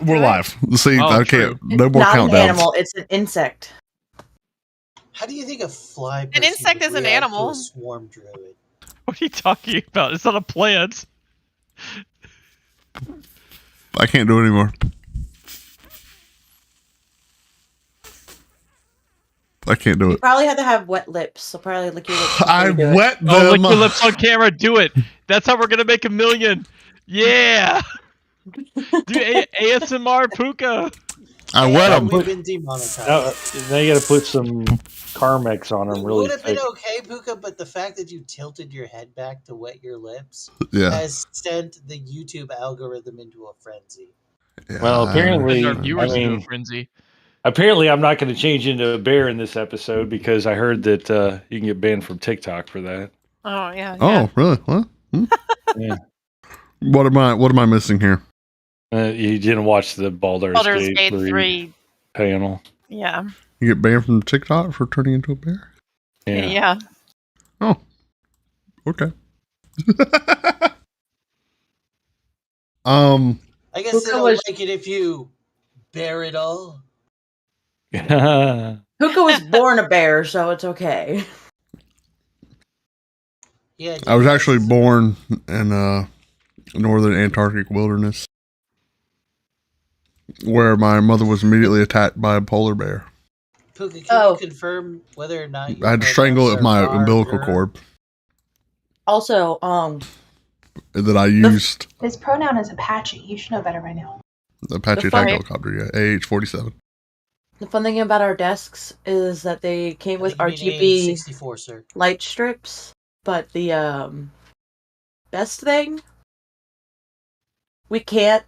We're live. See, I can't. No more not countdowns. An animal, it's an insect. How do you think a fly An insect is an animal. to a swarm druid? What are you talking about? It's not a plant. I can't do it anymore. I can't do You it. probably have to have wet lips, so probably lick your lips. before I you do it. wet them. Oh, lick your lips on camera. Do it. That's how we're gonna make $1 million. Yeah. Do ASMR Pookha. I wet them. We've been demonetized. Now you got to put some Carmex on them. It Really would have been thick. okay, Pookha, but the fact that you tilted your head back to wet your lips Yeah. has sent the YouTube algorithm into a frenzy. Yeah. Well, apparently, Our viewers I into mean, a frenzy. apparently, I'm not going to change into a bear in this episode because I heard that you can get banned from TikTok for that. Oh yeah. Oh, really? What? Yeah. What am I missing here? You didn't watch the Baldur's Gate Gate 3. panel. Yeah. You get banned from TikTok for turning into a bear? Yeah. Oh. Okay. I guess Pookha they don't was- like it if you bear it all. Yeah. Pookha was born a bear, so it's okay. Yeah, I was actually born in northern Antarctic wilderness, where my mother was immediately attacked by a polar bear. Pookha, can Oh. you confirm whether or not I had to strangle it with my umbilical cord Also, that I used. His pronoun is Apache. You should know better by now. The Apache The attack fuck? helicopter, yeah, AH-47. the fun thing about our desks is that they came with RGB 64, sir. light strips, but the best thing, we can't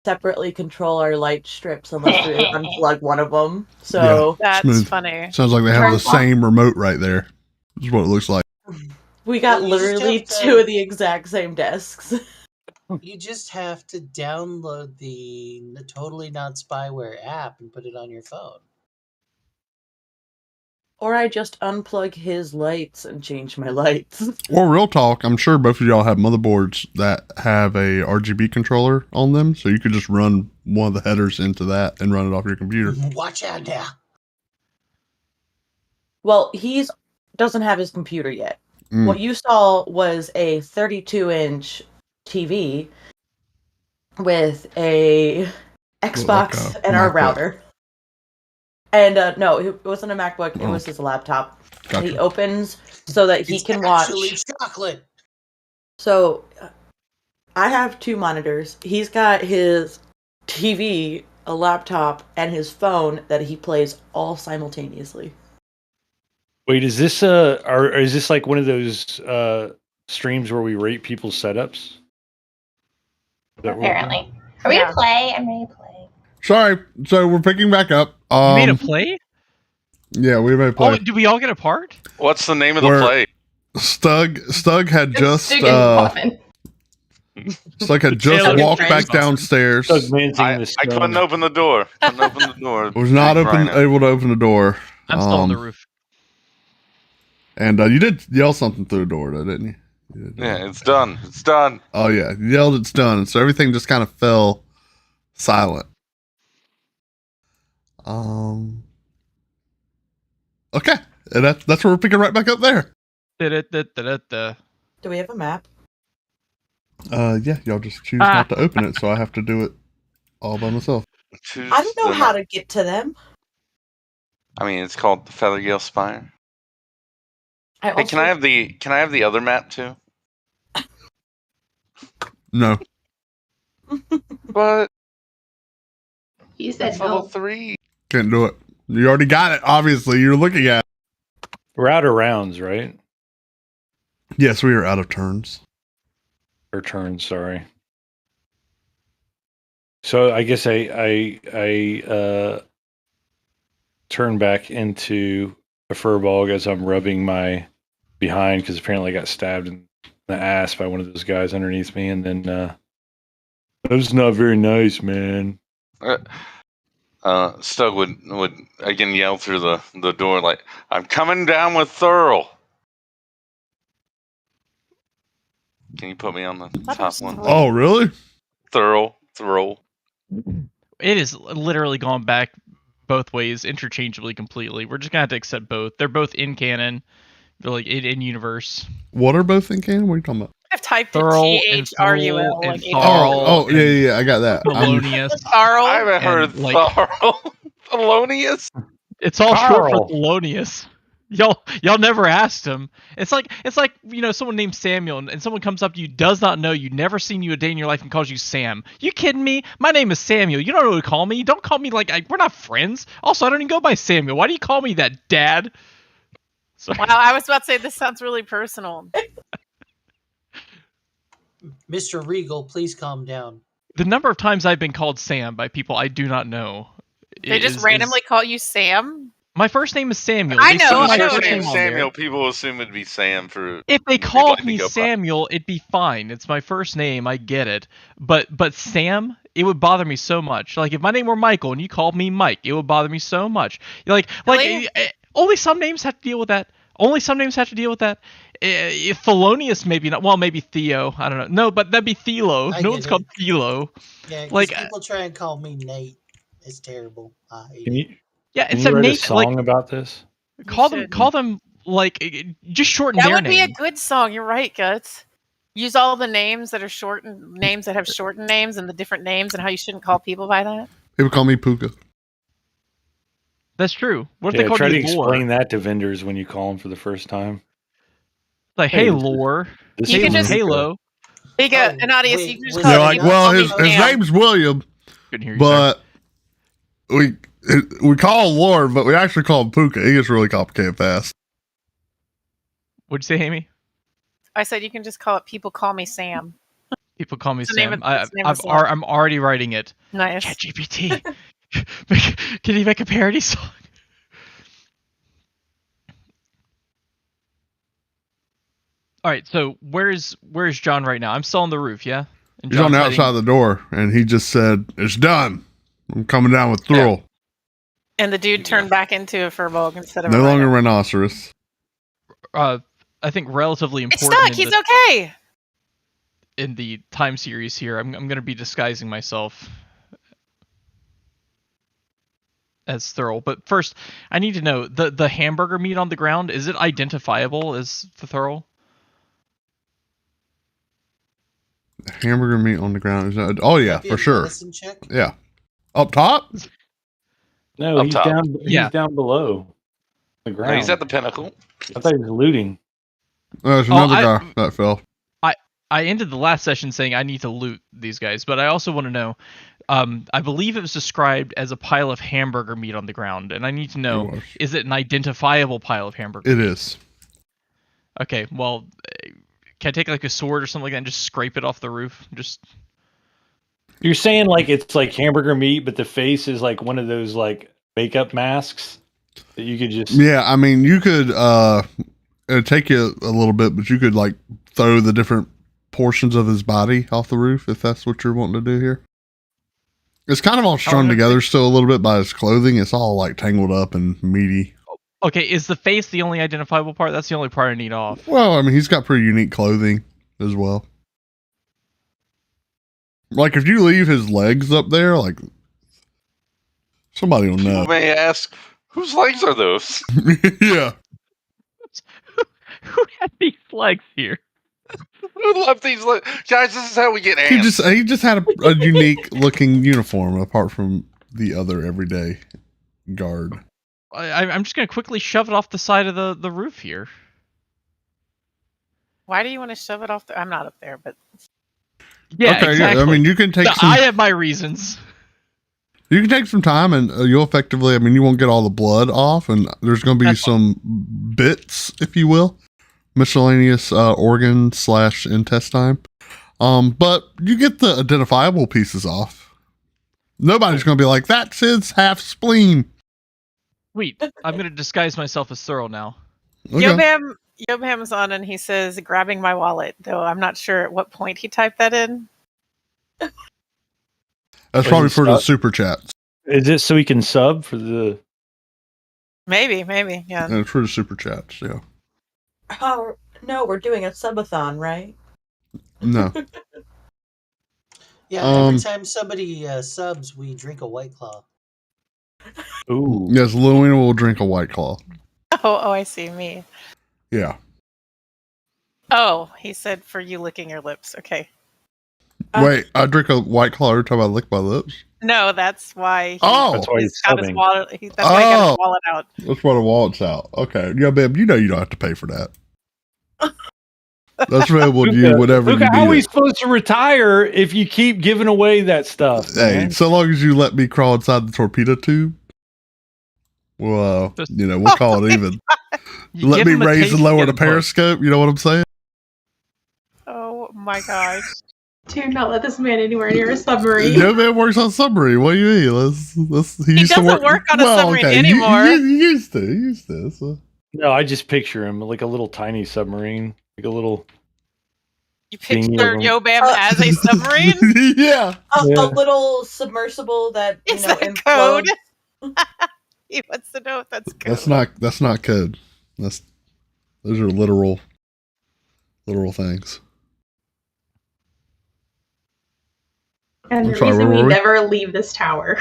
separately control our light strips unless we unplug one of them. So That's Smooth. funny. Sounds like they have the Turns off. same remote right there. This is what it looks like. we got Well, you just literally have to- 2 of the exact same desks. You just have to download the Totally Not Spyware app and put it on your phone. Or I just unplug his lights and change my lights. Or real talk, I'm sure both of y'all have motherboards that have a RGB controller on them, so you could just run one of the headers into that and run it off your computer. Watch out now. Well, he's doesn't have his computer yet. Mm. What you saw was a 32-inch TV with a Xbox Like a and our MacBook. router. And no, it wasn't a MacBook. It Oh. was his laptop. Gotcha. He opens so that he It's can watch. actually chocolate. So I have 2 monitors. He's got his TV, a laptop, and his phone that he plays all simultaneously. Wait, is this or is this like one of those streams where we rate people's setups? Is that what- Apparently. Are we gonna play? I'm ready to play. Sorry, so we're picking back up. You made a play? Yeah, we made a play. Oh, did we all get a part? What's the name of the Where- play? Stug had just Stig and Botman. Stug had just Taylor walked back Francis. downstairs. Doug Mancing I the couldn't stone. open the door. Couldn't open the door. Was not Right now. able to open the door. I'm still on the roof. And you did yell something through the door, though, didn't you? You did. Yeah, it's done. It's done. Oh yeah, you yelled it's done, and so everything just kind of fell silent. Okay, and that's where we're picking right back up there. Da-da-da-da-da-da. Do we have a map? Yeah, y'all just choose not to open it, so I have to do it all by myself. Choose I don't know the how map. to get to them. I mean, it's called the Feathergale Spire. I Hey, can I have the other map too? No, But He said it's level no. 3. can't do it. You already got it. Obviously, you're looking at. We're out of rounds, right? Yes, we are out of turns. Or turns, sorry. So I guess I turn back into a furball as I'm rubbing my behind because apparently I got stabbed in the ass by one of those guys underneath me, and then that was not very nice, man. Stug would again yell through the door like, "I'm coming down with Thurl." Can you put me on the That top was one? Thurl. Oh, really? Thurl. It is literally gone back both ways interchangeably completely. We're just gonna have to accept both. They're both in canon. They're like in universe. What are both in canon? What are you talking about? I've typed it Thurl and THRUL and like Tharl. Oh, yeah, I got that. Thelonious. I Tharl. haven't heard And, like- Tharl. Thelonious? It's all short for Carl. Thelonious. Y'all never asked him. It's like someone named Samuel and someone comes up to you, does not know you, never seen you a day in your life, and calls you Sam. You kidding me? My name is Samuel. You don't know what to call me. Don't call me we're not friends. Also, I don't even go by Samuel. Why do you call me that, Dad? Sorry. Wow, I was about to say this sounds really personal. Mr. Regal, please calm down. The number of times I've been called Sam by people I do not know. They just randomly call you Sam? My first name is Samuel. I They know, see As my soon as first your name name's on there. Samuel, people assume it'd be Sam for. If they you'd called like to me go by. Samuel, it'd be fine. It's my first name. I get it. But Sam, it would bother me so much. Like if my name were Michael and you called me Mike, it would bother me so much. Really? Only some names have to deal with that. If Thelonious, maybe not. Well, maybe Theo. I don't know. No, but that'd be Thelo. I No get one's it. called Thelo. Yeah, 'cause Like, people try and call me Nate. It's terrible. I hate Can it. you, Yeah, can you except write a Nathan. song about this? Call should. them like just shorten That their would be a name. good song. You're right, Guts. Use all the names that are shortened names that have shortened names and the different names and how you shouldn't call people by that. People call me Pookha. That's true. What if Yeah, they called try to you Lore? explain that to vendors when you call them for the first time. Like, Hey, hey, this is- Lore. This You is can just- Halo. Big Oh, an audience, wait, you can just was call They're it it like, not- well, call me his Sam. name's William, Couldn't hear you. Sorry. but we call him Lord, but we actually call him Pookha. He gets really complicated fast. What'd you say, Amy? I said you can just call it People Call Me Sam. People call me It's the name Sam. of- it's the name of the song. I'm already writing it. Nice. ChatGPT. Can you make a parody song? All right, so where's John right now? I'm still on the roof, yeah. And He's on John's the heading- outside of the door, and he just said, "It's done. I'm coming down with Thrall. And the dude turned back into a furball instead of No a longer rhino. rhinoceros." I think relatively It's important. stuck. He's okay. In the time series here, I'm going to be disguising myself as Thurl. But first, I need to know the hamburger meat on the ground. Is it identifiable as the Thurl? Hamburger meat on the ground. Oh yeah, Be for a sure. medicine check? Yeah, up top. No, Up he's top. down. Yeah. He's down below the No, ground. he's at the pinnacle. I thought he was looting. There's Oh, another guy that fell. I ended the last session saying I need to loot these guys, but I also want to know. I believe it was described as a pile of hamburger meat on the ground, and I need to know: It was. is it an identifiable pile of hamburger? It is. Okay, well, can I take like a sword or something like that and just scrape it off the roof? Just You're saying like it's like hamburger meat, but the face is like one of those like makeup masks that you could just. Yeah, I mean, you could. It'd take you a little bit, but you could like throw the different portions of his body off the roof if that's what you're wanting to do here. It's kind of all strung no, together still a little bit by his clothing. It's all like tangled up and meaty. okay. Is the face the only identifiable part? That's the only part I need off. Well, I mean, he's got pretty unique clothing as well. Like if you leave his legs up there, like somebody will People know. may ask, whose legs are those? Yeah. Who had these legs here? Who left these legs? Guys, this is how we get He ants. just had a unique looking uniform apart from the other everyday guard. I'm just gonna quickly shove it off the side of the roof here. Why do you want to shove it off? I'm not up there, but Yeah, okay, exactly. I mean, you can take No, some. I have my reasons. You can take some time, and you'll effectively. I mean, you won't get all the blood off, and there's going to be That's some bits, if you will, miscellaneous organ / intestine. But you get the identifiable pieces off. Nobody's going to be like, "That's his half spleen." Wait, I'm gonna disguise myself as Thurl now. Okay. Yobham's on and he says, grabbing my wallet, though I'm not sure at what point he typed that in. That's probably Is it for the stuck? super chats. Is it so he can sub for the? Maybe, yeah. It's for the super chats. Yeah. Oh, no, we're doing a subathon, right? No. Yeah, Um, every time somebody subs, we drink a White Claw. Ooh. Yes, Lewin will drink a White Claw. Oh, I see me. Yeah. Oh, he said for you licking your lips. Okay. Wait, I drink a White Claw every time I lick my lips? No, that's why Oh! That's why he's he's got his subbing. wallet. That's why he got Oh. his wallet out. That's why the wallet's out. Okay. Yeah, babe, you know you don't have to pay for that. That's available to you whenever you Look, how are we need it. supposed to retire if you keep giving away that stuff, Hey, man? so long as you let me crawl inside the torpedo tube, well, Just- we'll call it even. You Let give me him a raise taste, and lower get the him hooked. periscope. You know what I'm saying? Oh my gosh. Do not let this man anywhere near a submarine. Yo, man works on submarine. What do you mean? He used to doesn't work on a submarine anymore. He used to. So. No, I just picture him like a little tiny submarine, like a little. You Being picture able- Yobam as a submarine? Yeah. A Yeah. little submersible that Is that code? He wants to know if that's code. That's not code. Those are literal things. And I'm the sorry, reason where we were we? never leave this tower.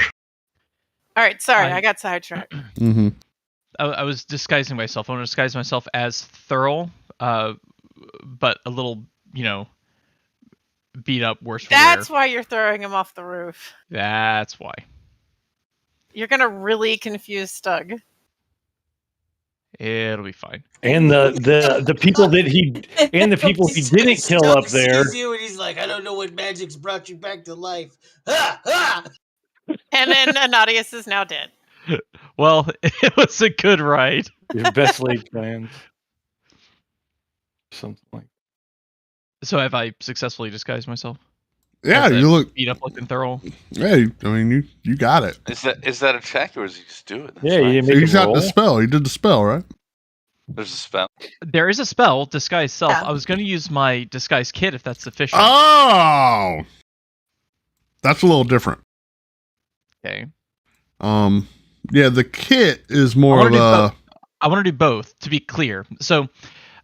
All right, sorry, I got sidetracked. Mm-hmm. I was disguising myself. I want to disguise myself as Thurl, but a little, beat up, worse for That's wear. why you're throwing him off the roof. That's why. You're gonna really confuse Stug. It'll be fine. And the people that he didn't kill up there. Sees you and he's like, I don't know what magic's brought you back to life. Ha! Ha! And then Anadius is now dead. Well, it was a good ride. His best laid plans. Something like. So have I successfully disguised myself? Yeah, As a you look. beat up looking Thurl. Hey, I mean, you got it. Is that a check or is he just do it? That's Yeah, fine. you didn't make He's a got roll. the spell. He did the spell, right? There's a spell. There is a spell, disguise self. Yeah. I was going to use my disguise kit if that's sufficient. Oh, that's a little different. Okay. Yeah, the kit is more I of wanna do a. I want to do both, to be clear. So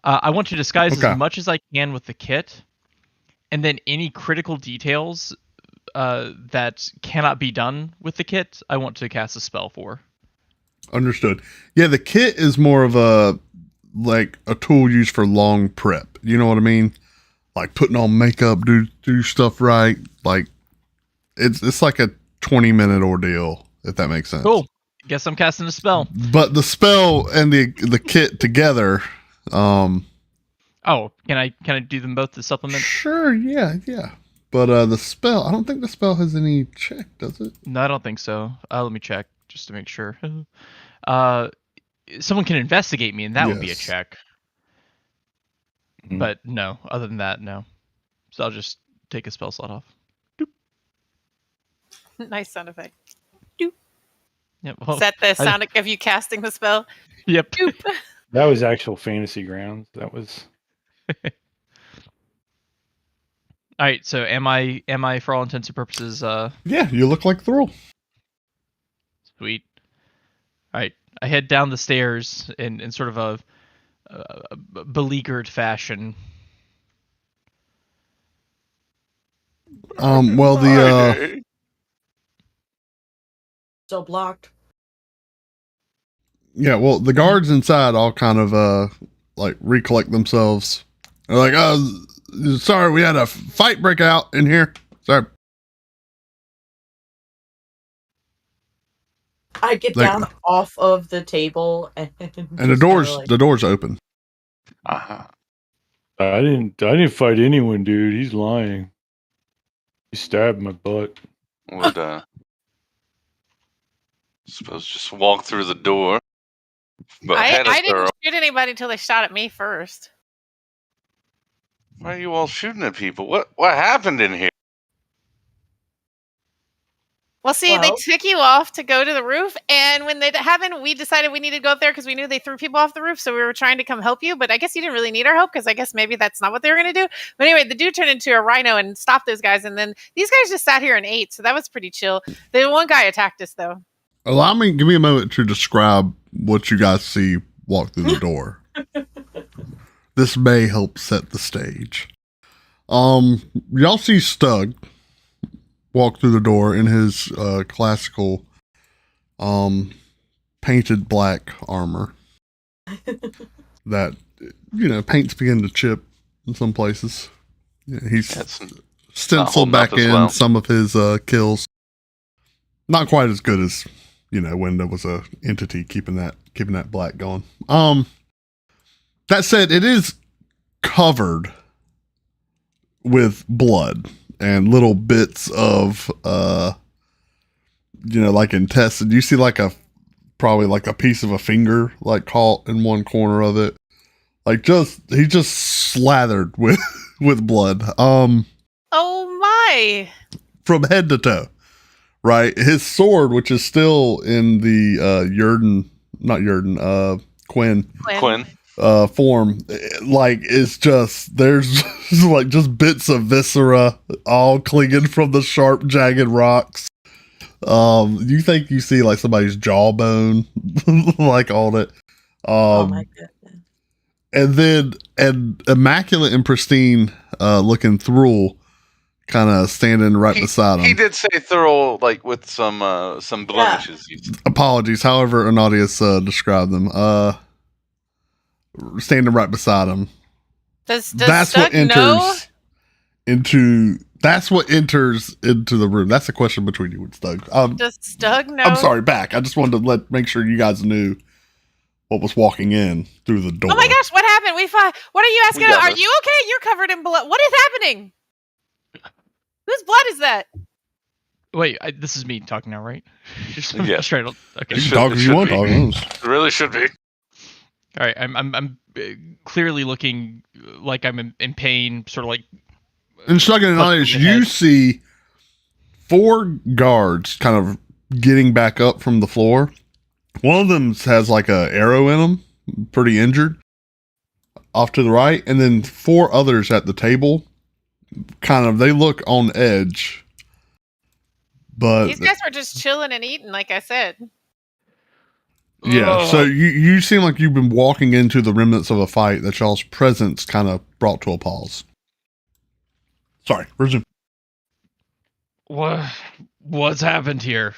I want to disguise Okay. as much as I can with the kit, and then any critical details that cannot be done with the kit, I want to cast a spell for. Understood. Yeah, the kit is more of a tool used for long prep. You know what I mean? Like putting on makeup, do stuff right. Like it's like a 20-minute ordeal, if that makes sense. Cool. Guess I'm casting a spell. But the spell and the kit together, Oh, can I do them both to supplement? sure, yeah. But the spell, I don't think the spell has any check, does it? No, I don't think so. Let me check just to make sure. Someone can investigate me, and that would be a Yes. check. Mhm. But no, other than that, no. So I'll just take a spell slot off. Nice sound effect. Yep. Well, Is that the sound of you casting the spell? yep. Doop. That was actual fantasy grounds. That was. All right. So am I for all intents and purposes Yeah, you look like Thrill. sweet? All right. I head down the stairs in sort of a beleaguered fashion. Well, the Still blocked. the guards inside all kind of recollect themselves. They're like, "Oh, sorry, we had a fight break out in here. Sorry." I get Like- down off of the table and And the door's open. Uh-huh. I didn't fight anyone, dude. He's lying. He stabbed my butt. Would suppose just walk through the door. But head I of didn't Thurl, shoot anybody until they shot at me first. why are you all shooting at people? What happened in here? Well, see, they Well- took you off to go to the roof, and when they happened, we decided we needed to go up there because we knew they threw people off the roof, so we were trying to come help you, but I guess you didn't really need our help because I guess maybe that's not what they were going to do. But anyway, the dude turned into a rhino and stopped those guys, and then these guys just sat here and ate, so that was pretty chill. The one guy attacked us, though. Give me a moment to describe what you guys see walk through the door. This may help set the stage. Y'all see Stug walk through the door in his classical painted black armor that, paints begin to chip in some places. Yeah, he's That's stenciled holding up back as in well. some of his kills. Not quite as good as, when there was a entity keeping that black going. That said, it is covered with blood and little bits of like intestine. You see probably like a piece of a finger like caught in one corner of it. He's just slathered with blood. Oh my! From head to toe. Right? His sword, which is still in the Quinn Quinn. form, it's just, there's like just bits of viscera all clinging from the sharp, jagged rocks. You think you see like somebody's jawbone like on it. Oh my goodness. And then an immaculate and pristine looking Thrall kind of standing right beside him. He did say thorough, like with some blemishes. Apologies, however Anadius described them. Standing right beside him. Does Doug know? That's what enters into the room. That's a question between you and Stug. Does Doug know? I'm sorry, back. I just wanted to make sure you guys knew what was walking in through the door. Oh my gosh, what happened? What are you asking? Are you okay? You're covered in blood. What is happening? Whose blood is that? Wait, this is me talking now, right? Yeah. Straight up. Okay. You can talk if you want to talk. It really should be. All right, I'm clearly looking like I'm in pain, sort of like. And Stug and Anadius, you see 4 guards kind of getting back up from the floor. One of them has like a arrow in him, pretty injured, off to the right, and then 4 others at the table. They look on edge, but These guys were just chilling and eating, like I said. yeah. So you seem like you've been walking into the remnants of a fight that y'all's presence kind of brought to a pause. Sorry, resume. What's happened here?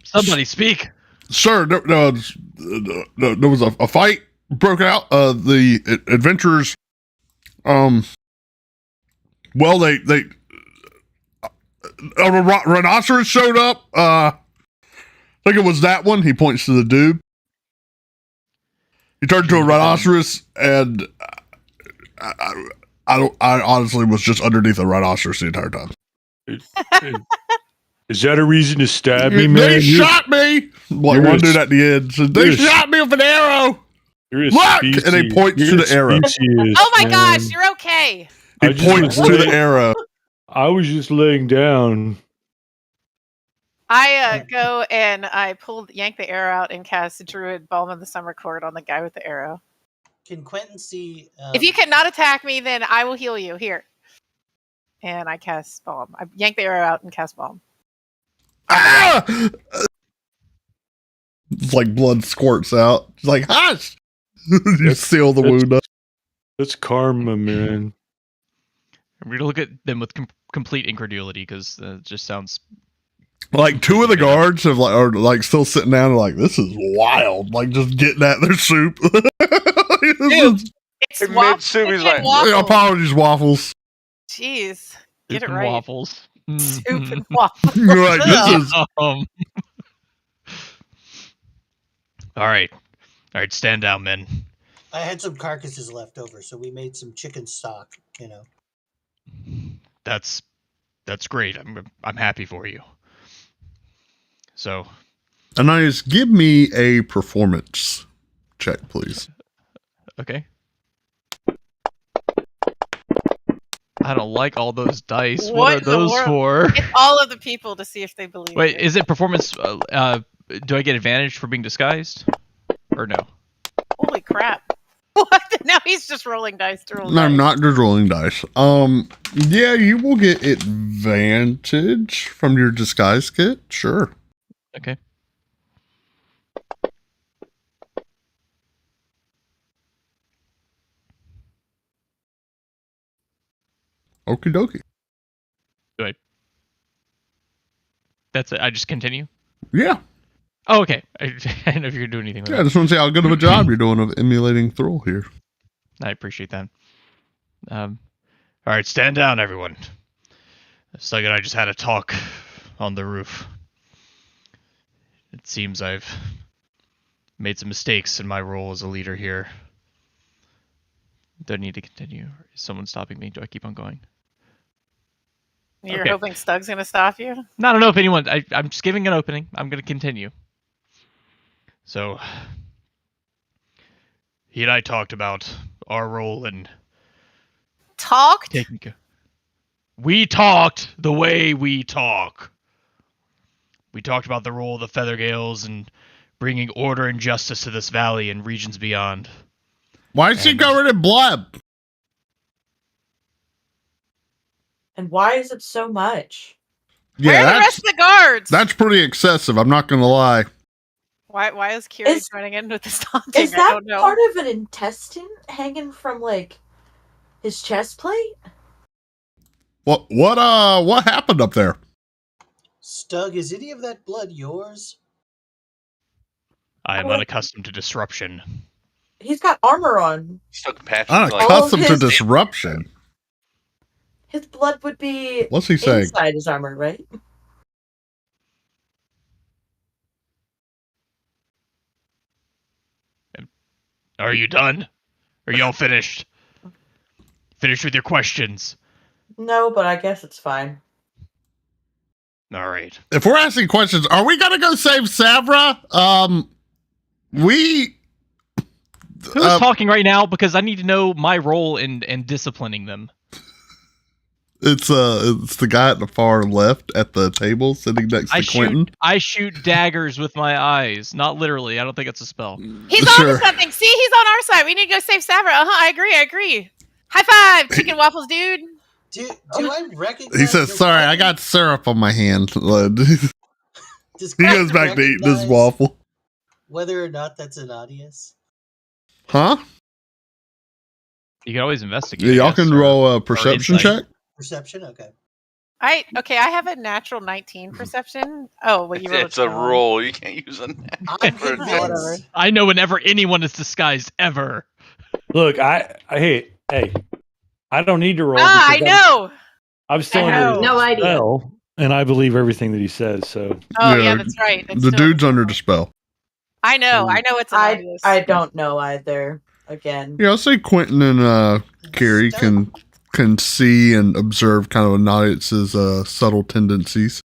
Somebody speak. Sir, there was a fight broke out. The adventurers, they a rhinoceros showed up. I think it was that one. He points to the dude. He turned to a rhinoceros, and I honestly was just underneath a rhinoceros the entire time. Is that a reason to stab me, man? They shot me. Like one dude at the end said, "They shot me with an arrow." Look, and he points to the arrow. Oh my gosh, you're okay. He points to the arrow. I was just laying down. I go and I yank the arrow out and cast Druid Balm of the Summer Court on the guy with the arrow. Can Quentin see? If you cannot attack me, then I will heal you. Here. And I cast Balm. I yank the arrow out and cast Balm. Ah! It's like blood squirts out. It's like, hush! You seal the wound up. That's karma, man. I'm going to look at them with complete incredulity because it just sounds. Like 2 of the guards are still sitting down and like, this is wild. Like just getting at their soup. It's Mid-soup, he's like, apologies, waffles. Jeez. Get Soup it and right. Waffles. Soup and waffles. You're like, this is. All right, stand down, men. I had some carcasses left over, so we made some chicken stock. That's great. I'm happy for you. So, Ananias, give me a performance check, please. Okay. I don't like all those dice. What are those for? It's all of the people to see if they believe. Wait, it. is it performance? Do I get advantage for being disguised, or no? Holy crap! What? Now he's just rolling dice to roll. No, I'm dice. not just rolling dice. Yeah, you will get advantage from your disguise kit. Sure. Okay. Okie dokie. That's it. I just continue. Yeah. Oh, okay. I didn't know if you were doing anything with Yeah, I that. just want to see how good of a job you're doing of emulating Thrall here. I appreciate that. All right, stand down, everyone. Stug and I just had a talk on the roof. It seems I've made some mistakes in my role as a leader here. Do I need to continue? Is someone stopping me? Do I keep on going? You're Okay. hoping Stug's going to stop you? No, I don't know if anyone... I'm just giving an opening. I'm going to continue. So, he and I talked about our role in Talked? taking... We talked the way we talk. We talked about the role of the Feathergales and bringing order and justice to this valley and regions beyond. Why is she And- covered in blood? And why is it so much? Where Yeah, are the rest of the guards? that's pretty excessive. I'm not going to lie. Why is Kiri Is- joining in with this taunting? Is I that don't know. part of an intestine hanging from like his chest plate? What happened up there? Stug, is any of that blood yours? I am Oh. unaccustomed to disruption. He's got armor on. Stuck patches I'm like accustomed to his- disruption. His blood would be What's he saying? inside his armor, right? Are you done? Are y'all finished? Finished with your questions? No, but I guess it's fine. All right. If we're asking questions, are we going to go save Savra? We... Who's talking right now? Because I need to know my role in disciplining them. It's the guy at the far left at the table sitting next to Quentin. I shoot daggers with my eyes. Not literally. I don't think it's a spell. He's on to something. See, he's on our side. We need to go save Savra. I agree. High five, chicken waffles, dude. Do I recognize? He says, "Sorry, I got syrup on my hand." He Does goes Quentin back to eating his recognize waffle. Whether or not that's an audience? Huh? You can always investigate. Yeah, I y'all guess, can or- roll a perception insight. check. Perception? Okay. I have a natural 19 perception. Oh, well, you rolled it's a 21. roll. You can't use a I'm For a convinced. I know whenever anyone is disguised ever. Look, hey, I don't need to roll. I because know. I'm still I under know. No idea. spell, and I believe everything that he says. So Oh, Yeah, yeah, that's right. That's The still- dude's under the spell. I know it's an obvious. I don't know either. Again, Yeah, I'll say Quentin and Carrie can see and observe kind of an audience's subtle tendencies.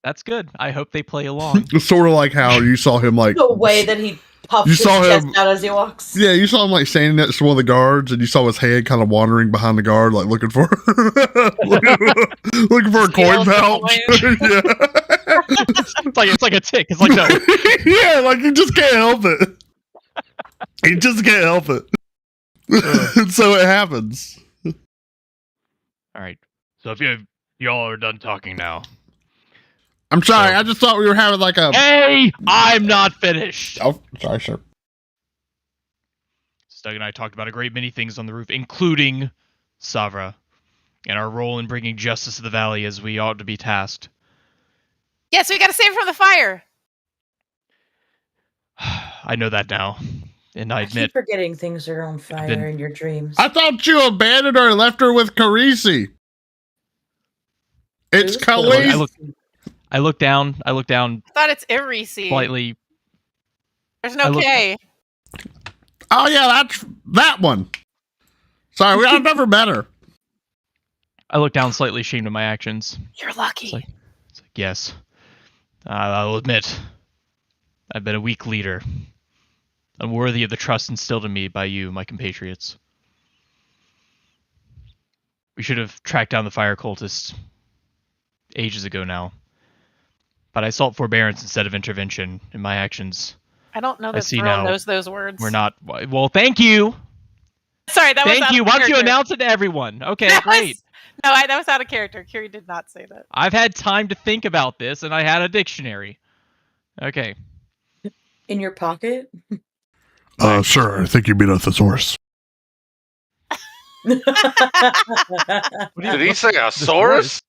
That's good. I hope they play along. It's sort of like how you saw him like the way that he puffs You his saw chest him- out as he walks. Yeah, you saw him like standing next to one of the guards, and you saw his head kind of wandering behind the guard, like looking for looking for a coin Scales of pouch. It's like a tick. It's like no. Yeah, like you just can't help it. You just can't help it. So it happens. All right. So if y'all are done talking now. I'm sorry. So- I just thought we were having like a. Hey, I'm not finished. Oh, sorry, sir. Stug and I talked about a great many things on the roof, including Savra, and our role in bringing justice to the valley as we ought to be tasked. Yes, we got to save her from the fire. I know that now, and I I admit keep forgetting things are on fire been- in your dreams. I thought you abandoned her and left her with Carisi. It's Who's Khaleesi. I look down I thought it's Irisi. slightly. There's I no look- K. Oh yeah, that's that one. Sorry, I've never met her. I look down slightly ashamed of my actions. You're lucky. It's like yes, I'll admit, I've been a weak leader, unworthy of the trust instilled in me by you, my compatriots. We should have tracked down the fire cultists ages ago now, but I sought forbearance instead of intervention in my actions. I don't know I that see Thrill now. knows those words. We're not. Well, thank you. Sorry, that was Thank out you. of Why don't you character. announce it to everyone? Okay, That was- great. That was out of character. Kiri did not say that. I've had time to think about this, and I had a dictionary. Okay. In your pocket? Sir, I think you beat a thesaurus. Did he say a Saurus?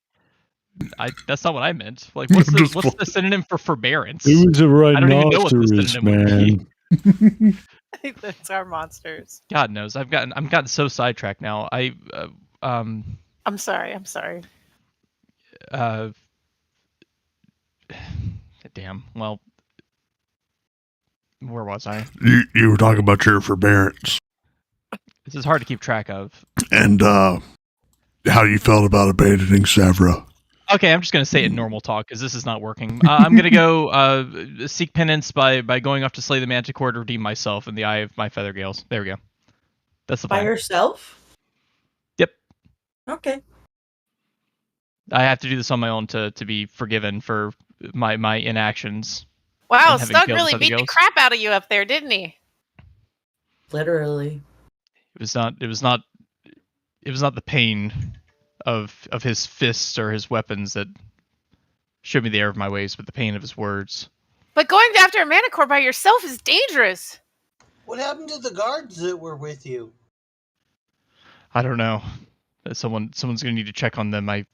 That's not what I meant. Like, what's Just the synonym for forbearance? It was a I don't even know what the rhinoceros, synonym would be. man. I think that's our monsters. God knows. I'm gotten so sidetracked now. I'm sorry. Damn. Well, where was I? You were talking about your forbearance This is hard to keep track of. and how you felt about abandoning Savra. Okay, I'm just gonna say it in normal talk because this is not working. I'm gonna go seek penance by going off to slay the manticore to redeem myself in the eye of my feather gales. There we go. That's the By plan. yourself? Yep. Okay. I have to do this on my own to be forgiven for my inactions. Wow, And having Stug killed really feather beat the gales. crap out of you up there, didn't he? Literally. It was not the pain of his fists or his weapons that showed me the error of my ways, but the pain of his words. But going after a manicore by yourself is dangerous. What happened to the guards that were with you? I don't know. Someone's gonna need to check on them. I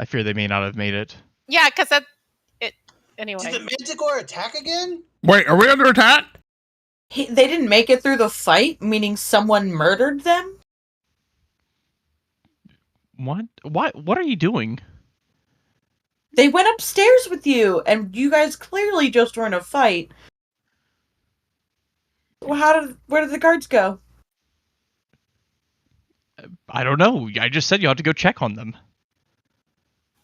fear they may not have made it. Yeah, because anyway. Did the Manticore attack again? Wait, are we under attack? They didn't make it through the fight, meaning someone murdered them? What? What are you doing? They went upstairs with you, and you guys clearly just were in a fight. Well, where did the guards go? I don't know. I just said you ought to go check on them.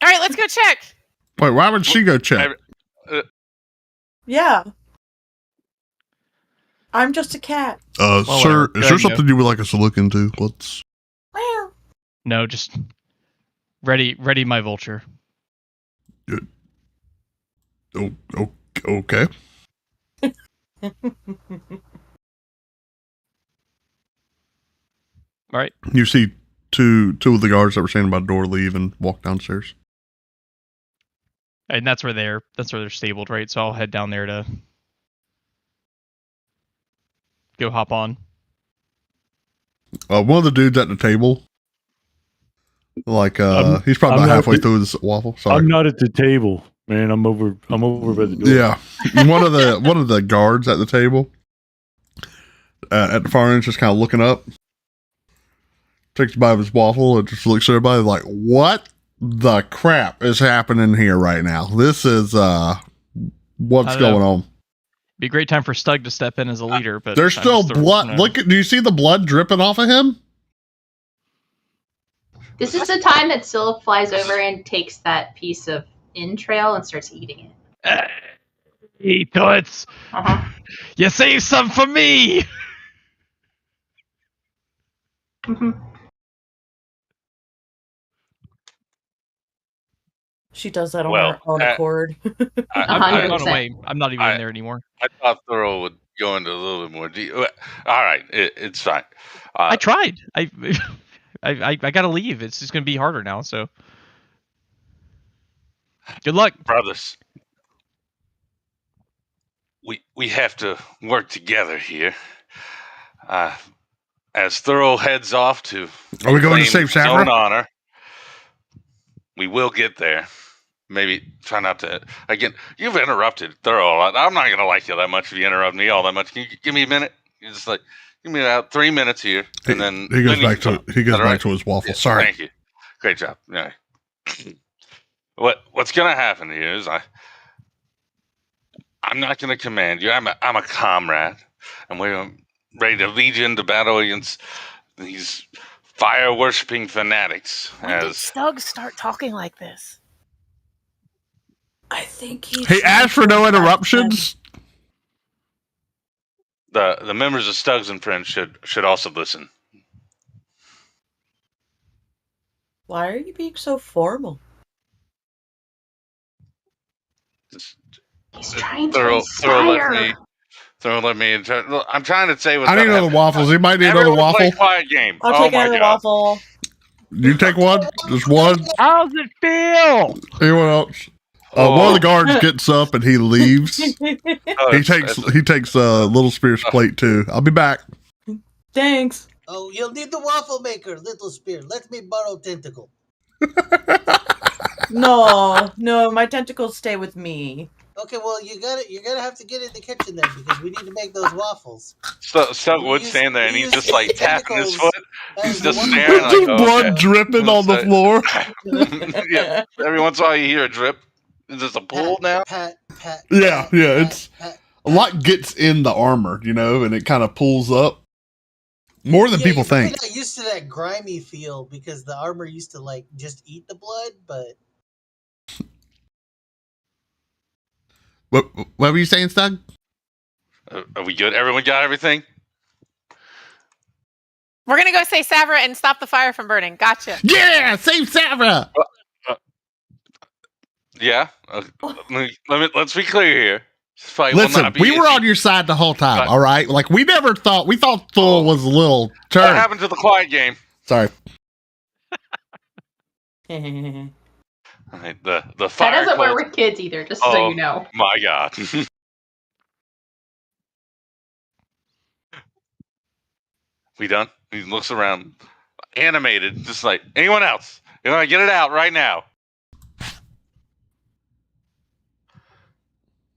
All right, let's go check. Wait, why would she go check? Yeah. I'm just a cat. Sir, go is ahead, there something you would like us to look into? Let's. Meow. No, just ready my vulture. Okay. All right. You see two of the guards that were standing by the door leave and walk downstairs. And that's where they're stabled, right? So I'll head down there to go hop on. One of the dudes at the table, like he's probably I'm about not halfway the- through this waffle. Sorry. I'm not at the table, man. I'm over by the door. Yeah, one of the guards at the table at the far end, just kind of looking up, takes a bite of his waffle and just looks at everybody like, "What the crap is happening here right now? This is what's I don't going know. on?" Be a great time for Stug to step in as a leader, but There's I'm still just throwing- blood. no. Look at. Do you see the blood dripping off of him? This is the time that Syl flies over and takes that piece of entrail and starts eating it. Hey, toots! Uh-huh. You saved some for me! hmm She does that on Well, her own accord. I've gone 100%. away. I'm not even in there anymore. I thought Thorough would go into a little bit more detail. All right, it's fine. I tried. I gotta leave. It's just gonna be harder now. So, good luck. Brothers, we have to work together here. As Thorough heads off to Are we going to claim save his own Savra? honor, we will get there. Maybe try not to. Again, you've interrupted Thorough a lot. I'm not going to like you that much if you interrupt me all that much. Can you give me a minute? You just like give me about 3 minutes here, and then He goes then you back can to talk. he goes Is that back right? to his waffle. Yeah, Sorry. Thank you. Great job. Yeah. What's going to happen here is I'm not going to command you. I'm a comrade, and we're ready to lead you into battle against these fire worshipping fanatics. When did As Stug start talking like this? I think he. He asked for no interruptions. the members of Stugs and Friends should also listen. Why are you being so formal? He's trying to Thorough inspire. let me. I'm trying to say what's I need gonna another happen. waffles. He might need another Everyone play waffle. quiet game. I'll Oh take my another god. waffle. You take one. Just one. How's it feel? Anyone else? One of the guards gets up and he leaves. Oh, He it's- takes Little Spear's plate too. I'll be back. Thanks. Oh, you'll need the waffle maker, Little Spear. Let me borrow Tentacle. No, my tentacles stay with me. Okay, well you're gonna have to get in the kitchen then because we need to make those waffles. So We would use- stand there and we he's use just like tapping his tentacles foot. He's as just the staring waffle. like, Just oh, blood okay. dripping on the floor. Yeah. Every once in a while you hear a drip. Is this a pool now? Pat. Yeah, yeah, pat, it's pat, a lot gets in the armor, and it kind of pulls up more than people you're probably think. not used to that grimy feel because the armor used to like just eat the blood, but What were you saying, Stug? Are we good? Everyone got everything? We're gonna go say Savra and stop the fire from burning. Gotcha. Yeah, save Savra. Yeah. Let's be clear here. This fight will Listen, not be we were easy. on your side the whole time. But- all right, like we thought Thor was a little What turd. happened to the quiet game? Sorry. All right, the That fire doesn't work cult. with kids either, just so Oh. you know. My God. We done? He looks around, animated, just like anyone else. You know, get it out right now.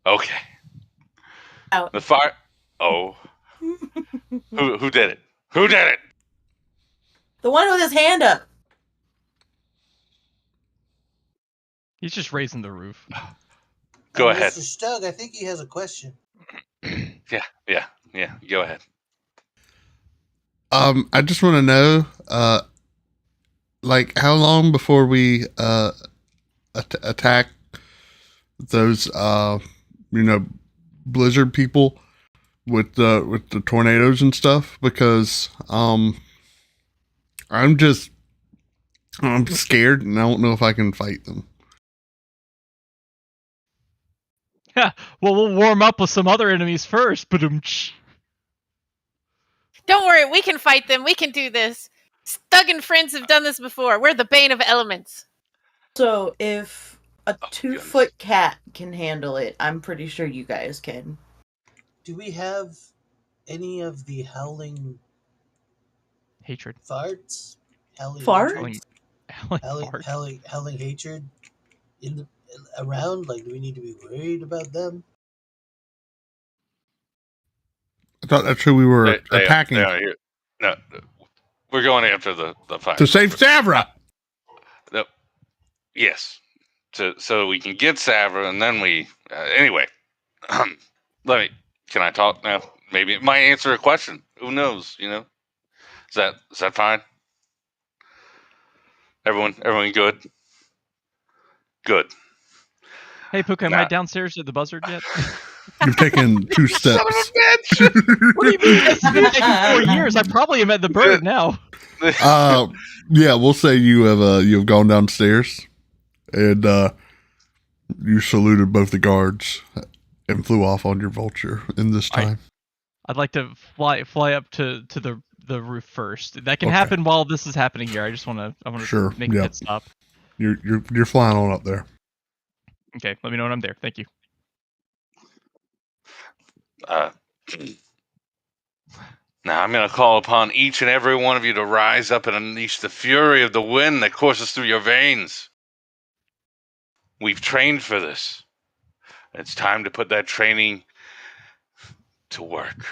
Okay. Out. The fire. Oh. Who did it? Who did it? The one with his hand up. He's just raising the roof. Go ahead. Mr. Stug, I think he has a question. Yeah. Go ahead. I just want to know, like, how long before we attack those, blizzard people with the tornadoes and stuff? Because I'm scared and I don't know if I can fight them. Yeah. Well, we'll warm up with some other enemies first. But Don't worry, we can fight them. We can do this. Stug and friends have done this before. We're the bane of elements. So if a Oh, 2-foot cat can handle it, I'm pretty sure you guys can. Do we have any of the howling hatred. farts? Howling Fart? hatred? Fart. Howling hatred around? Like, do we need to be worried about them? I thought that's who we were attacking They are here. No, we're going after the fire. to save Savra. No. Yes. So we can get Savra, and then we. Anyway, Can I talk now? Maybe it might answer a question. Who knows? Is that fine? Everyone good? Good. Hey, Pookha, am Nah. I downstairs at the buzzard yet? You've taken 2 steps. What do you mean? It's been taking 4 years. I probably am at the bird now. Yeah, we'll say you have gone downstairs and you saluted both the guards and flew off on your vulture in this time. I'd like to fly up to the roof first. That can Okay. happen while this is happening here. I want to Sure, make a yeah. pit stop. You're flying on up there. Okay, let me know when I'm there. Thank you. Now I'm going to call upon each and every one of you to rise up and unleash the fury of the wind that courses through your veins. We've trained for this. It's time to put that training to work.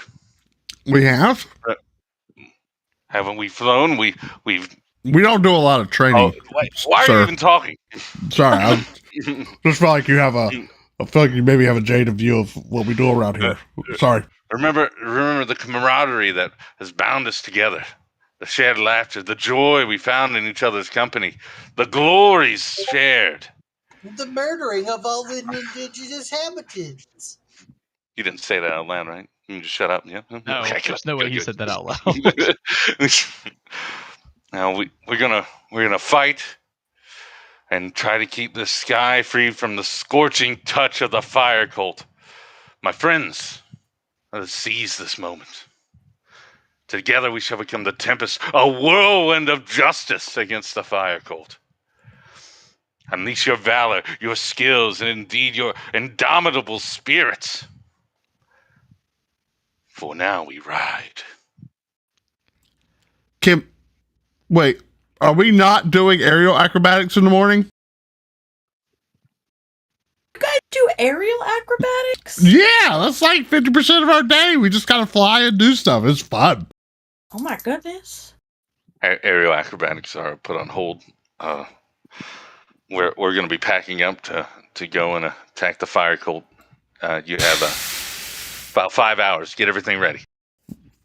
We have? Haven't we flown? We've. We don't do a lot of training. Why are you sir. even talking? Sorry, I just feel like I feel like you maybe have a jaded view of what we do around here. Sorry. Remember the camaraderie that has bound us together, the shared laughter, the joy we found in each other's company, the glories shared. The murdering of all the indigenous inhabitants. You didn't say that out loud, right? You can just shut up. Yeah. No, Okay, there's no way he good. said that out loud. Now we're gonna fight and try to keep the sky free from the scorching touch of the fire cult. My friends, let us seize this moment. Together we shall become the tempest, a whirlwind of justice against the fire cult. Unleash your valor, your skills, and indeed your indomitable spirits. For now we ride. Kim, wait, are we not doing aerial acrobatics in the morning? do aerial acrobatics? Yeah, that's like 50% of our day. We just gotta fly and do stuff. It's fun. Oh my goodness. Aerial acrobatics are put on hold. We're going to be packing up to go and attack the fire cult. You have about 5 hours. Get everything ready.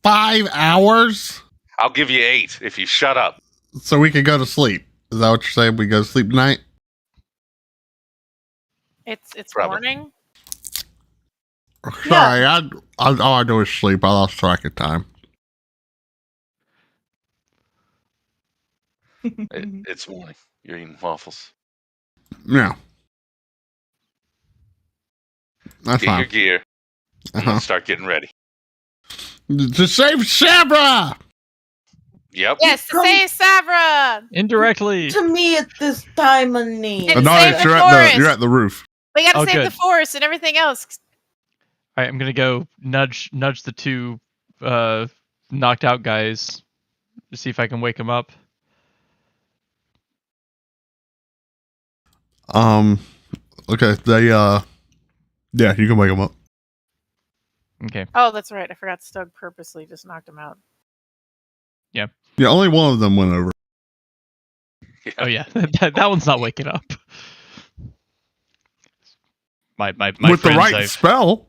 5 hours? I'll give you 8 if you shut up. So we can go to sleep. Is that what you're saying? We go to sleep tonight? It's Probably. morning. Sorry, all I do is sleep. I lost track of time. It's morning. You're eating waffles. Yeah. That's Get fine. your gear. And Uh-huh. let's start getting ready. To save Sabra! Yep. Yes, to save Savra. Indirectly. To me at this time of need. And No, save the you're forest. at the roof. We gotta Oh, save good. the forest and everything else. All right, I'm gonna go nudge the two knocked out guys to see if I can wake them up. Okay, they, yeah, you can wake them up. Okay. Oh, that's right. I forgot Stug purposely just knocked him out. Yeah, only one of them went over. Oh yeah, that one's not waking up. My With the friends, right I've- spell.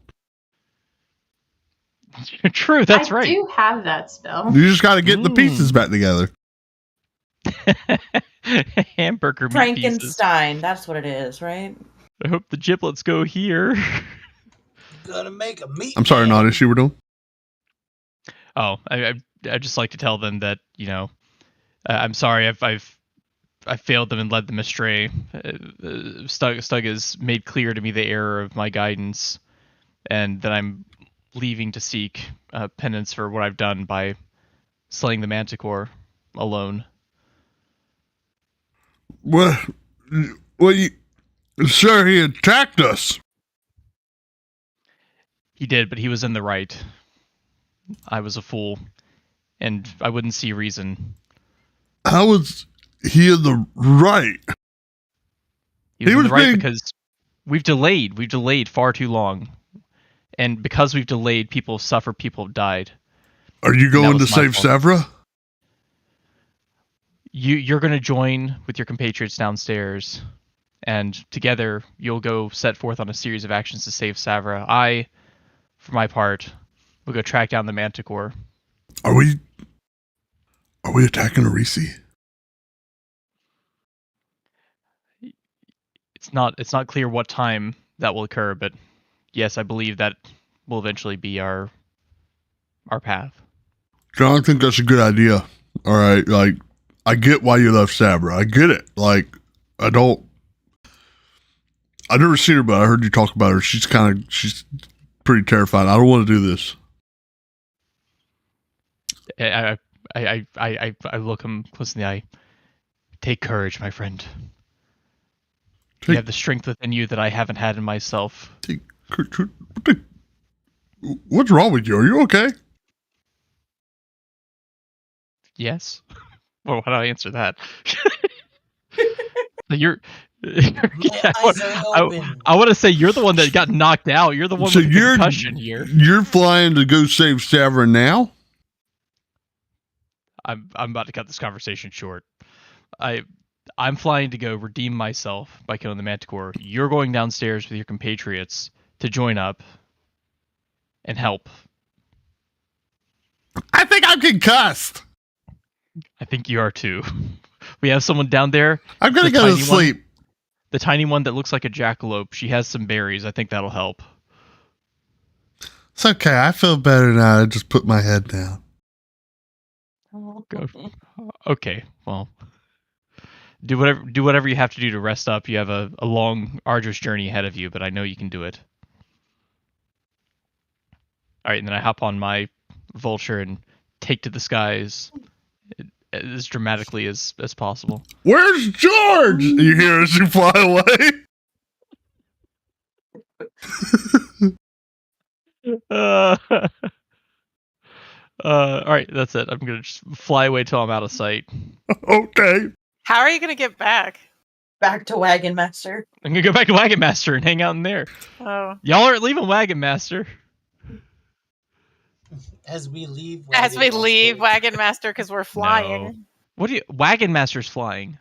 True, that's I right. do have that spell. You just gotta get the pieces Mm. back together. Hamburger meat pieces. Frankenstein, that's what it is, right? I hope the giblets go here. Gonna make a meat. I'm sorry, man. Nadish, you were doing? Oh, I just like to tell them that I'm sorry I've failed them and led them astray. Stug has made clear to me the error of my guidance, and that I'm leaving to seek penance for what I've done by slaying the Manticore alone. Well, sir, he attacked us. He did, but he was in the right. I was a fool, and I wouldn't see reason. How was he in the right? He was He in was the right being- because we've delayed far too long, and because we've delayed, people have suffered, people have died. Are you That going to was my save fault. Savra? You're going to join with your compatriots downstairs, and together you'll go set forth on a series of actions to save Savra. I, for my part, will go track down the Manticore. Are we attacking Arisi? It's not clear what time that will occur, but yes, I believe that will eventually be our path. John, I think that's a good idea. All right, like, I get why you love Sabra. I get it. Like, I've never seen her, but I heard you talk about her. She's pretty terrifying. I don't want to do this. I look him close in the eye. Take courage, my friend. You Take- have the strength within you that I haven't had in myself. What's wrong with you? Are you okay? Yes. Well, how do I answer that? You're. My eyes are open. I want to say you're the one that got knocked out. You're the one So with the you're- concussion here. You're flying to go save Savra now? I'm about to cut this conversation short. I'm flying to go redeem myself by killing the Manticore. You're going downstairs with your compatriots to join up and help. I think I'm concussed. I think you are too. We have someone down there. I'm gonna The go to tiny one? sleep. The tiny one that looks like a jackalope. She has some berries. I think that'll help. It's okay. I feel better now. I just put my head down. Go. Okay, well, do whatever you have to do to rest up. You have a long, arduous journey ahead of you, but I know you can do it. All right, and then I hop on my vulture and take to the skies as dramatically as possible. Where's George? You hear as you fly away. All right, that's it. I'm gonna just fly away till I'm out of sight. Okay. How are you gonna get back? back to Wagon Master. I'm gonna go back to Wagon Master and hang out in there. Oh. Y'all aren't leaving Wagon Master. As we leave. As we Wagon leave Master. Wagon Master because we're flying. No. What do you? Wagon Master's flying.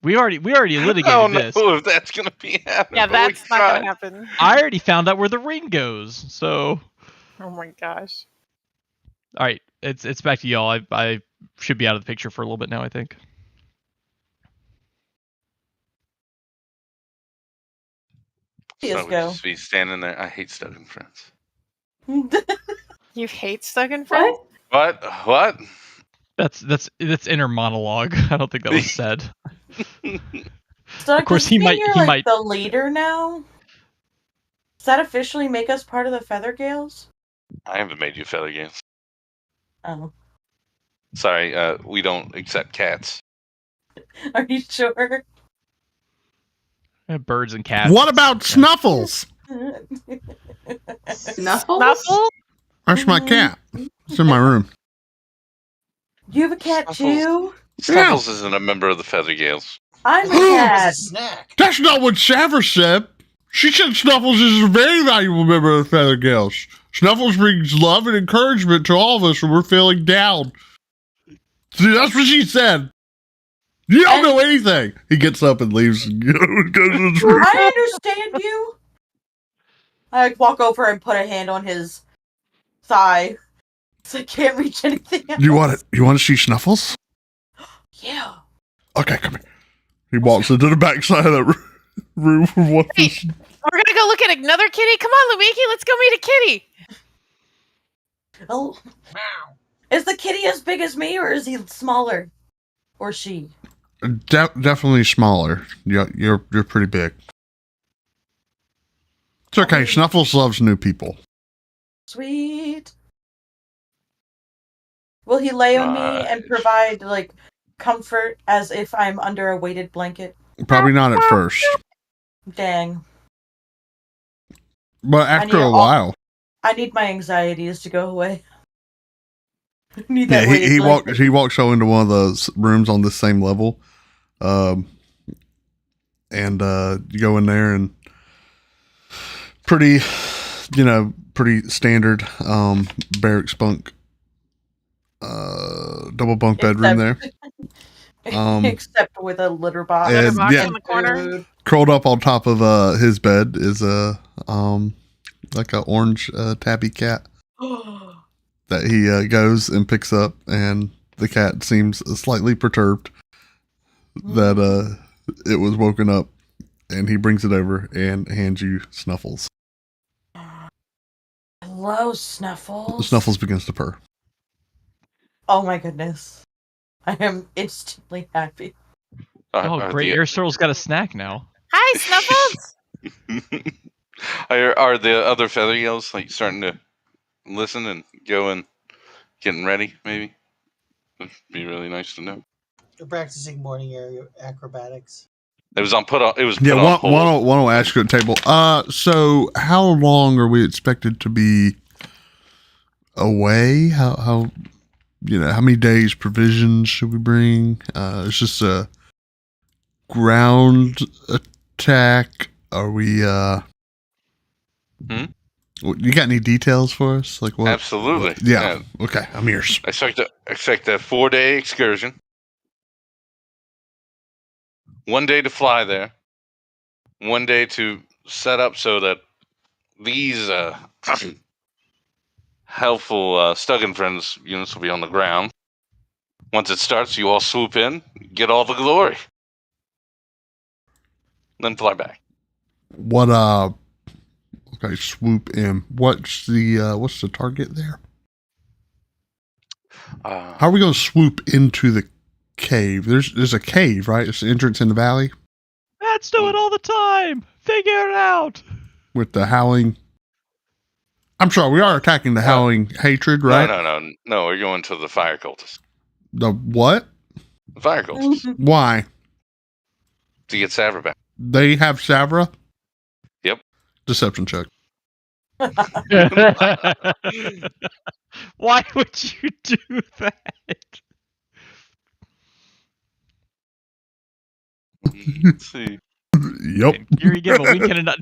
We already litigated I don't this. know if that's gonna be happening. Yeah, but we that's not gonna tried. happen. I already found out where the ring goes. So, Oh my gosh. all right, it's back to y'all. I should be out of the picture for a little bit now, I think. Yes, So we go. just be standing there. I hate Stugging Friends. You hate Stugging Friends? What? What? That's inner monologue. I don't think that was said. So Of course, does he this mean might- You're he like might- the leader now. Does that officially make us part of the Feathergales? I haven't made you feather games. Oh, Sorry, we don't accept cats. are you sure? Birds and cats. What about Yeah. Snuffles? Snuffles? Snuffle? That's my cat. It's in my room. You have a cat Snuffles. too? Snuffles isn't a member of the Feathergales. I'm a It was cat. a snack. That's not what Savra said. She said Snuffles is a very valuable member of the Feathergales. Snuffles brings love and encouragement to all of us when we're feeling down. See, that's what she said. You don't know anything. He gets up and leaves and goes to his room. I understand you. I like, walk over and put a hand on his thigh. So I can't reach anything else. You want it? You want to see Snuffles? Yeah. Okay, come here. He walks into the backside of that room for one. Hey, we're gonna go look at another kitty. Come on, Lumiki, let's go meet a kitty. Oh. Is the kitty as big as me, or is he smaller? Or she? Definitely smaller. You're pretty big. It's okay. Snuffles loves new people. Sweet. Will he lay on me and Nice. provide like comfort as if I'm under a weighted blanket? Probably not at first, Dang. but after need a all- while. I need my anxieties to go away. I need Yeah, that weighted he blanket. walks into one of those rooms on the same level, and you go in there and pretty standard barracks bunk, double bunk bedroom there. Except with a litter box. And, Litter box yeah. in the corner. Food. Curled up on top of his bed is like a orange tabby cat that he goes and picks up, and the cat seems slightly perturbed that it was woken up, and he brings it over and hands you Snuffles. Hello, Snuffles. Snuffles begins to purr. Oh my goodness. I am instantly happy. Oh, great! Aristotle got a snack now. Hi, Snuffles. Are the other Feathergales like starting to listen and go and getting ready? Maybe it'd be really nice to know. We're practicing morning acrobatics. It was on put on. It was Yeah, put on hold. one will ask you at the table. So how long are we expected to be away? How how many days provisions should we bring? It's just a ground attack. Are we You got any details for us? Like what? Absolutely. Yeah. Okay, I'm yours. I expect a 4-day excursion. 1 day to fly there. 1 day to set up so that these helpful Stuggin Friends units will be on the ground. Once it starts, you all swoop in, get all the glory. Then fly back. What okay, swoop in. What's the target there? How are we gonna swoop into the cave? There's a cave, right? It's the entrance in the valley Bats do it all the time. Figure it out. with the howling. I'm sorry, we are attacking the howling hatred, right? No, we're going to the fire cultists. The what? The fire cultists. Why? To get Savra back. They have Savra? Yep. Deception check. Why would you do that? Let's see. Yep. And Kiri give a wink and a nod.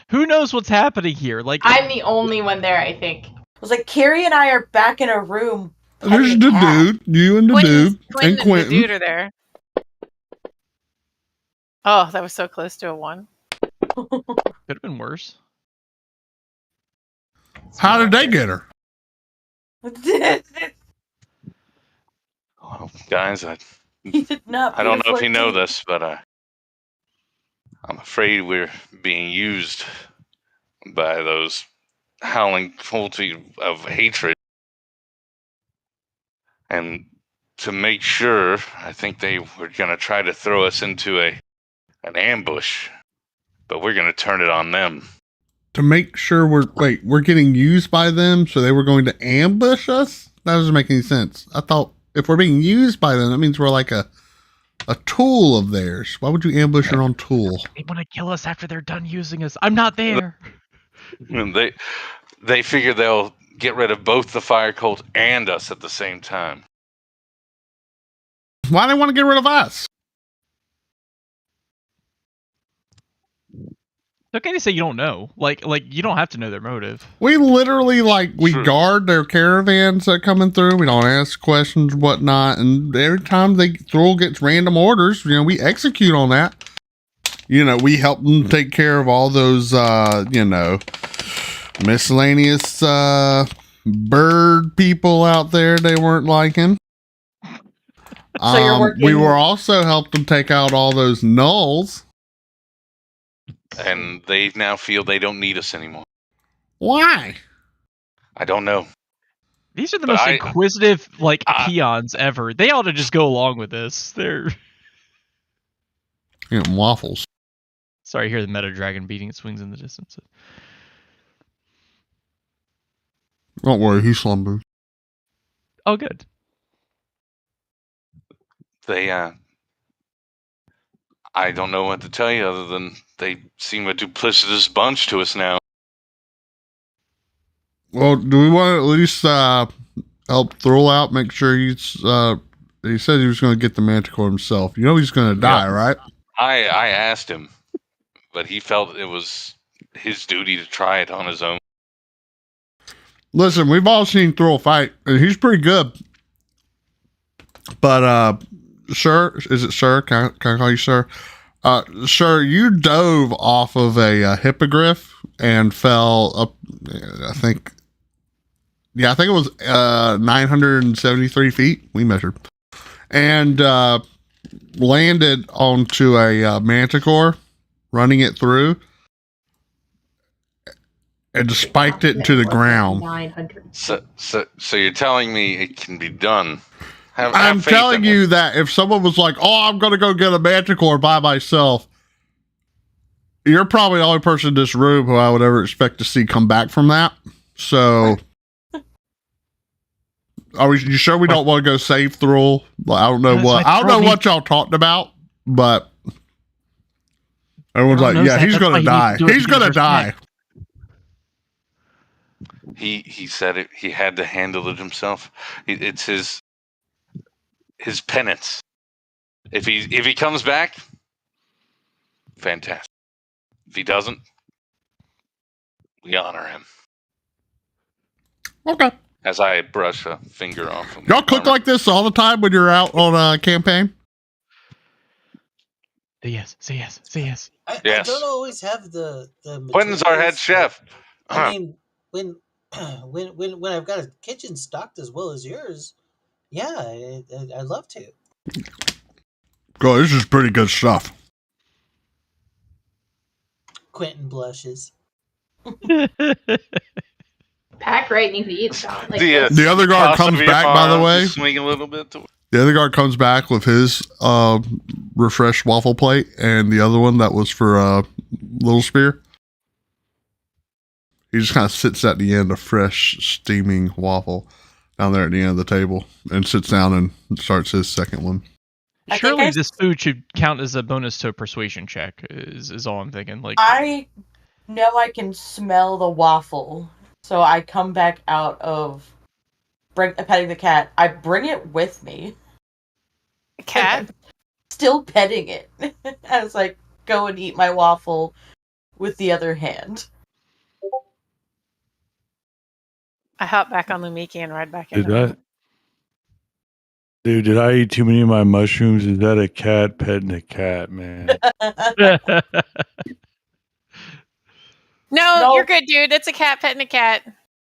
Who knows what's happening here? Like, I'm the only one there, I think. I was like, Carrie and I are back in a room. There's petting the a cat. dude, you and the dude, and the Quentin. dude are there. Oh, that was so close to a 1. could have been worse. How did they get her? Well, guys, He did not. I don't pay know if you know 14. this, but I'm afraid we're being used by those howling cruelty of hatred. And to make sure, I think they were going to try to throw us into an ambush, but we're going to turn it on them. To make sure we're getting used by them, so they were going to ambush us? That doesn't make any sense. I thought if we're being used by them, that means we're like a tool of theirs. Why would you ambush your own tool? They want to kill us after they're done using us. I'm not there. And they figure they'll get rid of both the fire cult and us at the same time. Why do they want to get rid of us? It's okay to say you don't know. Like you don't have to know their motive. We literally we True. guard their caravans that are coming through. We don't ask questions, whatnot. And every time Thrall gets random orders, we execute on that. We help them take care of all those, miscellaneous bird people out there they weren't liking. So you're working. We were also helped them take out all those nulls. And they now feel they don't need us anymore. Why? I don't know. These are the But most I- inquisitive peons ever. They ought to just go along with this. They're Waffles. sorry, I hear the meta dragon beating its wings in the distance. Don't worry, he's slumbering. Oh, good. They, I don't know what to tell you other than they seem a duplicitous bunch to us now. Well, do we want to at least help Thrall out? Make sure he's. He said he was going to get the Manticore himself. He's going to die, right? I asked him, but he felt it was his duty to try it on his own. Listen, we've all seen Thrall fight, and he's pretty good. But sir, is it sir? Can I call you sir? Sir, you dove off of a hippogriff and fell up. I think it was 973 feet. We measured, and landed onto a manticore, running it through, and spiked it to the ground. 900. So you're telling me it can be done? I'm faith telling in you it. that if someone was like, "Oh, I'm going to go get a manticore by myself," you're probably the only person in this room who I would ever expect to see come back from that. So, you sure we don't want to go save Thrall? I don't know what y'all talked about, but everyone's like, knows "Yeah, that. he's That's going why to he die. needs to do it He's to going to get die." He said it. He had to handle it himself. It's his penance. If he comes back, fantastic. If he doesn't, we honor him. Okay. As I brush a finger off him. Y'all cook like this all the time when you're out on a campaign? Say yes. Say yes. Say yes. I Yes. don't always have the Quentin's our head materials, chef. but, I mean, when I've got a kitchen stocked as well as yours, yeah, I'd love to. God, this is pretty good stuff. Quentin blushes. Pack right needs to eat Scott. Like The, this. The other guard Pasta comes back, by the VFR, way. just swing a little bit. The other guard comes back with his refreshed waffle plate, and the other one that was for Little Spear. He just kind of sits at the end, a fresh, steaming waffle down there at the end of the table, and sits down and starts his second one. I think Surely I- this food should count as a bonus to a persuasion check. Is all I'm thinking. Like I know I can smell the waffle, so I come back out of petting the cat. I bring it with me. Cat? still petting it as I go and eat my waffle with the other hand. I hop back on Lumiki and ride back Did into that? Dude, did I eat too many of my mushrooms? Is that a cat petting a cat, man? No, No. you're good, dude. It's a cat petting a cat.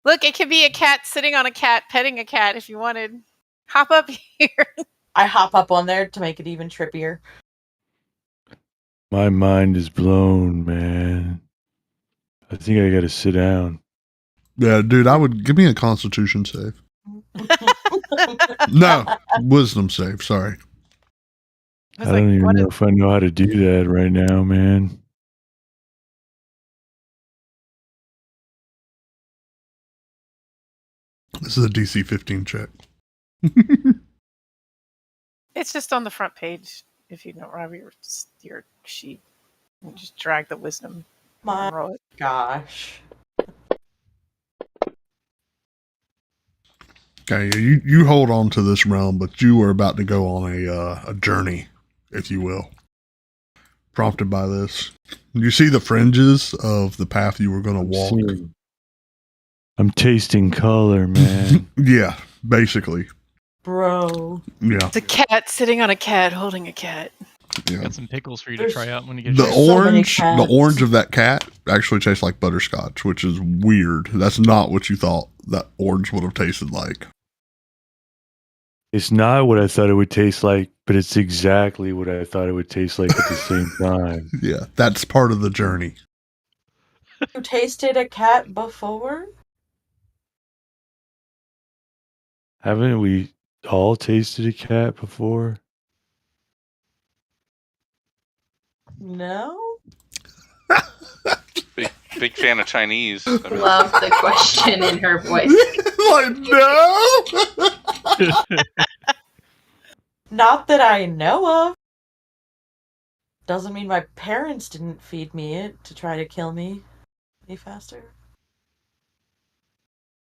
Look, it could be a cat sitting on a cat petting a cat if you wanted. Hop up here. I hop up on there to make it even trippier. My mind is blown, man. I think I gotta sit down. Yeah, dude, I would give me a Constitution save. No, Wisdom save. Sorry. I was I like, don't even what know is- if I know how to do that right now, man. This is a DC 15 check. It's just on the front page. If you don't have your sheet, you just drag the wisdom My and roll it. gosh. Okay, you hold on to this realm, but you are about to go on a journey, if you will. Prompted by this. You see the fringes of the path you were going to walk. I'm tasting color, man. Yeah, basically. Bro. Yeah. It's a cat sitting on a cat holding a cat. Yeah. Got some pickles for you to There's- try out when you get The your so many orange, the cats. orange of that cat actually tastes like butterscotch, which is weird. That's not what you thought that orange would have tasted like. It's not what I thought it would taste like, but it's exactly what I thought it would taste like at the same time. Yeah, that's part of the journey. You tasted a cat before? Haven't we all tasted a cat before? No? Big fan of Chinese. I mean, Love the question in her voice. Like, no! Not that I know of. Doesn't mean my parents didn't feed me it to try to kill me any faster.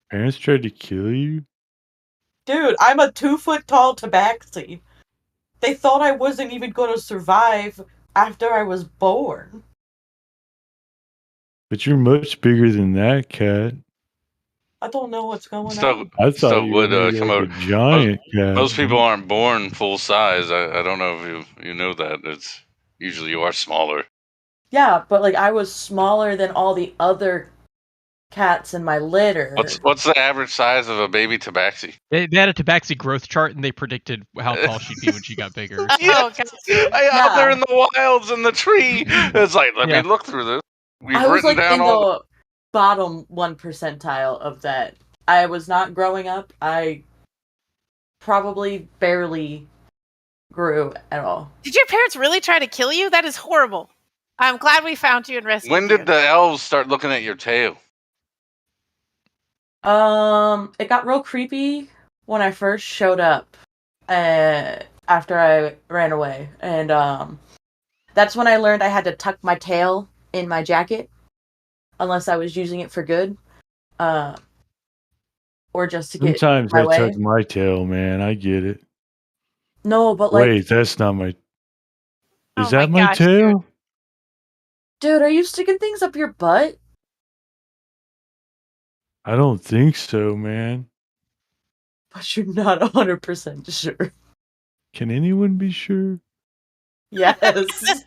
Parents tried to kill you? Dude, I'm a 2-foot tall tabaxi. They thought I wasn't even going to survive after I was born. But you're much bigger than that cat. I don't know what's going Still, on. I thought still you would were come like out. a giant cat. Most people aren't born full size. I don't know if you know that. It's usually you are smaller. Yeah, but like I was smaller than all the other cats in my litter. What's the average size of a baby tabaxi? They had a tabaxi growth chart and they predicted how tall she'd be when she got bigger. Oh, God. Out there in the wilds in the tree. It's like, let me look through this. We've I was written like down in all. the bottom 1 percentile of that. I was not growing up. I probably barely grew at all. Did your parents really try to kill you? That is horrible. I'm glad we found you and rescued When you. did the elves start looking at your tail? It got real creepy when I first showed up after I ran away. And that's when I learned I had to tuck my tail in my jacket unless I was using it for good. Or just to get Sometimes my I way. tuck my tail, man. I get it. No, but like, Wait, that's not my. Oh Is that my my gosh, tail? dude, are you sticking things up your butt? I don't think so, man. But you're not 100% sure. Can anyone be sure? Yes.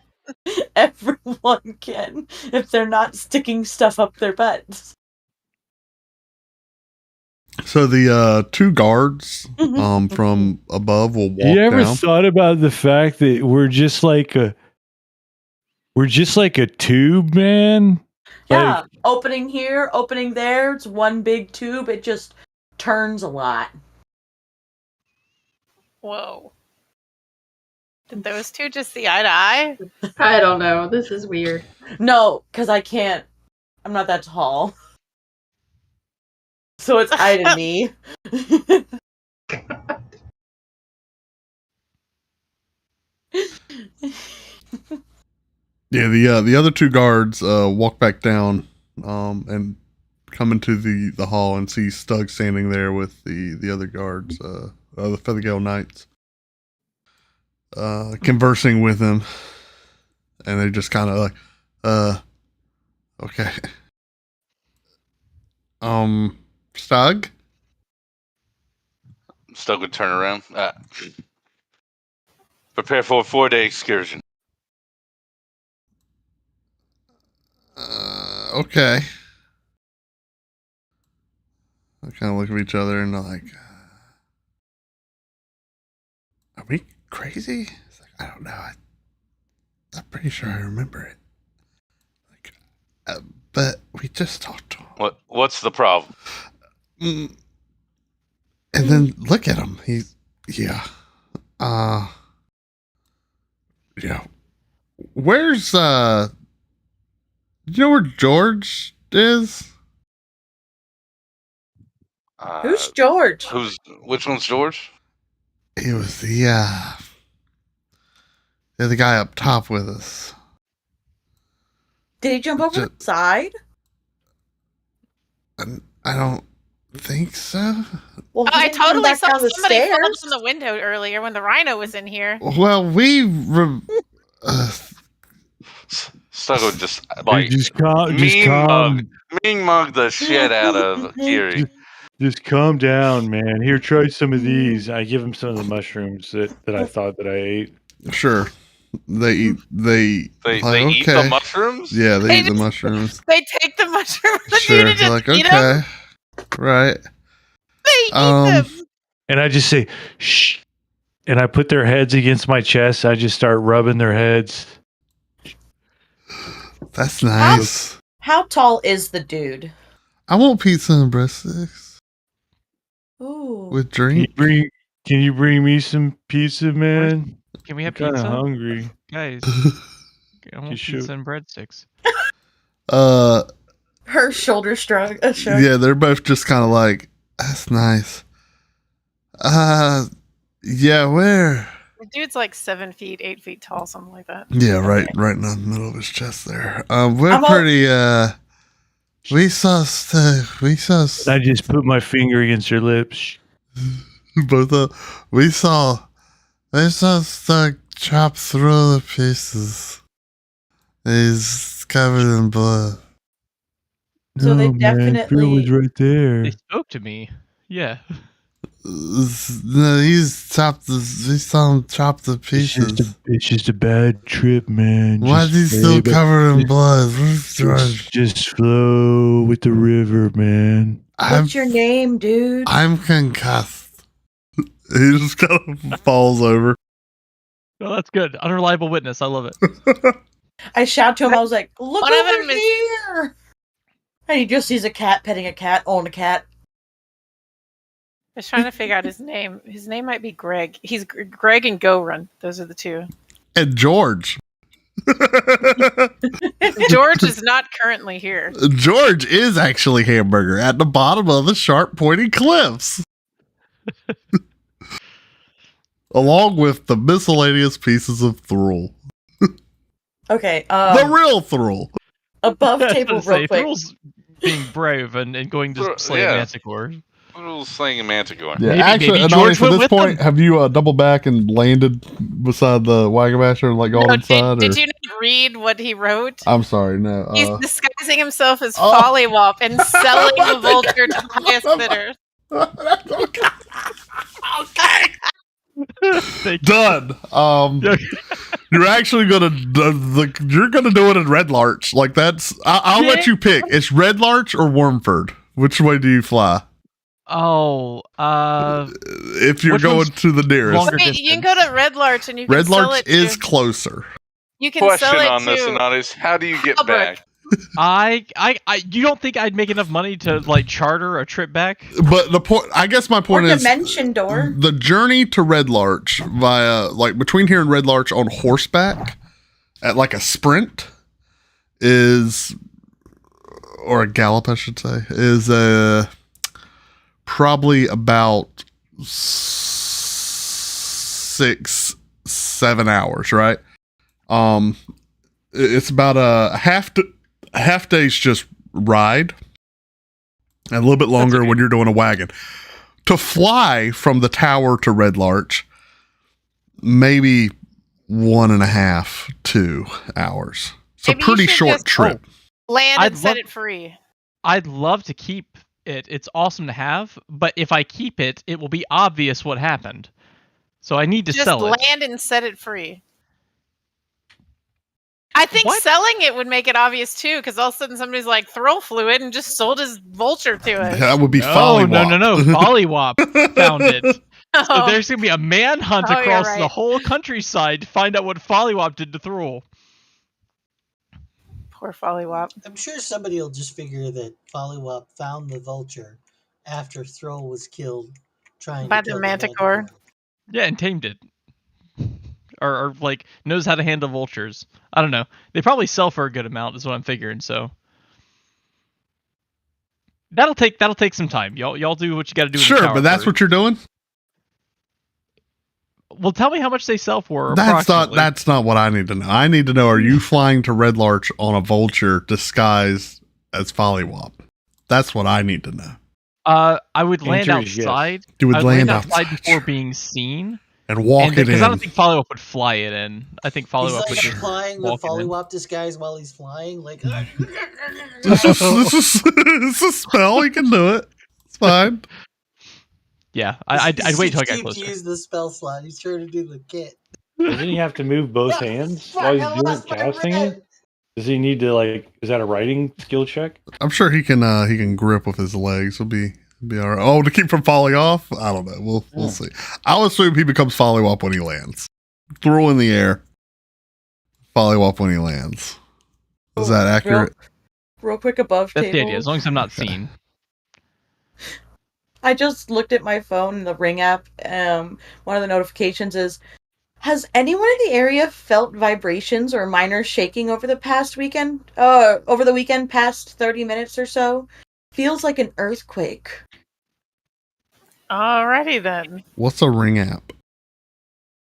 Everyone can if they're not sticking stuff up their butts. So the two guards from above will walk You ever down. thought about the fact that we're just like a tube, man? Yeah, Like, opening here, opening there. It's one big tube. It just turns a lot. Whoa. Did those two just see eye to eye? I don't know. This is weird. No, because I can't. I'm not that tall. So it's eye to me. Yeah, the other two guards walk back down and come into the hall and see Stug standing there with the other guards, the Feathergale Knights. conversing with him, and they just kind of like, okay. Stug? Stug would turn around. Prepare for a 4-day excursion. Okay. I kind of look at each other and they're like, are we crazy? It's like, I don't know. I'm pretty sure I remember it. Like, but we just talked to him. What's the problem? And then look at him. Yeah. Where's, you know where George is? Who's George? Which one's George? He was the guy up top with us. Did he jump over the side? I don't think so. Well, I totally saw somebody fall stairs. from the window earlier when the rhino was in here. Well, Stug would just like mean mug the shit out of Kiri. Just calm down, man. Here, try some of these. I give him some of the mushrooms that I thought that I ate. Sure. They eat the mushrooms? Yeah, they eat the mushrooms. They take the mushrooms. Sure. Just Like, eat okay. them. Right. They eat them. And I just say, shh. And I put their heads against my chest. I just start rubbing their heads. That's nice. How tall is the dude? I want pizza and breadsticks. Ooh. With drink. Can you bring me some pizza, man? Can we have I'm pizza? kind of hungry. Guys, I want pizza and breadsticks. Her shoulder shrug. Yeah, they're both just kind of like, that's nice. Yeah, where? The dude's like 7 feet, 8 feet tall, something like that. Yeah, right in the middle of his chest there. We're pretty, we saw. I just put my finger against her lips. Both we saw Stug chop through the pieces. He's covered in blood. So they Man, definitely- Phil was right there. They spoke to me. Yeah. No, we saw him chop the pieces. It's just a bad trip, man. Why is he still covered in blood? Just flow with the river, man. What's your name, dude? I'm concussed. He just kind of falls over. Oh, that's good. Unreliable witness. I love it. I shout to him. I was like, "Look One of over them is- here!" And he just sees a cat petting a cat on a cat. I was trying to figure out his name. His name might be Greg. He's Greg and Go Run. Those are the two. And George. George is not currently here. George is actually Hamburger at the bottom of the sharp pointy cliffs. Along with the miscellaneous pieces of Thrall. Okay. The real Thrall. Above I was table, gonna say, real quick. Thrall's being brave and going to slay Yeah. Manticore. Thrall's slaying a manticore. Yeah, Maybe- actually, maybe and George at went this with point, them. have you doubled back and landed beside the wagon basher and like gone No, inside? did or- you not read what he wrote? I'm sorry, no. He's disguising himself as Oh. Follywop and selling the vulture to the highest bidder. Done. You're actually gonna you're gonna do it in Red Larch. Like that's I'll let you pick. It's Red Larch or Wormford. Which way do you fly? Oh, If you're Which going one's to the nearest. longer Wait, you can go to Red Larch and you can Red sell Larch it is to, closer. you can Question sell it on this, to Anonymous. How do you get Albert. back? you don't think I'd make enough money to like charter a trip back? But the point, I guess my Or point is dimension door. the journey to Red Larch via like between here and Red Larch on horseback at like a sprint is, or a gallop, I should say, is probably about 6-7 hours, right? It's about a half day's just ride, and a little bit longer when you're doing a wagon. To fly from the tower to Red Larch, maybe 1.5 2 hours. It's Maybe a you pretty should short just- trip. Land I'd and set love- it free. I'd love to keep it. It's awesome to have, but if I keep it, it will be obvious what happened. So I need to Just sell it. land and set it free. I think What? selling it would make it obvious too, because all of a sudden somebody's like throw fluid and just sold his vulture to us. That would be No, Follywop. no. Follywop found it. So Oh, there's gonna be a manhunt Oh, you're across the right. whole countryside to find out what Follywop did to Thrall. poor Follywop. I'm sure somebody will just figure that Follywop found the vulture after Thrall was killed trying By to the kill Manticore. Yeah, and tamed it. Or like knows how to handle vultures. I don't know. They probably sell for a good amount, is what I'm figuring. So that'll take some time. Y'all do what you got to do. Sure, but that's what you're doing. Well, tell me how much they sell for. That's not what I need to know. I need to know: are you flying to Red Larch on a vulture disguised as Follywop? That's what I need to know. I would land Answer is yes. outside. You would I'd land outside outside before being seen. and walk it in. Because I don't think Follywop would fly it in. I think He's Follywop like would just applying the walk it in. Follywop disguise while he's flying, like. this is it's a spell. You can do it. It's fine. Yeah, I'd wait till I got To closer. use the spell slot. He's trying to do the kit. Doesn't he have to move both hands while he's doing casting it? Does he need to is that a writing skill check? I'm sure he can grip with his legs. He'll be all right. Oh, to keep from falling off? I don't know. We'll see. I'll assume he becomes Follywop when he lands. Throw in the air. Follywop when he lands. Is that accurate? Real quick above That's table. the idea. As long as I'm not seen. I just looked at my phone, the Ring app. One of the notifications is, has anyone in the area felt vibrations or minor shaking over the past weekend? Over the weekend, past 30 minutes or so? Feels like an earthquake. Alrighty then. What's a Ring app?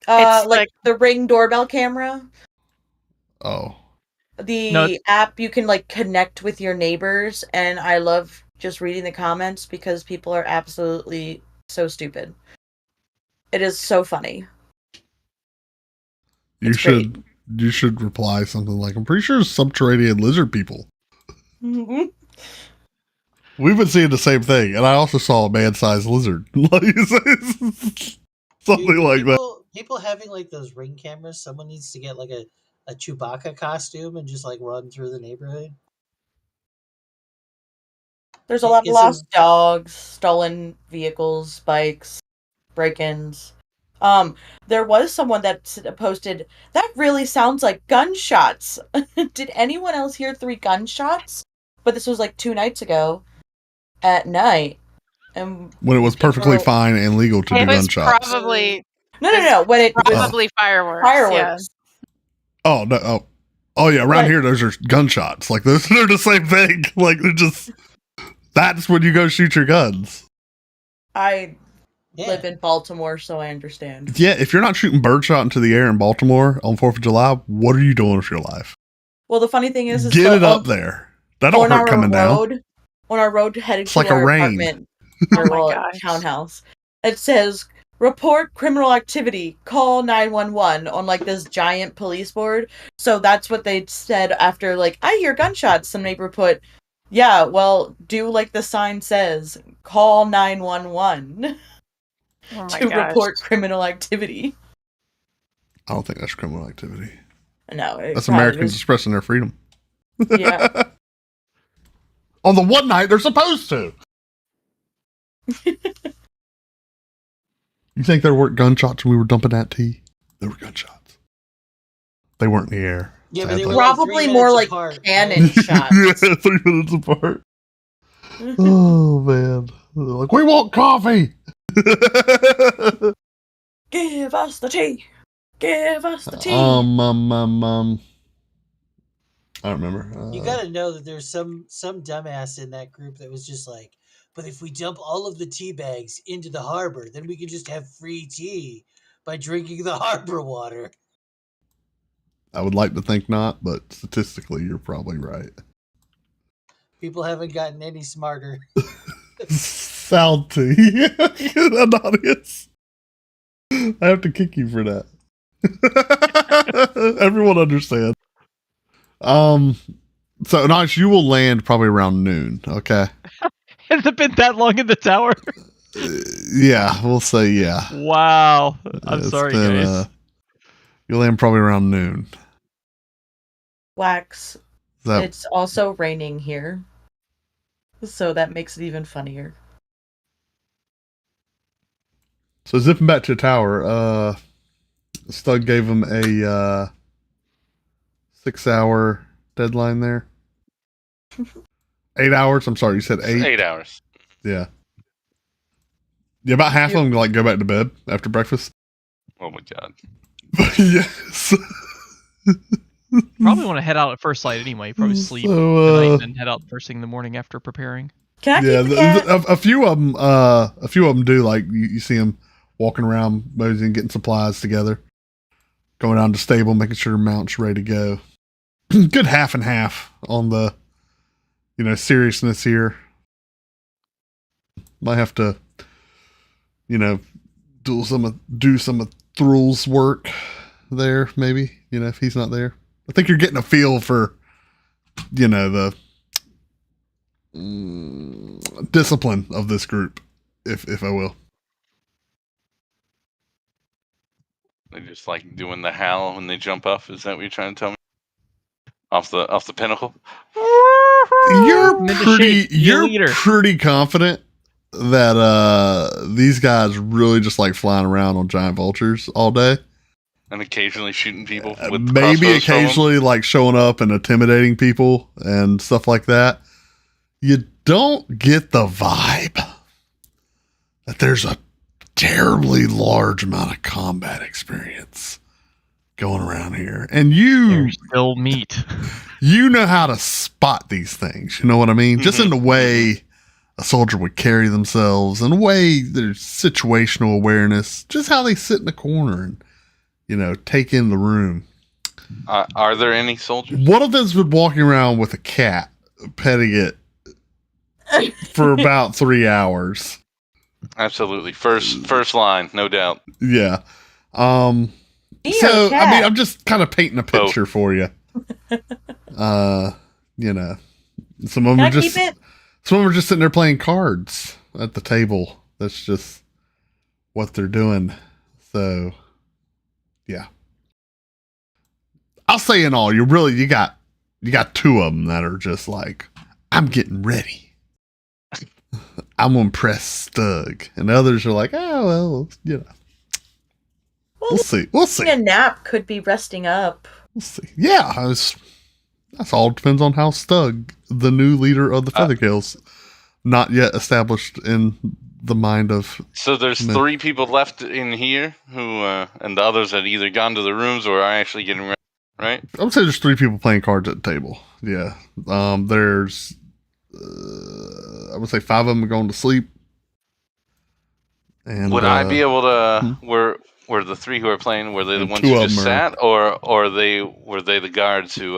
It's Like like- the Ring doorbell camera. Oh. The No, it's- app you can like connect with your neighbors, and I love just reading the comments because people are absolutely so stupid. It is so funny. You should reply something like, I'm pretty sure it's subterranean lizard people. Mhm. We've been seeing the same thing, and I also saw a man-sized lizard. Something like that. People having like those Ring cameras. Someone needs to get like a Chewbacca costume and just like run through the neighborhood. There's a lot of It's lost dogs, stolen vehicles, bikes, break-ins. There was someone that posted, that really sounds like gunshots. Did anyone else hear 3 gunshots? But this was like 2 nights ago at night. And When it was perfectly people- fine and legal to do It was gunshots. probably No. When it was probably fireworks. fireworks. Oh, no. Oh, yeah. Around Right. here, those are gunshots. Like, those are the same thing. Like, they're just... That's when you go shoot your guns. I Yeah. live in Baltimore, so I understand. Yeah, if you're not shooting birdshot into the air in Baltimore on 4th of July, what are you doing with your life? Well, the funny thing is Get the- it up there. That don't on hurt our coming down. road, on our road headed It's to like a our rain. apartment, Oh my or gosh. townhouse, it says report criminal activity, call 911 on like this giant police board. So that's what they said after like, I hear gunshots. Some neighbor put, yeah, well, do like the sign says, call 911 Oh my to gosh. report criminal activity. I don't think that's criminal activity. No, it That's kind of Americans is- expressing their freedom. Yeah. On the one night they're supposed to. You think there weren't gunshots when we were dumping that tea? There were gunshots. They weren't in the air. Yeah, but sadly. they were like Probably 3 more minutes like apart, cannon right? shots. Yeah, 3 minutes apart. Oh man. They're like, we want coffee. Give us the tea. Give us the tea. I don't remember. You got to know that there's some dumbass in that group that was just like, but if we dump all of the tea bags into the harbor, then we can just have free tea by drinking the harbor water. I would like to think not, but statistically, you're probably right. People haven't gotten any smarter. Salty. Anonymous. I have to kick you for that. Everyone understands. So Nosh, you will land probably around noon. Okay. Has it been that long in the tower? Yeah, we'll say yeah. Wow. I'm It's sorry, been, guys. you'll land probably around noon. Wax. That It's also raining here, so that makes it even funnier. so zipping back to the tower. Stug gave him a 6-hour deadline there. 8 hours. I'm sorry, you said 8. 8 hours. Yeah. Yeah, about half of them like go back to bed after breakfast. Oh my god. Yes. Probably want to head out at first light anyway. Probably sleep So, tonight and then head out first thing in the morning after preparing. Can I yeah, keep the cat? a few of them do, like you see them walking around moseying, getting supplies together, going down to stable, making sure their mount's ready to go. Good half and half on the seriousness here. Might have to do some of Thrul's work there, maybe, if he's not there. I think you're getting a feel for the discipline of this group, if I will. They just like doing the howl when they jump off. Is that what you're trying to tell me? Off the pinnacle? You're pretty confident that these guys really just like flying around on giant vultures all day. And occasionally shooting people with Maybe crossbows from them? occasionally like showing up and intimidating people and stuff like that. You don't get the vibe that there's a terribly large amount of combat experience going around here. And There's still meat. you know how to spot these things. You know what I mean? Just in the way a soldier would carry themselves, in a way there's situational awareness, just how they sit in the corner and take in the room. Are there any soldiers? One of them's been walking around with a cat, petting it for about 3 hours. Absolutely. First line, no doubt. Yeah. Ew, So cat. I mean, I'm just kind of painting a picture for you. Some of them Can I are just keep it? some of them are just sitting there playing cards at the table. That's just what they're doing. So yeah. I'll say in all, you got 2 of them that are just like, I'm getting ready. I'm gonna impress Stug, and others are like, oh well, we'll see. We'll see. A nap could be resting up. We'll see. Yeah, that's all depends on how Stug, the new leader of the Feathergales, not yet established in the mind of. So there's 3 people left in here who, and the others had either gone to the rooms or are actually getting ready, right? I would say there's 3 people playing cards at the table. Yeah. There's, I would say 5 of them are going to sleep. And would I be able to? Were the 3 who are playing? Were they the ones 2 who of just them sat, or were they the guards who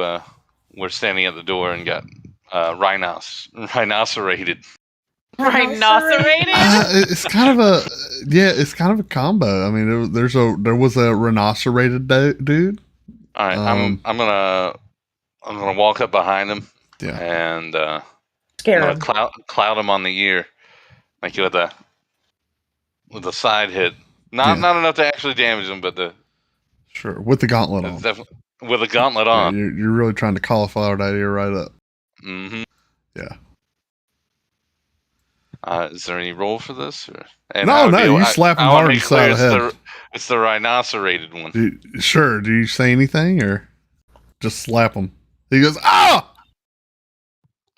were standing at the door and got rhinocerated? Rhinocerated? it's kind of a combo. I mean, there was a rhinocerated dude. All right, I'm gonna walk up behind him. Yeah. And Scare I'm him. gonna cloud him on the ear, like with a side hit. Not enough to actually damage him, but Sure, with the gauntlet on. With a gauntlet on. Yeah, you're really trying to cauliflower that ear right up. Mm-hmm. Yeah. Is there any roll for this? No, you slap him hard in the side of the head. It's the rhinocerated one. Do you say anything or just slap him? He goes, "Ah!"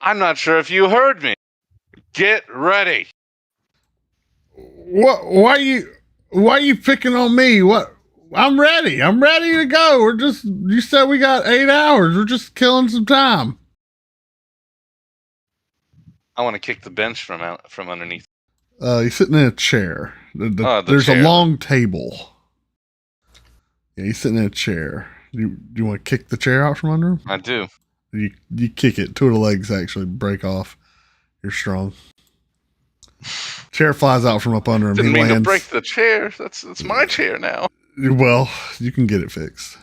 I'm not sure if you heard me. Get ready. What? Why are you picking on me? What? I'm ready. I'm ready to go. You said we got 8 hours. We're just killing some time. I want to kick the bench from underneath. He's sitting in a chair. The There's chair. a long table. Yeah, he's sitting in a chair. Do you want to kick the chair out from under him? I do. You kick it. 2 of the legs actually break off. You're strong. Chair flies out from up under him. Didn't he mean lands. to break the chair. That's my chair now. Well, you can get it fixed.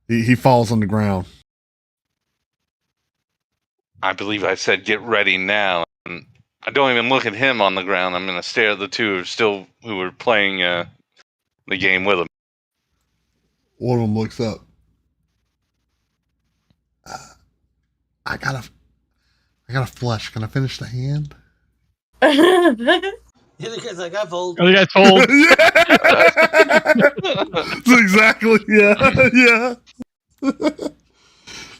He falls on the ground. I believe I said get ready now. And I don't even look at him on the ground. I'm going to stare at the two who were playing the game with him. One of them looks up. I got a flush. Can I finish the hand? The other guy's like, I fold. Oh, the guy's told. That's exactly. Yeah.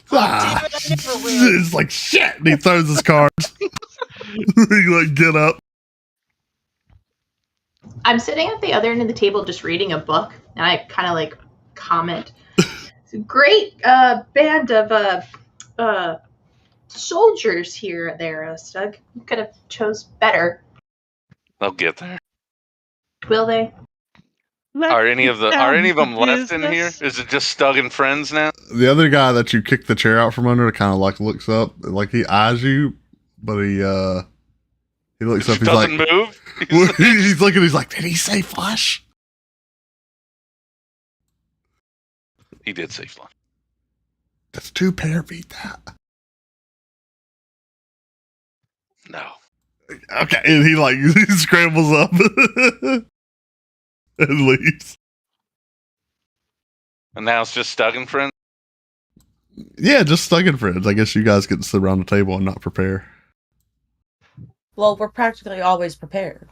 Damn it, I never win. It's like shit. And he throws his cards. He like get up. I'm sitting at the other end of the table just reading a book, and I kind of like comment. It's a great band of soldiers here there, Stug. You could have chose better. They'll get there. Will they? Are any of them left in here? Is it just Stug and friends now? The other guy that you kicked the chair out from under kind of like looks up, like he eyes you, but he looks up. He's Doesn't like, move. he's looking. He's like, did he say flush? He did say flush. That's 2 pair. Beat that. No. Okay, and he scrambles up and leaves. And now it's just Stug and friends. Yeah, just stuck in friends. I guess you guys get to sit around the table and not prepare. Well, we're practically always prepared.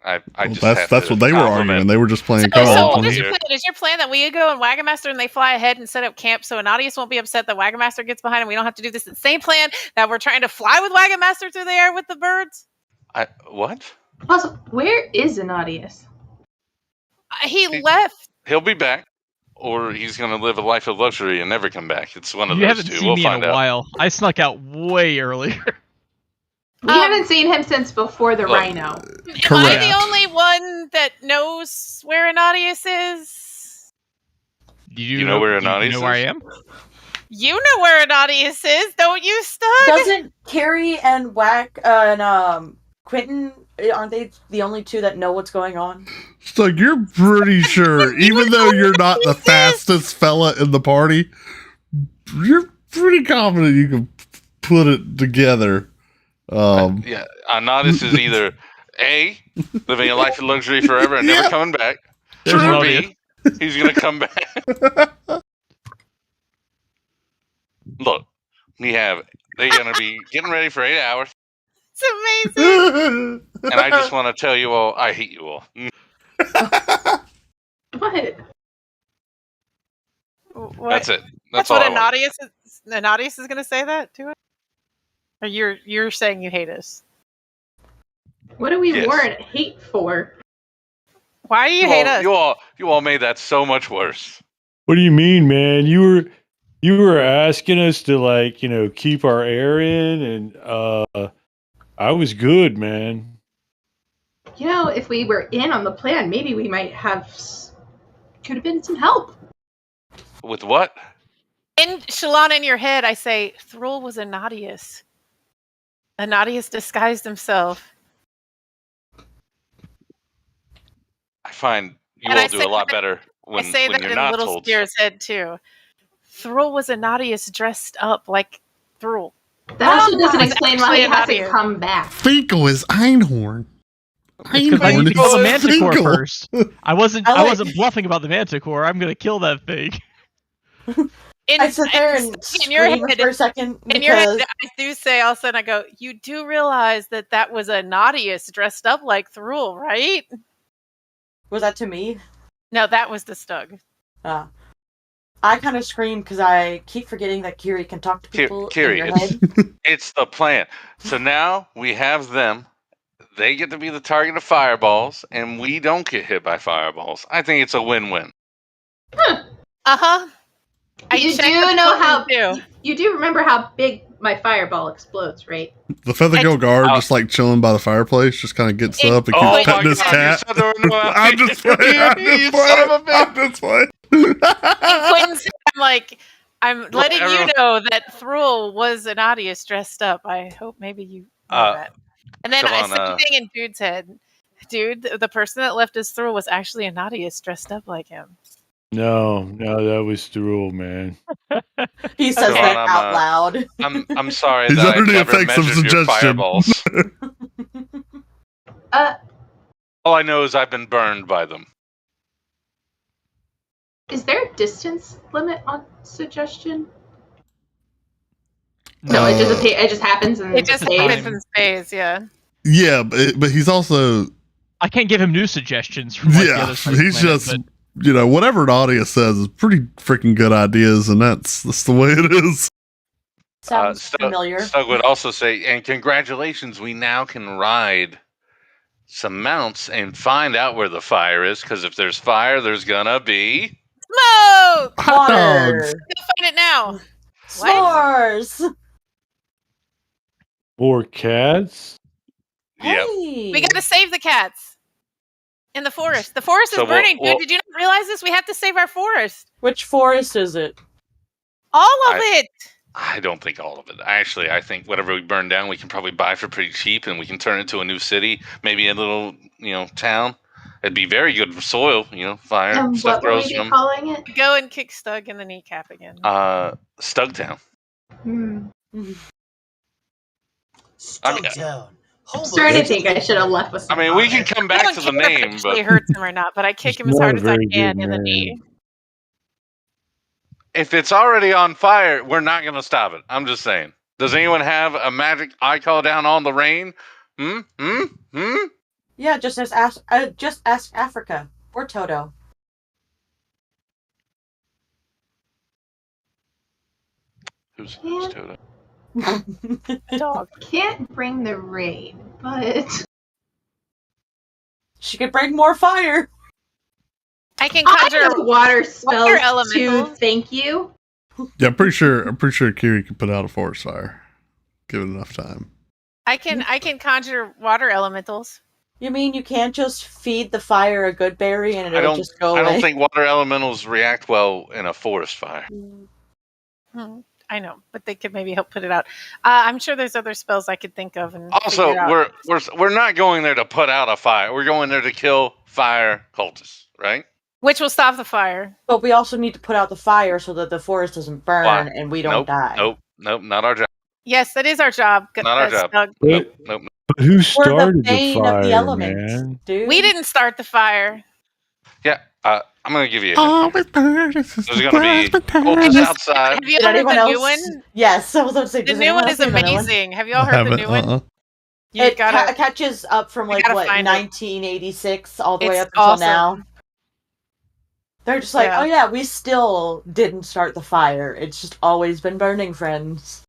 That's what they were arguing. They were just playing So co-op. what is your plan? Is your plan that we go and Wagamaster and they fly ahead and set up camp so Anadius won't be upset that Wagamaster gets behind and we don't have to do this? The same plan that we're trying to fly with Wagamaster through the air with the birds? What? Also, where is Anadius? He left. He'll be back, or he's going to live a life of luxury and never come back. It's one of You those haven't two. seen We'll me find in a out. while. I snuck out way earlier. We haven't seen him since before the rhino. Am I Correct. the only one that knows where Anadius is? Do You know where Anadius You know where I is? am? You know where Anadius is, don't you, Stug? Doesn't Carrie and Quentin, aren't they the only two that know what's going on? So you're pretty sure, even though you're not the fastest fella in the party, you're pretty confident you can put it together. Yeah, Anadis is either A, living a life of luxury forever and never coming back, There's or Anadius. B, he's going to come back. Look, they're going to be getting ready for 8 hours, It's amazing. and I just want to tell you all, I hate you all. What? What? That's it. That's all what I want. Anadius is going to say that to us? Or you're saying you hate us? What do we Yes. warrant hate for? Why do you hate us? You all made that so much worse. What do you mean, man? You were asking us to keep our air in, and I was good, man. You know, if we were in on the plan, maybe we might could have been some help. With what? In Shalana, in your head, I say, Thrall was Anadius. Anadius disguised himself. I find you And all I do say a lot that- better when I say that you're in not Little told. Spear's head, too. Thrall was Anadius dressed up like Thrall. That also doesn't it's explain why he actually hasn't Anadius. come back. Finkel is Einhorn. It's because I need to kill the Manticore Finkel. first. I wasn't bluffing about the Manticore. I'm gonna kill that thing. I sit there and in your scream head, for a second in your head, because I do say all of a sudden, I go, you do realize that was Anadius dressed up like Thrall, right? was that to me? No, that was the Stug. I kind of scream because I keep forgetting that Kiri can talk to people Kiri, in your head. It's the plan. So now we have them. They get to be the target of fireballs, and we don't get hit by fireballs. I think it's a win-win. Uh-huh. You do know how you do remember how big my fireball explodes, right? The Feathergill guard just chilling by the fireplace, just kind of gets up and keeps petting his cat. I'm just playing. You son of a bitch. I'm just playing. Quentin said, I'm letting you everyone- know that Thrall was Anadius dressed up. I hope maybe you know that. And then I Shalana. said the thing in Dude's head. Dude, the person that left his throw was actually Anadius dressed up like him. No, that was the rule, man. He says Come that on, out loud. I'm sorry He's that I under the never effects of measured your suggestion. fireballs. Uh, All I know is I've been burned by them. is there a distance limit on suggestion? No, No, it just Uh, it just happens and It just stays. happens in space, yeah. Yeah, but he's also I can't give him new suggestions from like, the yeah. other side of the He's planet, just but whatever an audience says is pretty freaking good ideas, and that's the way it is. Sounds familiar. Stug would also say, and congratulations, we now can ride some mounts and find out where the fire is, because if there's fire, there's gonna be Smoke! Hot Water. dogs. Go find it now. S'mores. Or cats? Yep. Hey. We gotta save the cats in the forest. The forest is So burning, we'll- dude. Did you not realize this? We have to save our forest. Which forest is it? All of it. I don't think all of it. Actually, I think whatever we burn down, we can probably buy for pretty cheap, and we can turn it into a new city, maybe a little, town. It'd be very good for soil, fire. And Stuff what will we grows be from calling it? Go and kick Stug in the kneecap again. Stugtown. Hmm. Stugtown. Home Starting to of- think I should have left with I some mean, we comment. can come I back don't to the care if it name, actually but hurts him or not, but I kick him as hard as I can in the knee. if it's already on fire, we're not going to stop it. I'm just saying. Does anyone have a magic eye call down on the rain? Yeah, just ask Africa or Toto. Who's Yeah. Toto? Dog. Can't bring the rain, but She could bring more fire. I can I conjure. have water spells to elementals. thank you. Yeah, I'm pretty sure Kiri can put out a forest fire. Give it enough time. I can conjure water elementals. You mean you can't just feed the fire a good berry and it'll just go away? I don't think water elementals react well in a forest fire. I know, but they could maybe help put it out. I'm sure there's other spells I could think of. And Also, figure out. we're not going there to put out a fire. We're going there to kill fire cultists, right? Which will stop the fire. But we also need to put out the fire so that the forest doesn't burn Why? and we don't die. Nope, not our job. Yes, that is our job. Not our job. Stug. Nope. But who We're the started the bane fire, of the elements, man? dude. We didn't start the fire. Yeah, I'm gonna give you a hint. There's gonna be cultists outside. Have you Did all heard anyone the else? new one? Yes, I was about to say. The does new anyone one else is see another one? amazing. Have you all heard the new one? You It gotta. catches up from you like gotta what find it. 1986 all the way It's up until awesome. now. They're just like, Yeah. oh yeah, we still didn't start the fire. It's just always been burning, friends.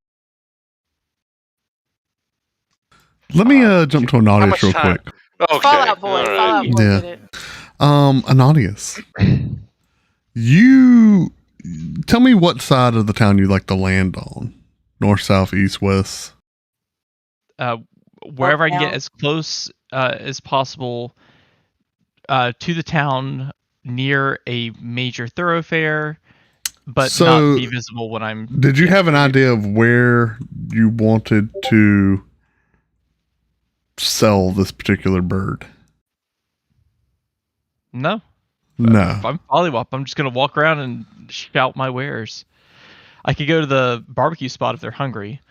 Let me jump to Anadius much real time? quick. Okay. Fallout Boy. all right. Fallout Boy Yeah. did it. Anadius, you tell me what side of the town you like to land on. North, south, east, west. Wherever I can now. get as close as possible to the town near a major thoroughfare, but So, not be visible when I'm. Did you have an idea of where you wanted to sell this particular bird? No, No. if I'm Pollywop, I'm just gonna walk around and shout my wares. I could go to the barbecue spot if they're hungry.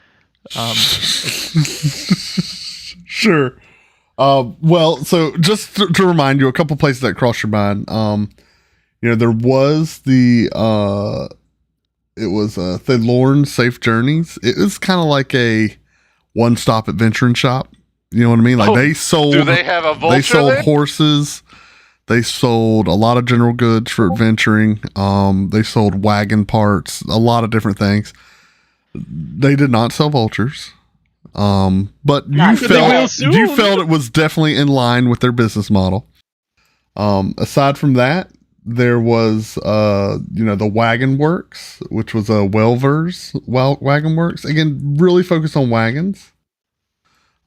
Sure. Well, so just to remind you, a couple places that crossed your mind. There was the it was Thelorn Safe Journeys. It was kind of like a one-stop adventuring shop. You know what I mean? Like Oh, they sold. Do they have a vulture They sold there? horses. They sold a lot of general goods for adventuring. They sold wagon parts, a lot of different things. They did not sell vultures. But Not you yet. felt it was definitely in line with their business model. Aside from that, there was the Wagon Works, which was a Welver's Wagon Works. Again, really focused on wagons.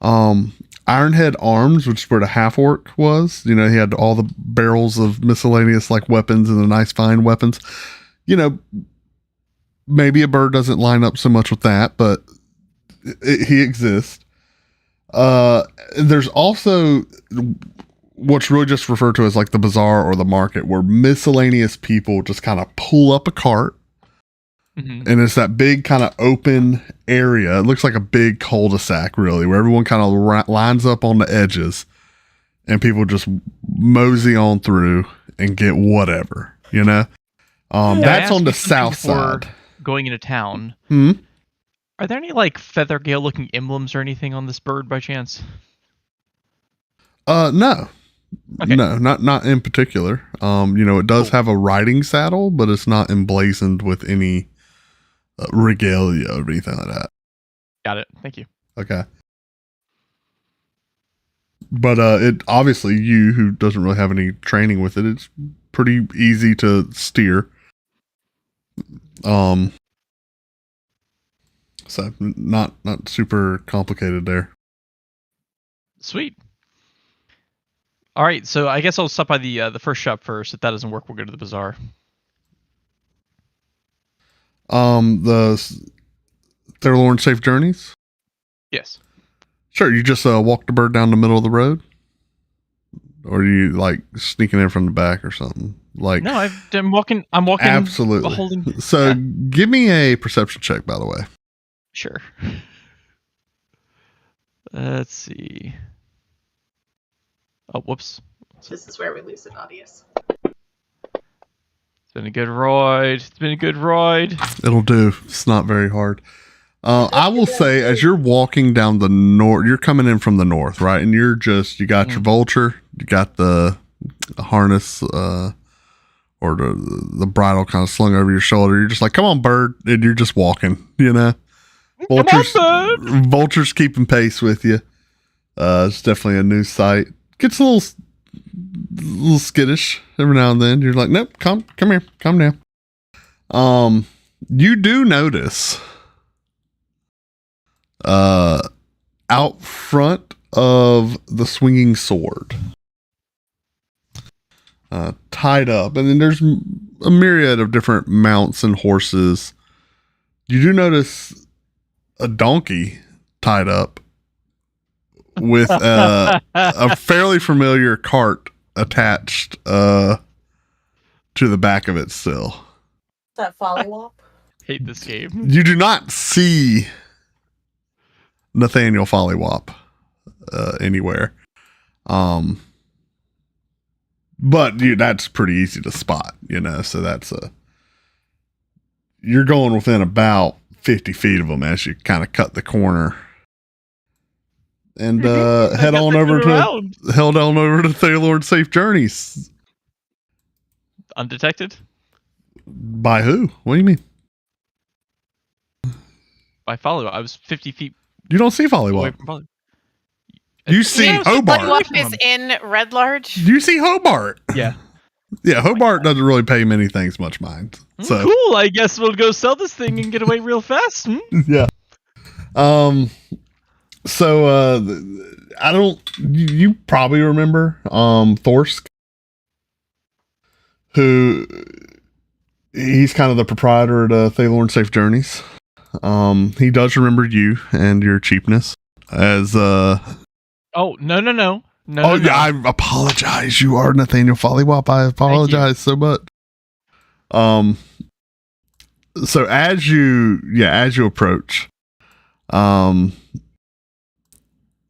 Ironhead Arms, which is where the half orc was. He had all the barrels of miscellaneous like weapons and the nice fine weapons. Maybe a bird doesn't line up so much with that, but he exists. There's also what's really just referred to as like the bazaar or the market, where miscellaneous people just kind of pull up a cart. Mhm. And it's that big kind of open area. It looks like a big cul-de-sac, really, where everyone kind of lines up on the edges, and people just mosey on through and get whatever, you know. Can I That's ask on the you something south before side. going into town? Hmm. Are there any like feather gale looking emblems or anything on this bird by chance? No. Okay. No, not in particular. It does have a riding saddle, but it's not emblazoned with any regalia or anything like that. Got it. Thank you. Okay. But it obviously, you who doesn't really have any training with it, it's pretty easy to steer. So not super complicated there. Sweet. All right, so I guess I'll stop by the first shop first. If that doesn't work, we'll go to the bazaar. The Thorlorn Safe Journeys. Yes. Sure, you just walk the bird down the middle of the road, or you like sneaking in from the back or something. Like No, I'm walking. absolutely. Holding. So Yeah. give me a perception check, by the way. Sure. Let's see. Oh, whoops. This is where we lose an audience. It's been a good ride. It'll do. It's not very hard. I will say, as you're walking down the north, you're coming in from the north, right? And you got your vulture, you got the harness, or the bridle kind of slung over your shoulder. You're just like, come on, bird. And you're just walking, you know? Vulture's keeping pace with you. It's definitely a new sight. Gets a little skittish every now and then. You're like, nope, come here, calm down. You do notice out front of the swinging sword, tied up, and then there's a myriad of different mounts and horses. You do notice a donkey tied up with a fairly familiar cart attached to the back of it still. That Follywop? Hate this game. You do not see Nathaniel Follywop anywhere. But that's pretty easy to spot, you know, so you're going within about 50 feet of them as you kind of cut the corner. And head on over to Thaylord Safe Journeys. Undetected? By who? What do you mean? By follow. I was 50 feet You don't see away Follywop. from follow. You see Hobart. What is in Red Large? You see Hobart. Yeah. Yeah, Hobart doesn't really pay many things much mind. So Cool. I guess we'll go sell this thing and get away real fast. yeah. So I don't. You probably remember Thorsk, who he's kind of the proprietor at Thaylorn Safe Journeys. He does remember you and your cheapness as Oh, no. yeah, I apologize. You are Nathaniel Follywop. I apologize so much. So as you approach,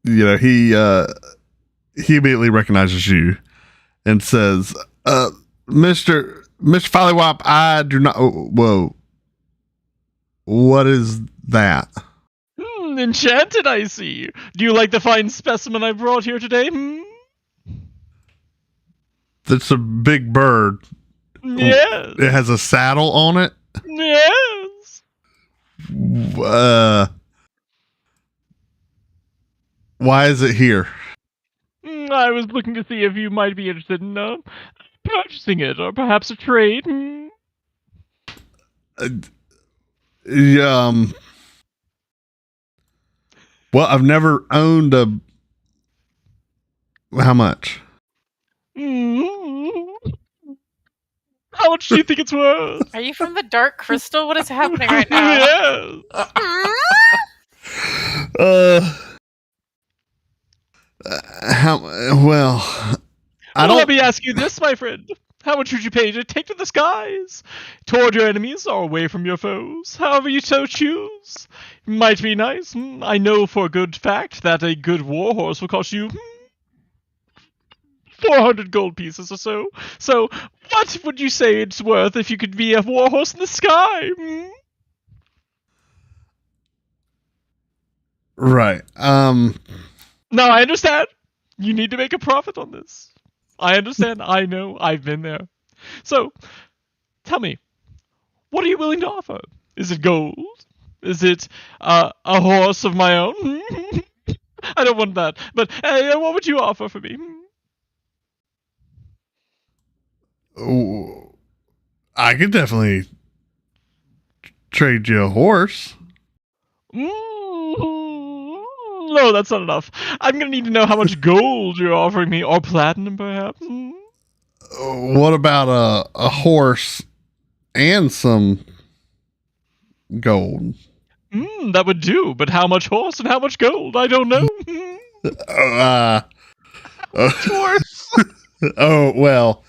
he immediately recognizes you and says, Mr. Follywop, I do not. Whoa. What is that? Enchanted, I see. Do you like the fine specimen I brought here today? That's a big bird. Yes. It has a saddle on it. Yes. Why is it here? I was looking to see if you might be interested in purchasing it, or perhaps a trade. Well, I've never owned a. How much? How much do you think it's worth? Are you from the Dark Crystal? What is happening right now? Yes. How well? I Well, let don't. me ask you this, my friend. How much would you pay to take to the skies? Toward your enemies or away from your foes? However you so choose. Might be nice. I know for a good fact that a good warhorse will cost you 400 gold pieces or so. So, what would you say it's worth if you could be a warhorse in the sky? Right. Now, I understand. You need to make a profit on this. I understand. I know. I've been there. So, tell me, what are you willing to offer? Is it gold? Is it a horse of my own? I don't want that. But what would you offer for me? I could definitely trade you a horse. No, that's not enough. I'm gonna need to know how much gold you're offering me, or platinum, perhaps. What about a horse and some gold? That would do. But how much horse and how much gold? I don't know. Horse. Oh well.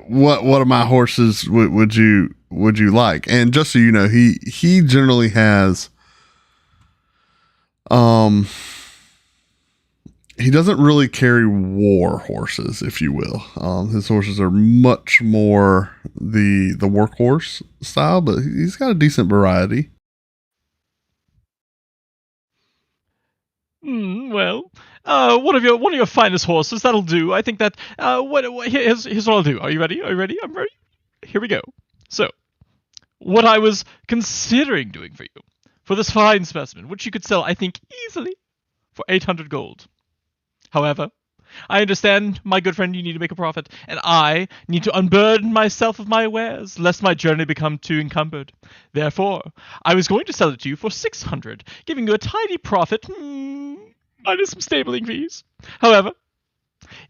What of my horses would you like? And just so you know, he generally has he doesn't really carry war horses, if you will. His horses are much more the workhorse style, but he's got a decent variety. Well, one of your finest horses. That'll do. I think that. Here's what I'll do. Are you ready? I'm ready. Here we go. So, what I was considering doing for you, for this fine specimen, which you could sell, I think, easily for 800 gold. However, I understand, my good friend, you need to make a profit, and I need to unburden myself of my wares, lest my journey become too encumbered. Therefore, I was going to sell it to you for 600, giving you a tiny profit, minus some stabling fees. However,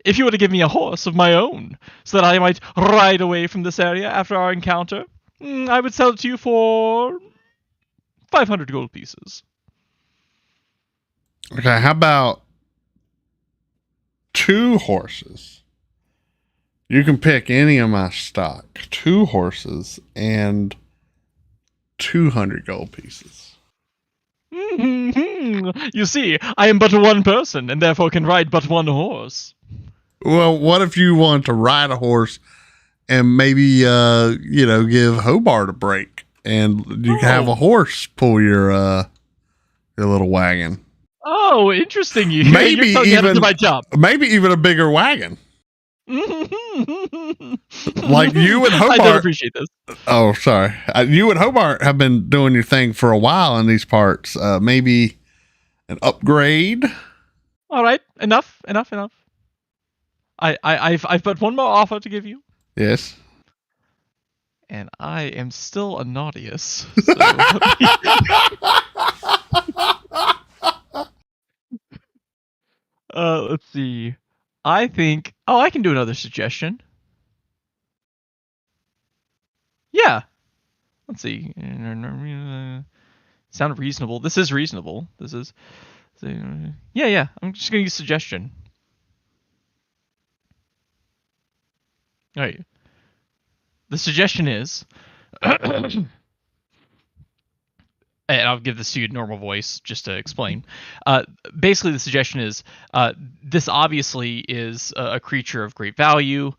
if you were to give me a horse of my own, so that I might ride away from this area after our encounter, I would sell it to you for 500 gold pieces. Okay, how about 2 horses? You can pick any of my stock. 2 horses and 200 gold pieces. You see, I am but one person, and therefore can ride but one horse. Well, what if you want to ride a horse and maybe give Hobart a break, and you can have a horse pull your little wagon? Oh, interesting. You're Maybe telling me how to do even my job. maybe even a bigger wagon. Like you and I don't Hobart. appreciate this. Oh, sorry. You and Hobart have been doing your thing for a while in these parts. Maybe an upgrade. All right, enough. I've but one more offer to give you, Yes. and I am still a naughtius. So let's see. I think. Oh, I can do another suggestion. Yeah. Let's see. Sound reasonable. This is reasonable. This is. Yeah. I'm just gonna use suggestion. All right. The suggestion is, and I'll give this to you in normal voice just to explain. Basically, the suggestion is, this obviously is a creature of great value.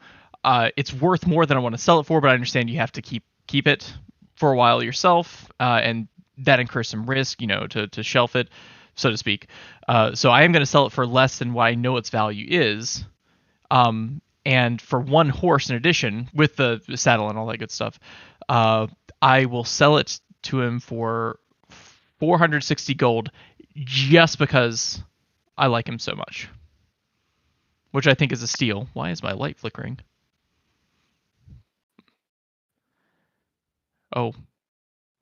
It's worth more than I want to sell it for, but I understand you have to keep it for a while yourself, and that incurs some risk, to shelf it, so to speak. So I am going to sell it for less than what I know its value is. And for one horse in addition, with the saddle and all that good stuff, I will sell it to him for 460 gold just because I like him so much. Which I think is a steal. Why is my light flickering? Oh.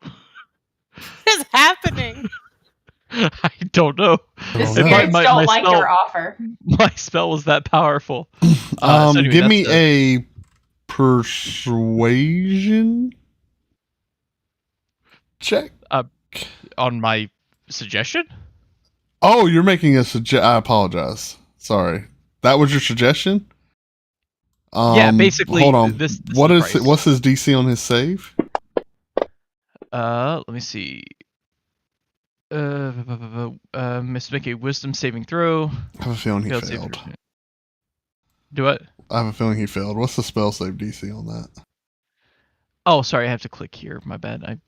What is happening? I don't know. The Oh, no. spirits My don't like spell- your offer. My spell was that powerful. So anyway, Give me that's a persuasion check. on my suggestion. Oh, you're making a I apologize. Sorry. That was your suggestion? Yeah, basically, Hold on. this What is is the price. what's his DC on his save? Let me see. Must make a wisdom saving throw. I have a feeling he Failed save failed. throw. Do what? I have a feeling he failed. What's the spell save DC on that? Oh, sorry, I have to click here. My bad. I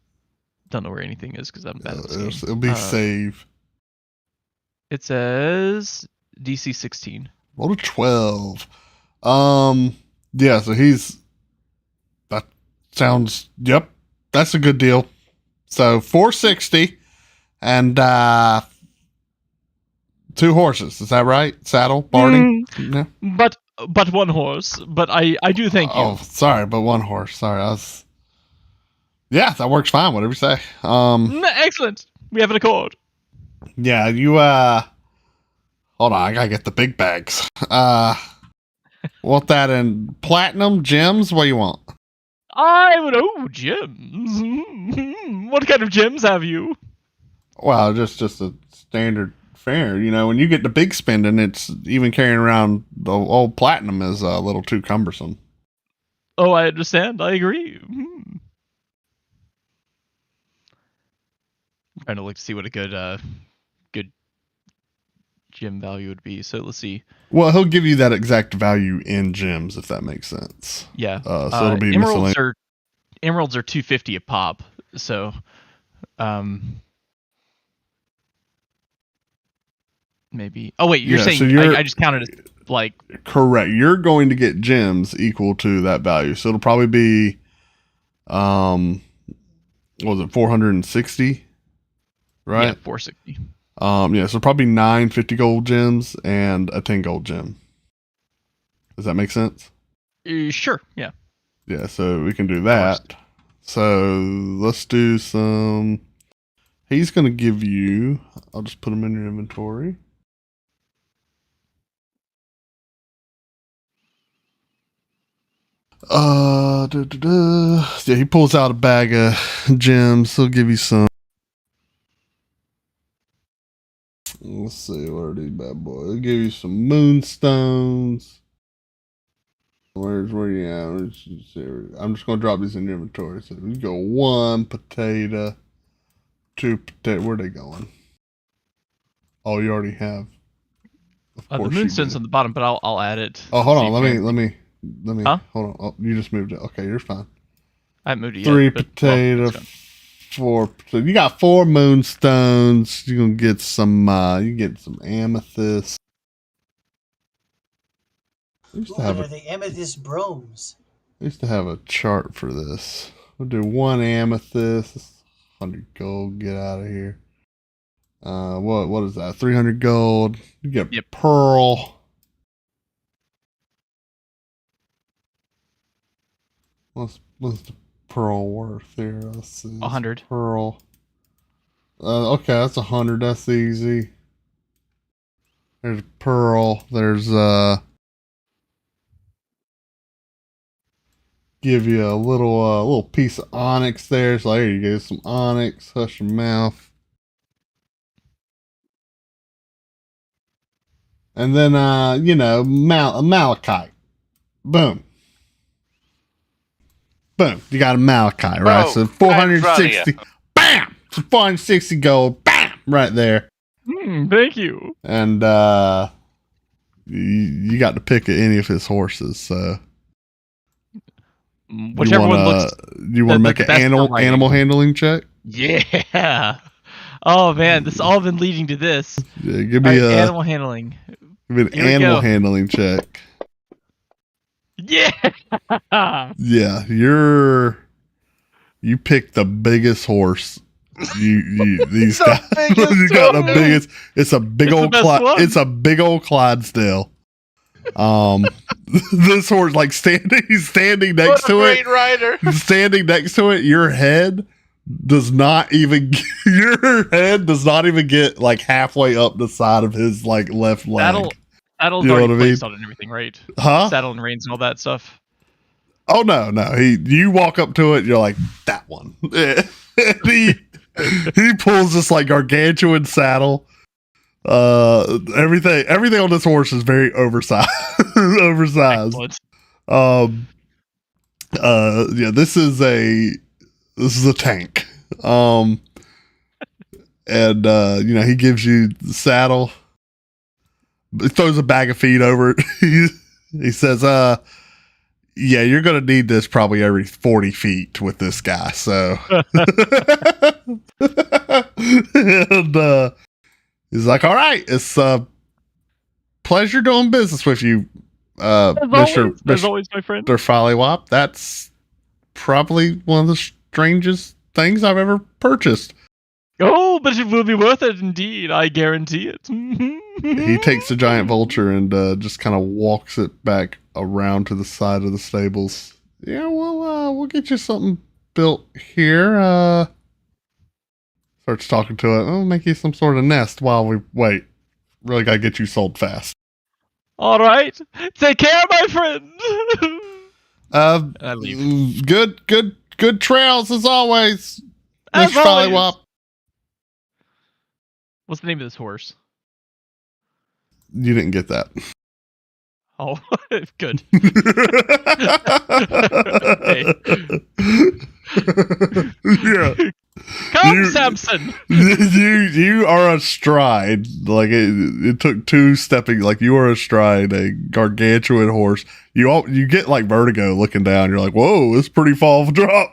don't know where anything is because I'm bad at this game. It'll be save. It says DC 16. Roll a 12. Yeah, so that sounds, yep, that's a good deal. So 460 and 2 horses. Is that right? Saddle, barding? No? But one horse. But I do thank you. Oh, sorry, but 1 horse. Sorry, yeah, that works fine. Whatever you say. Excellent. We have an accord. Yeah, you hold on, I gotta get the big bags. Want that in platinum, gems? What do you want? Gems. What kind of gems have you? Well, just a standard fare. You know, when you get the big spending, it's even carrying around the old platinum is a little too cumbersome. Oh, I understand. I agree. I'm trying to look to see what a good gem value would be. So let's see. Well, he'll give you that exact value in gems, if that makes sense. Yeah. So it'll be emeralds are 250 a pop. So, maybe. Oh wait, you're saying so I just counted it like correct. You're going to get gems equal to that value. So it'll probably be, what was it 460? Right. Yeah, 460. Yeah, so probably 9 50 gold gems and a 10 gold gem. Does that make sense? Sure. Yeah. Yeah, so we can do that. So let's do some. He's going to give you. I'll just put them in your inventory. Yeah, he pulls out a bag of gems. He'll give you some. Let's see, what are these bad boys? He'll give you some moonstones. Where you at? I'm just gonna drop these in your inventory. So you go 1 potato, 2 potato. Where are they going? Oh, you already have. The moonstone's on the bottom, but I'll add it. Oh, hold on. Let me. Huh? Hold on. Oh, you just moved it. Okay, you're fine. I haven't moved it 3 yet. potato, 4. So you got 4 moonstones. You're gonna get some. You get some amethyst. Are they amethyst bromes? I used to have a chart for this. We'll do 1 amethyst, 100 gold. Get out of here. What is that? 300 gold. You get pearl. What's the pearl worth here? Let's see. 100 pearl. Okay, that's 100. That's easy. There's pearl. There's give you a little piece of onyx there. So there you go, some onyx. Hush your mouth. And then malachite. Boom. Boom. You got a malachite, right? Boom. So 460. Bam! So 460 gold. Bam! Right there. Thank you. And you got to pick any of his horses. So whichever one looks. You want to make an animal handling check? Yeah. Oh man, this all been leading to this. Yeah, give me animal handling. Give me an animal handling check. Yeah. Yeah, you picked the biggest horse. These guys. You got the biggest. It's a big old. It's a big old Clydesdale. This horse he's standing next to it. Great rider. Standing next to it, your head does not even get like halfway up the side of his left leg. Saddle's you know already what I mean? placed on it and everything, right? Huh? Saddle and reins and all that stuff. Oh no. You walk up to it, you're like, that one. he pulls this gargantuan saddle. Everything on this horse is very oversized. Oversized. Excellent. Yeah, this is a tank. And he gives you the saddle. He throws a bag of feed over it. He says, yeah, you're gonna need this probably every 40 feet with this guy. So and he's like, all right, it's pleasure doing business with you, As always, my friend. Mr. Follywop. That's probably one of the strangest things I've ever purchased. Oh, but it will be worth it indeed. I guarantee it. He takes the giant vulture and just kind of walks it back around to the side of the stables. Yeah, we'll get you something built here. Starts talking to it. I'll make you some sort of nest while we wait. Really gotta get you sold fast. All right. Take care, my friend. I leave. Good trails as always, As Mr. always. Follywop. What's the name of this horse? You didn't get that. Oh, good. Yeah. Come, Samson. You are astride. Like it took two stepping. Like you are astride a gargantuan horse. You get like vertigo looking down. You're like, whoa, it's pretty far of a drop.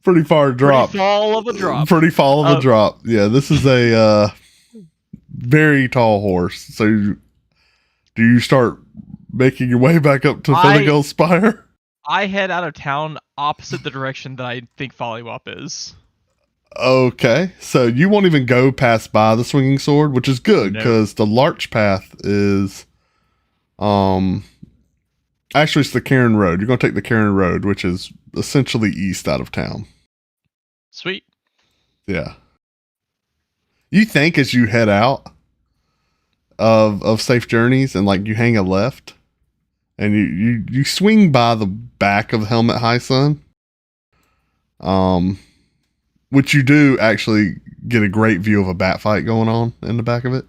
Pretty far drop. Pretty fall of a drop. Pretty fall of a drop. Yeah, this is a very tall horse. So do you start making your way back up to Finnegal Spire? I head out of town opposite the direction that I think Follywop is. Okay, so you won't even go past by the swinging sword, which is good because the larch path is, actually it's the Cairn Road. You're gonna take the Cairn Road, which is essentially east out of town. Sweet. Yeah. You think as you head out of Safe Journeys and like you hang a left, and you swing by the back of Helmet High Sun, which you do actually get a great view of a bat fight going on in the back of it.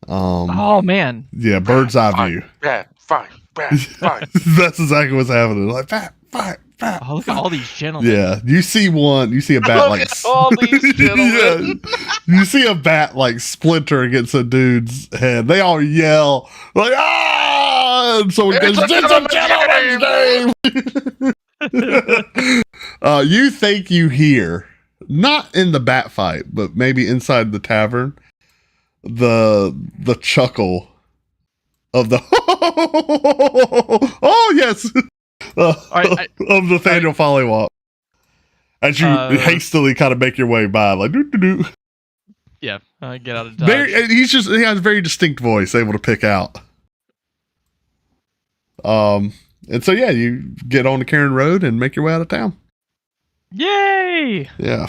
Oh man. Yeah, bird's eye view. Bat fight. That's exactly what's happening. Like bat fight. Oh, look at all these gentlemen. Yeah, you see a bat like all these gentlemen. Yeah, you see a bat like splinter against a dude's head. They all yell like ah! And someone goes, "It's a gentleman's name." You think you hear, not in the bat fight, but maybe inside the tavern, the chuckle of the oh yes. Of Nathaniel Follywop. As you hastily kind of make your way by, like doo. Yeah, get out of dodge. He has a very distinct voice, able to pick out. And so yeah, you get on the Cairn Road and make your way out of town. Yay! Yeah.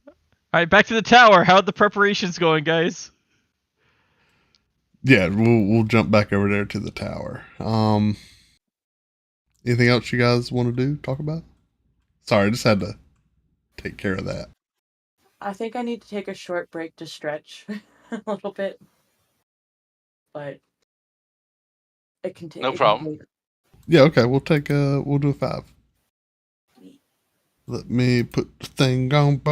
All right, back to the tower. How'd the preparations going, guys? Yeah, we'll jump back over there to the tower. Anything else you guys want to do? Talk about? Sorry, I just had to take care of that. I think I need to take a short break to stretch a little bit, but it can take. No problem. Yeah, okay. We'll do a 5. Let me put the thing on.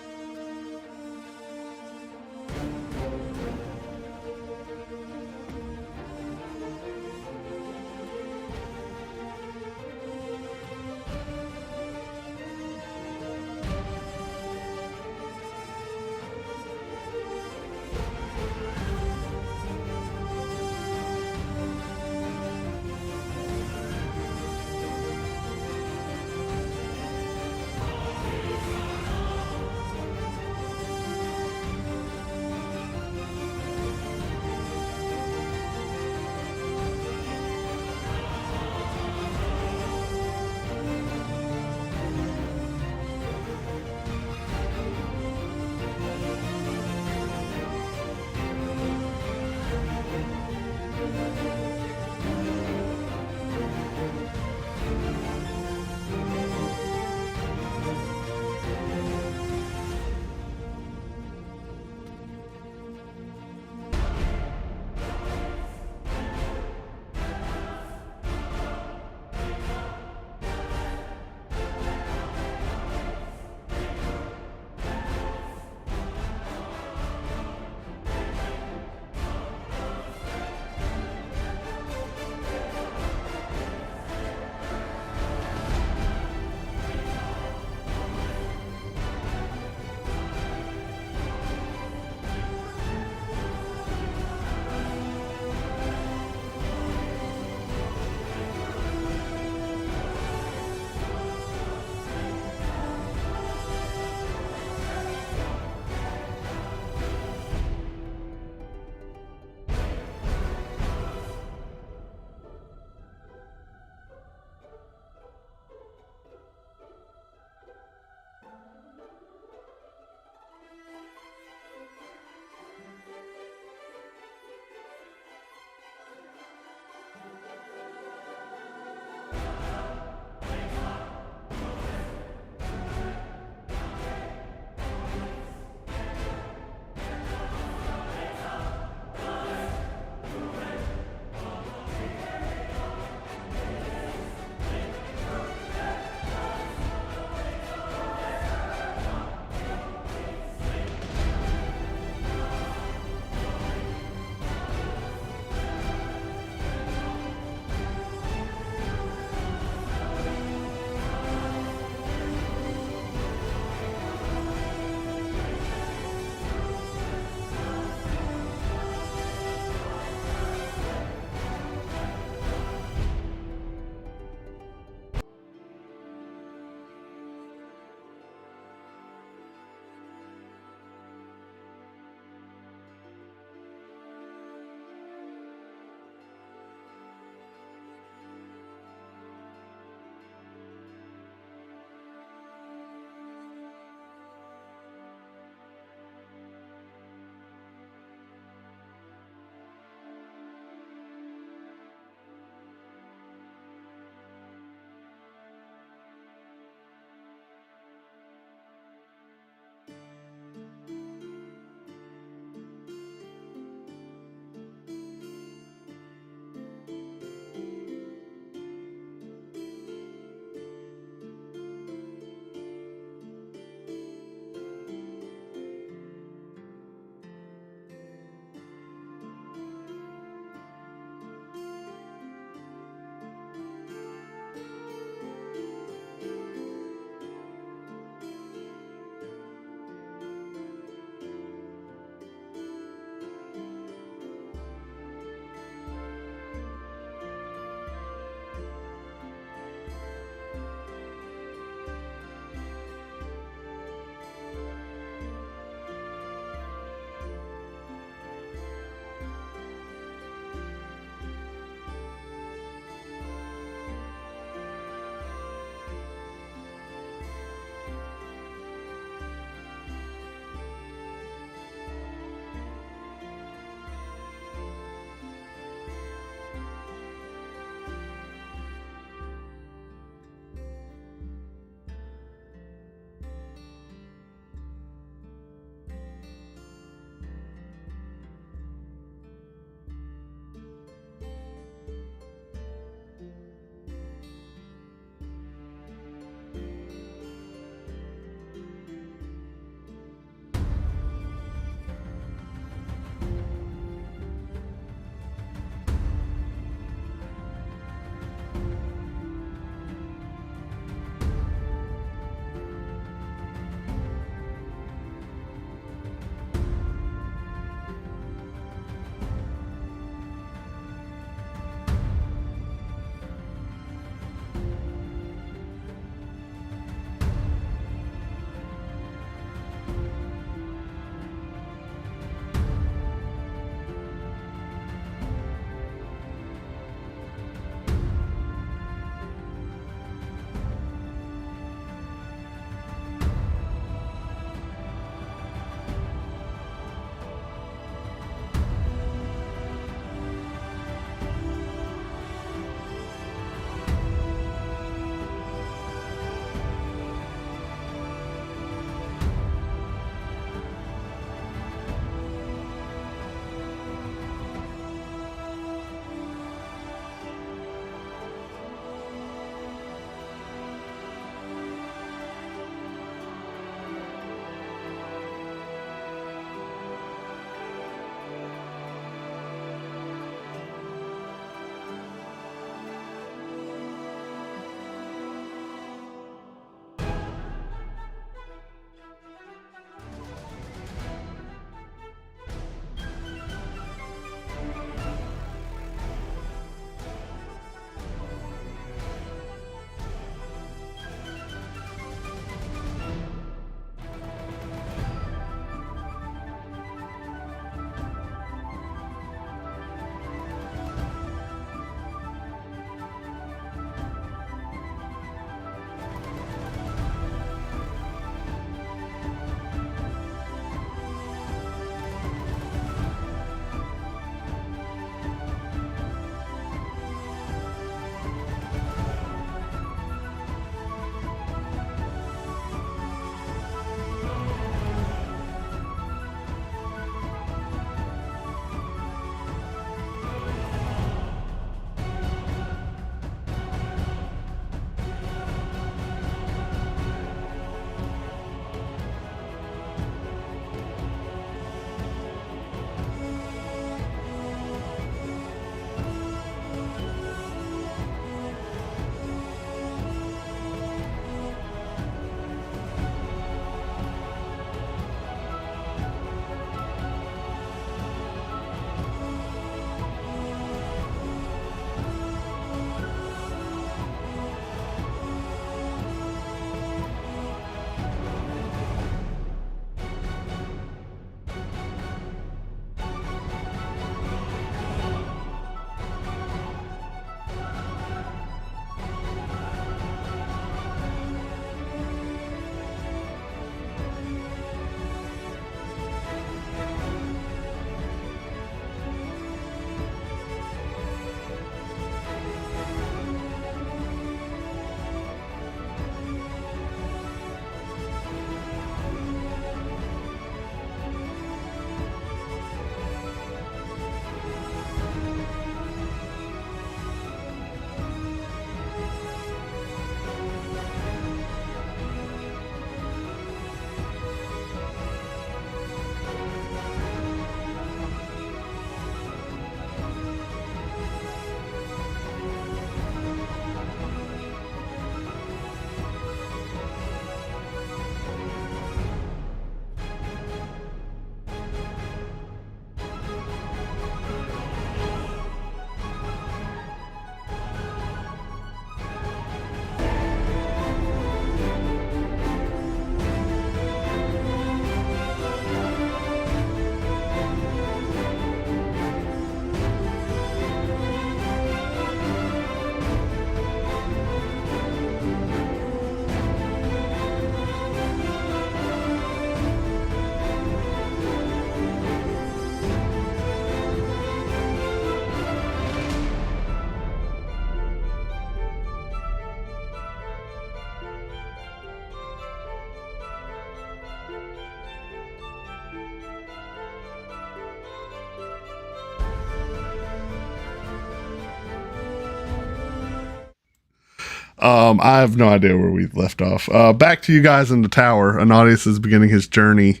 I have no idea where we left off. Back to you guys in the tower. Anadius is beginning his journey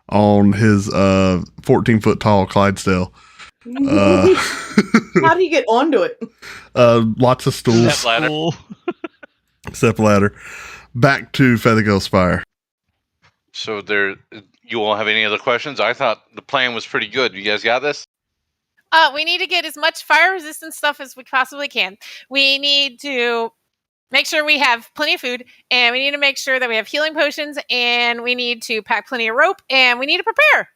on his 14-foot tall Clydesdale. How do you get onto it? Lots of stools. Step ladder. Cool. Step ladder. Back to Feathergill Spire. So you all have any other questions? I thought the plan was pretty good. You guys got this? We need to get as much fire resistant stuff as we possibly can. We need to make sure we have plenty of food, and we need to make sure that we have healing potions, and we need to pack plenty of rope, and we need to prepare.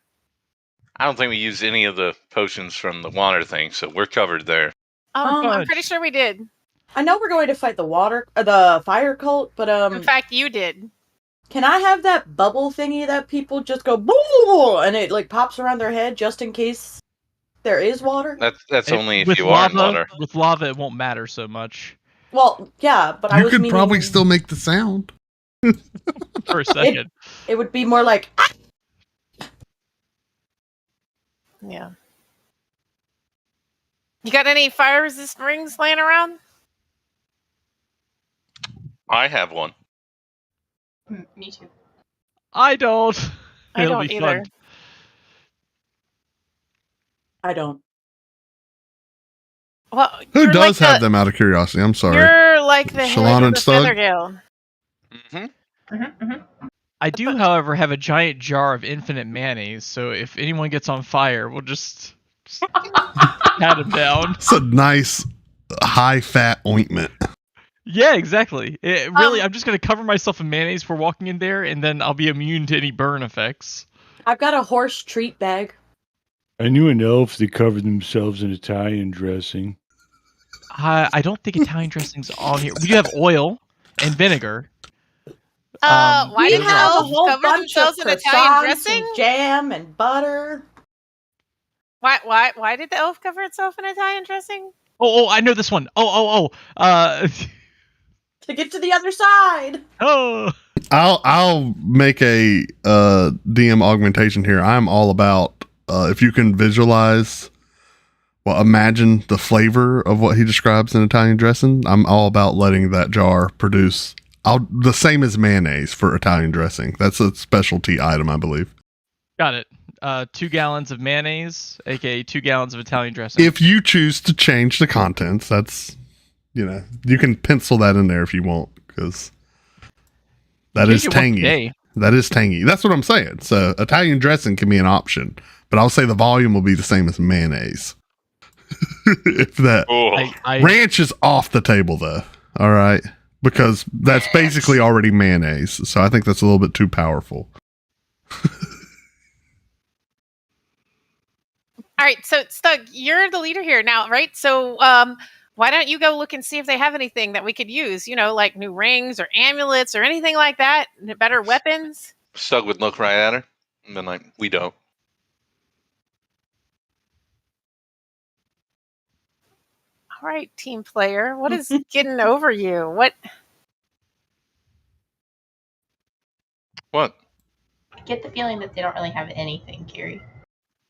I don't think we used any of the potions from the water thing, so we're covered there. I'm Fudge. pretty sure we did. I know we're going to fight the fire cult, but In fact, you did. can I have that bubble thingy that people just go boo and it like pops around their head just in case there is water? That's only if With you are in lava, water. with lava, it won't matter so much Well, yeah, but I You was could meaning probably still make the sound. for a second. it would be more like Yeah. You got any fire resistant rings laying around? I have one. Me too. I don't. I It'll don't be either. fun. I don't. Well, Who you're does like have them out of curiosity? I'm sorry. You're like the Shalon head of and the Stug? Feathergill. Mm-hmm. I do, however, have a giant jar of infinite mayonnaise, so if anyone gets on fire, we'll just pat him down. It's a nice high-fat ointment. Yeah, exactly. Really, I'm just going to cover myself in mayonnaise for walking in there, and then I'll be immune to any burn effects. I've got a horse treat bag. I knew an elf that covered themselves in Italian dressing. I don't think Italian dressing's on here. We do have oil and vinegar. Why We did the have a elves whole cover bunch of themselves in Italian croissants dressing? and jam and butter. Why did the elf cover itself in Italian dressing? Oh, I know this one. To get to the other side. Oh. I'll make a DM augmentation here. I'm all about if you can visualize, imagine the flavor of what he describes in Italian dressing. I'm all about letting that jar produce the same as mayonnaise for Italian dressing. That's a specialty item, I believe. Got it. 2 gallons of mayonnaise, aka 2 gallons of Italian dressing. If you choose to change the contents, that's, you can pencil that in there if you want, because that is tangy. That is tangy. That's what I'm saying. So Italian dressing can be an option, but I'll say the volume will be the same as mayonnaise. If that ranch is off the table, though. All right, because that's basically already mayonnaise. So I think that's a little bit too powerful. All right, so Stug, you're the leader here now, right? So why don't you go look and see if they have anything that we could use? Like new rings or amulets or anything like that. Better weapons. Stug would look right at her, and then we don't. All right, team player. What is getting over you? What? What? I get the feeling that they don't really have anything, Gary.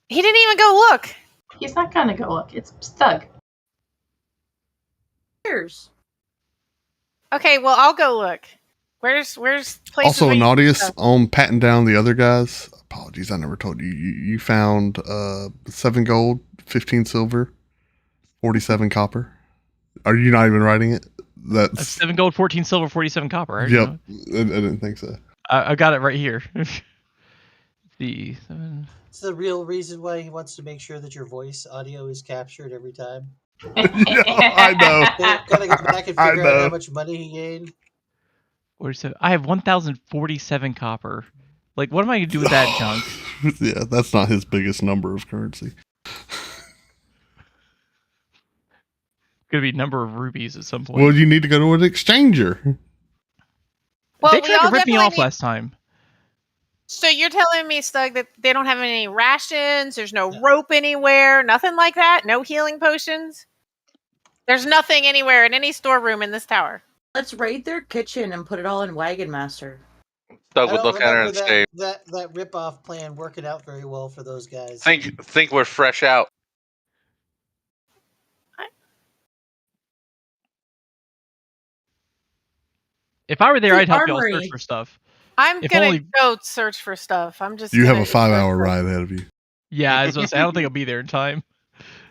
He didn't even go look. He's not gonna go look. It's Stug. Cheers. Okay, well I'll go look. Where's places? Also, where you- Anadius, on patting down the other guys. Apologies, I never told you. You found 7 gold, 15 silver, 47 copper. Are you not even writing it? That's 7 gold, 14 silver, 47 copper. Right? Yep, I didn't think so. I got it right here. The 7. It's the real reason why he wants to make sure that your voice audio is captured every time. Yeah, I know. Gotta go back and I figure out know. how much money he gained. 47. I have 1,047 copper. Like, what am I gonna do with that junk? Yeah, that's not his biggest number of currency. Gonna be number of rubies at some point. Well, you need to go to an exchanger. Well, they we tried all to rip me definitely off need- last time. So you're telling me, Stug, that they don't have any rations? There's no rope anywhere? Nothing like that? No healing potions? There's nothing anywhere in any storeroom in this tower. Let's raid their kitchen and put it all in Wagon Master. Stug I would don't look at her remember and say, that rip-off plan working out very well for those guys. think we're fresh out. If I were there, The I'd help y'all armory. search for stuff. I'm If gonna only- go search for stuff. I'm just. You have gonna a 5-hour search for- ride ahead of you. Yeah, I was gonna say I don't think I'll be there in time.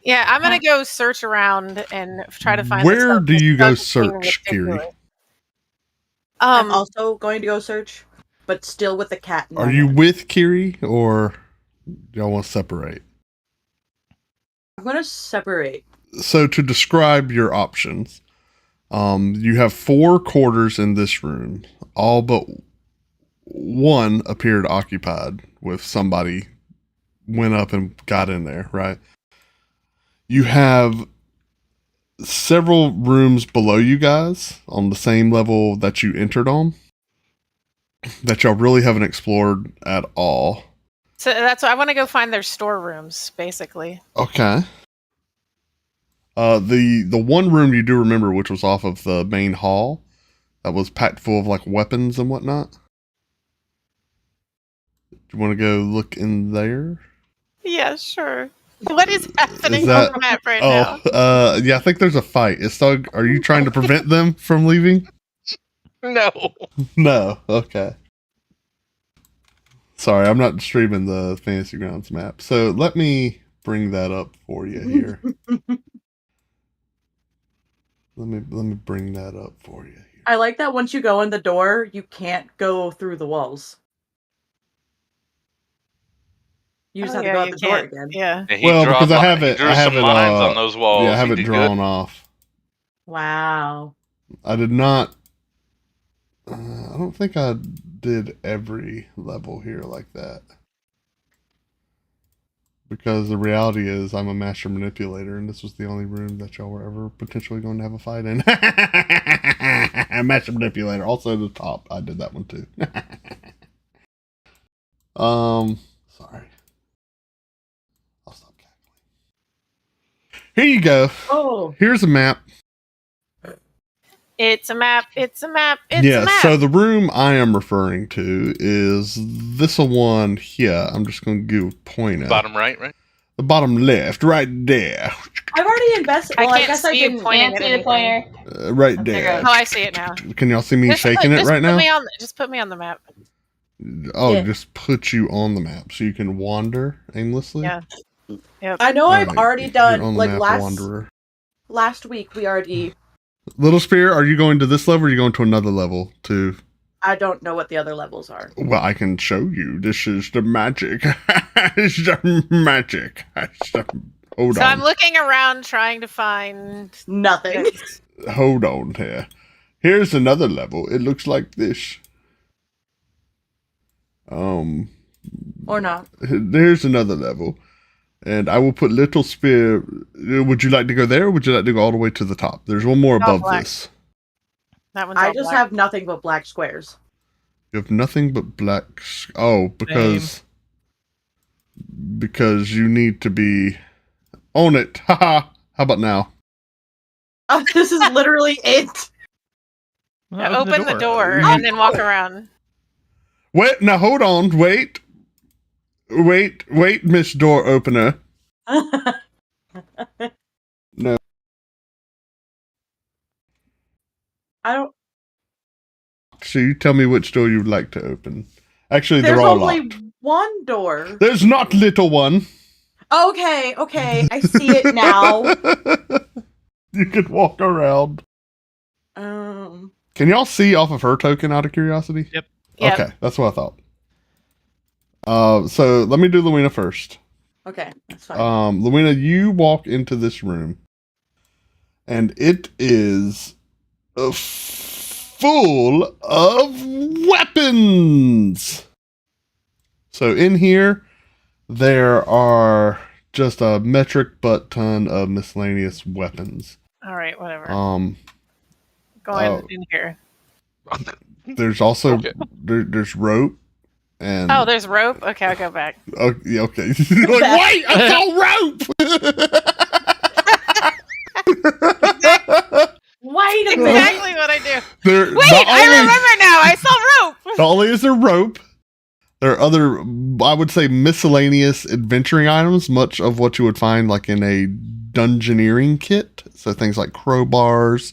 Yeah, I'm gonna go search around and try to find. Where the stuff do that's you go being search, Kiri? ridiculous. I'm also going to go search, but still with the cat. In Are my you hand. with Kiri or y'all want to separate? I'm going to separate. So to describe your options, you have 4 quarters in this room. All but one appeared occupied with somebody went up and got in there, right? You have several rooms below you guys on the same level that you entered on that y'all really haven't explored at all. So that's why I want to go find their storerooms, basically. Okay. The one room you do remember, which was off of the main hall, that was packed full of like weapons and whatnot. Do you want to go look in there? Yeah, sure. What is happening Is that- on the map right now? Yeah, I think there's a fight. Are you trying to prevent them from leaving? No. No. Okay. Sorry, I'm not streaming the Fantasy Grounds map. So let me bring that up for you here. Let me bring that up for you here. I like that once you go in the door, you can't go through the walls. You just Oh, have yeah, to go out you the door can't. again. Yeah. And he Well, drew because I li- have he it. drew I have some it. lines on those walls. Yeah, I have He it did drawn good. off. Wow. I did not. I don't think I did every level here like that. Because the reality is, I'm a master manipulator, and this was the only room that y'all were ever potentially going to have a fight in. Master manipulator. Also, the top. I did that one too. Sorry. I'll stop cackling. Here you go. Oh. Here's a map. It's a map. It's a map. It's Yeah, a map. so the room I am referring to is this one here. I'm just going to give a pointer. Bottom right, right? The bottom left, right there. I've already invested. I Well, I can't guess I see you didn't. pointing Can't at see the anything. pointer. Right There there. goes. Oh, I see it now. Can y'all see me Just shaking it right now? Just put me on the map. Oh, Yeah. just put you on the map so you can wander aimlessly? Yeah. I know I've Alright, already you're done on the like map, wanderer. last week. We already. Little Spear, are you going to this level or are you going to another level too? I don't know what the other levels are. Well, I can show you. This is the magic. It's the magic. Hold So on. I'm looking around trying to find Nothing. Hold on here. Here's another level. It looks like this. Or not. There's another level. And I will put Little Spear. Would you like to go there or would you like to go all the way to the top? There's one more above black. this. that one. I just have nothing but black squares. You have nothing but black. Oh, because you need to be on it. Haha. How about now? Oh, this is literally it. Well, open the door Oh, and then walk around. Wait, now hold on. Wait, Miss Door Opener. No. I don't. So you tell me which door you'd like to open. Actually, There's they're all only locked. one door. There's not little one. Okay, I see it now. You can walk around. Can y'all see off of her token out of curiosity? Yep. Yep. Okay, that's what I thought. So let me do Luina first. Okay, that's fine. Luina, you walk into this room, and it is full of weapons. So in here, there are just a metric butt ton of miscellaneous weapons. All right, whatever. Um, Going in here. there's also Okay. there's rope and Oh, there's rope. Okay, I'll go back. yeah, okay. You're like, wait, I saw rope. Wait a minute. Exactly what I do. There, Wait, I remember now. I saw rope. Not only is there rope, there are other, I would say, miscellaneous adventuring items, much of what you would find like in a dungeoneering kit. So things like crowbars,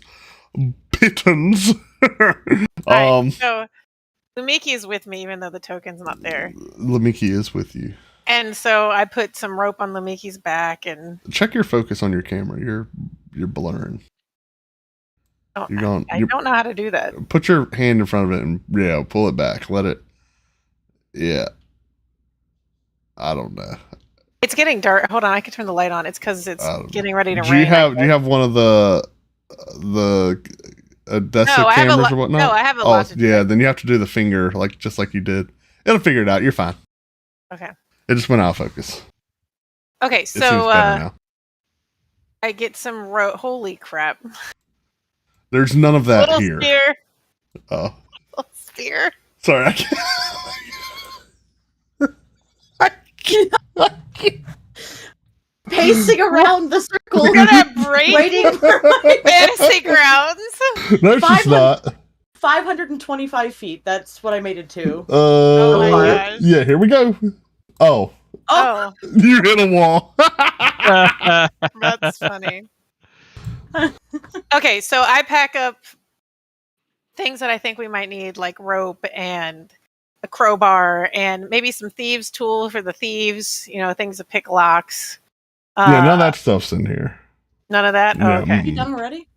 pitons, Alright, so Lumiki is with me, even though the token's not there. Lamiki is with you. And so I put some rope on Lumiki's back and Check your focus on your camera. You're blurring. I You're don't know how to do that. Put your hand in front of it and pull it back. Let it. Yeah. I don't know. It's getting dark. Hold on, I can turn the light on. It's because it's getting ready to Do rain. you have one of the Odessa cameras or whatnot? No, I have a lot to do. Yeah, then you have to do the finger just like you did. It'll figure it out. You're fine. Okay. It just went out of focus. Okay, It seems better so now. I get some rope. Holy crap! There's none of that Little here. spear. Oh, Little spear. sorry. I can't. Pacing around the circle, We're gonna break waiting for my fantasy grounds. No, she's not. 525 feet. That's what I made it to. Oh my gosh. Yeah, here we go. Oh, Oh, you hit a wall. that's funny. Okay, so I pack up things that I think we might need, like rope and a crowbar and maybe some thieves' tool for the thieves, things to pick locks. Yeah, none of that stuff's in here. None of that? Yeah, Oh, okay. You done already?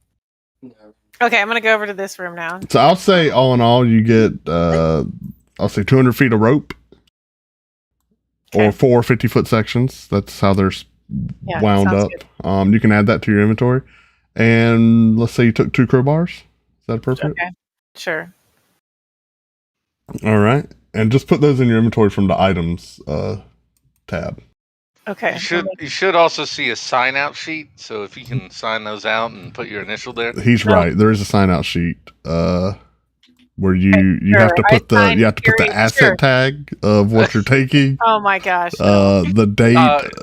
Okay, I'm going to go over to this room now. So I'll say, all in all, you get, I'll say 200 feet of rope. Okay. Or 4 50-foot sections. That's how they're Yeah, wound sounds up. You can add that to your inventory. And let's say you took 2 crowbars. Is that appropriate? Okay, sure. All right. And just put those in your inventory from the items tab. Okay. You should also see a sign out sheet. So if you can sign those out and put your initial there. He's right. There is a sign out sheet where you sure. have to put the asset tag of what you're taking. Oh my gosh. The date,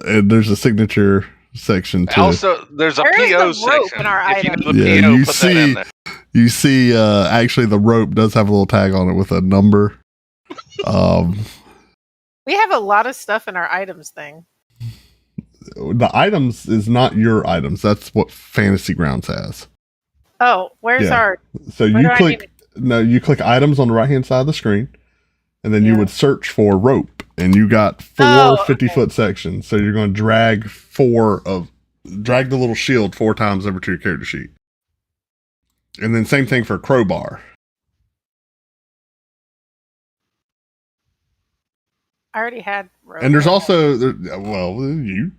and there's a signature section too. Also, there's a Where is PO the rope section. in our If you items? know the Yeah, PO, you put that in see- there. You see, actually, the rope does have a little tag on it with a number. We have a lot of stuff in our items thing. The items is not your items. That's what Fantasy Grounds has. Oh, where's Yeah. our... So Where you do I click. No, you click items on the right hand side of the screen, and then you Yeah. would search for rope, and you got 4 Oh, okay. 50-foot sections. So you're going to drag the little shield 4 times over to your character sheet, and then same thing for crowbar. I already had rope. And there's also you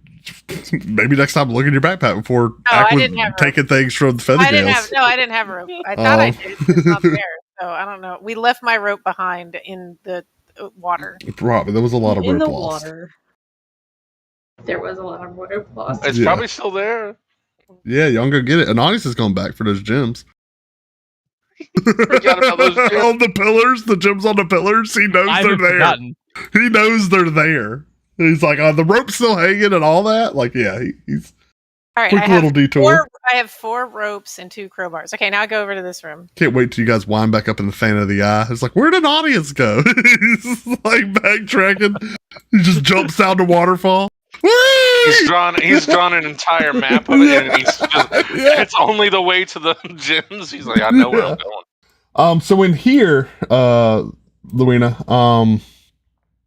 maybe next time look in your backpack before I didn't have rope. taking things from the feather I didn't gales. have rope. I thought I did. It's not there. So I don't know. We left my rope behind in the water. Probably there was a lot of In rope the lost. water. There was a lot of rope lost. It's Yeah. probably still there. Yeah, y'all go get it. Anonymous is going back for those gems. Forgot about those gems. On the pillars, the gems on the pillars. He knows I they're haven't there. forgotten. He knows they're there. He's like, the rope's still hanging and all that. Like, yeah, he's All right. quick little detour. I have 4 ropes and 2 crowbars. Okay, now I go over to this room. Can't wait till you guys wind back up in the fan of the eye. It's like, where did audience go? He's like backtracking. He just jumps down the waterfall. He's drawn an entire map of it, and it's only the way to the gyms. He's like, I know where I'm going. So in here, Luina,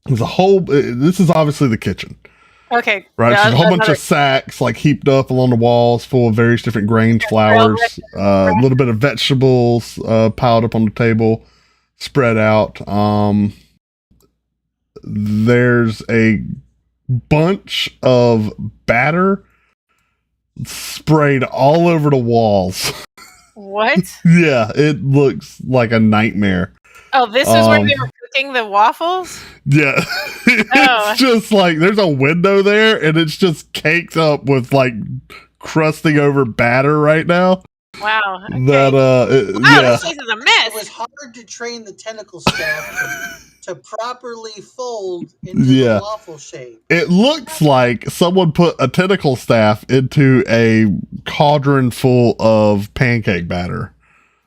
there's a whole. This is obviously the kitchen, Okay. right? Yeah, There's a whole bunch another- of sacks like heaped up along the walls, full of various different grains, flours, a little bit of vegetables piled up on the table, spread out. There's a bunch of batter sprayed all over the walls. What? Yeah, it looks like a nightmare. Oh, this is where they were cooking the waffles? Yeah. It's just like there's a window there and it's just caked up with like crusting over batter right now. Wow. Okay. That wow, yeah. this place is a It mess. was hard to train the tentacle staff to properly fold into Yeah. the waffle shape. It looks like someone put a tentacle staff into a cauldron full of pancake batter.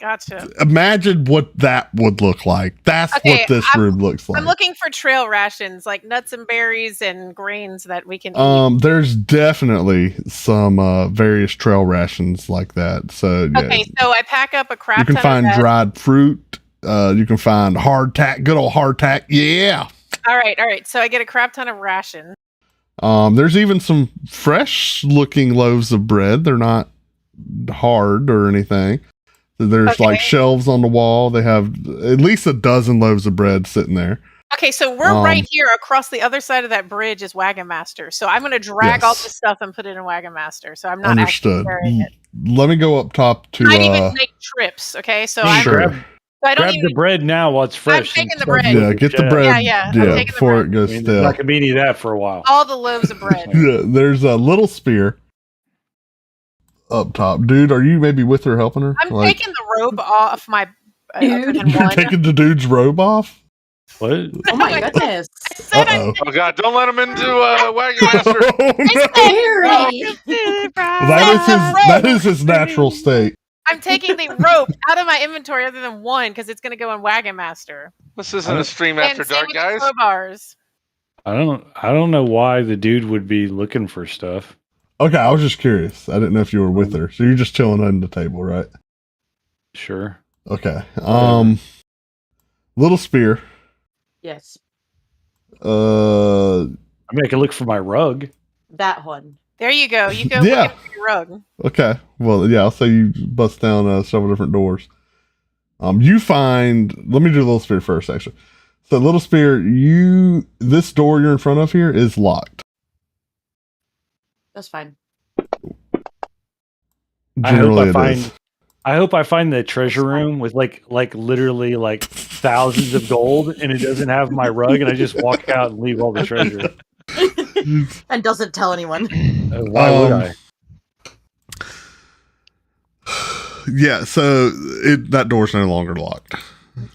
Gotcha. Imagine what that would look like. That's Okay, what this room looks like. I'm looking for trail rations, like nuts and berries and grains that we can eat. There's definitely some various trail rations like that. So yeah, Okay, so I pack up a crap you can ton find of that. dried fruit. You can find hardtack, good old hardtack. Yeah. All right. So I get a crap ton of ration. There's even some fresh looking loaves of bread. They're not hard or anything. There's like shelves on the wall. They have at least a dozen loaves of bread sitting there. Okay, so we're right here across the other side of that bridge is Wagon Master. So I'm going to drag all this stuff and put it in Wagon Master. So I'm not Understood. actually carrying it. Let me go up top to. Not even make trips. Okay, so sure. I don't Grab even, the bread now while it's fresh. I'm taking the bread. Yeah, get the bread. Yeah. Before it goes There's stale. not gonna be any of that for a while. All the loaves of bread. Yeah, there's a little spear up top. Dude, are you maybe with her helping her? I'm taking the robe off my. Dude. You're taking the dude's robe off? What? Oh my goodness. Uh-oh. Oh God! Don't let him into Wagon Master. Oh, no. That is his natural state. I'm taking the rope out of my inventory other than one because it's going to go in Wagon Master. This isn't a stream after And same dark, with the guys. crowbars. I don't know why the dude would be looking for stuff. Okay, I was just curious. I didn't know if you were with her. So you're just chilling under the table, right? Sure. Okay. Little spear. Yes. I mean, I can look for my rug. That one. There you go. You go Yeah. look at your rug. Okay. Well, yeah, I'll say you bust down several different doors. You find, let me do Little Spear first, actually. So Little Spear, this door you're in front of here is locked. That's fine. Generally I hope I find the treasure room with like literally like thousands of gold, and it doesn't have my rug, and I just walk out and leave all the treasure. And doesn't tell anyone. Why would I? Yeah, so that door's no longer locked.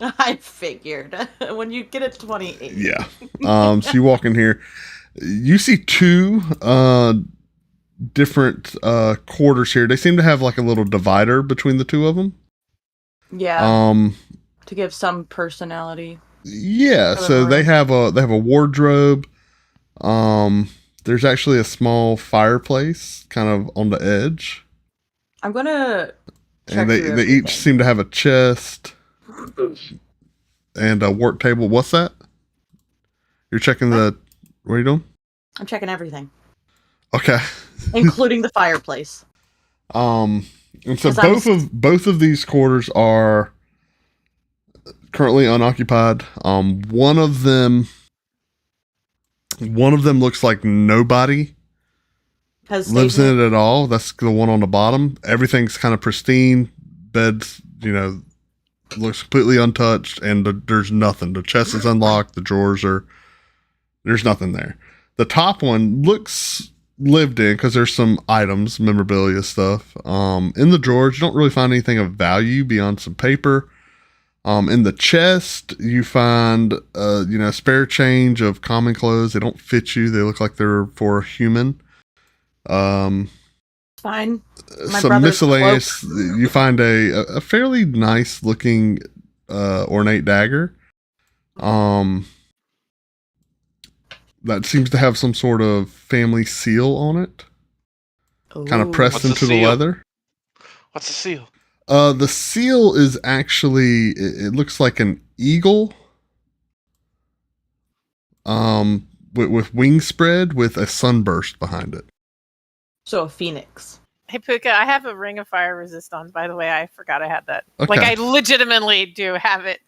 I figured. When you get it 28. Yeah. So you walk in here, you see two different quarters here. They seem to have like a little divider between the two of them. Yeah. To give some personality. Yeah, so they have a wardrobe. There's actually a small fireplace kind of on the edge. I'm gonna check And they each seem to have a chest and a work table. What's that? You're checking what are you doing? I'm checking everything. Okay. Including the fireplace. And so both of these quarters are currently unoccupied. One of them looks like nobody lives in it at all. That's the one on the bottom. Everything's kind of pristine. Beds, looks completely untouched, and there's nothing. The chest is unlocked. The drawers there's nothing there. The top one looks lived in because there's some items, memorabilia stuff. In the drawers, you don't really find anything of value beyond some paper. In the chest, you find, spare change of common clothes. They don't fit you. They look like they're for a human. Fine. Some miscellaneous. You find a fairly nice looking, ornate dagger. That seems to have some sort of family seal on it. Kind of pressed into the leather. What's the seal? The seal is actually, it looks like an eagle. With wings spread with a sunburst behind it. So a phoenix. Hey Pookha, I have a Ring of Fire resist on. By the way, I forgot I had that. Okay. Like I legitimately do have it.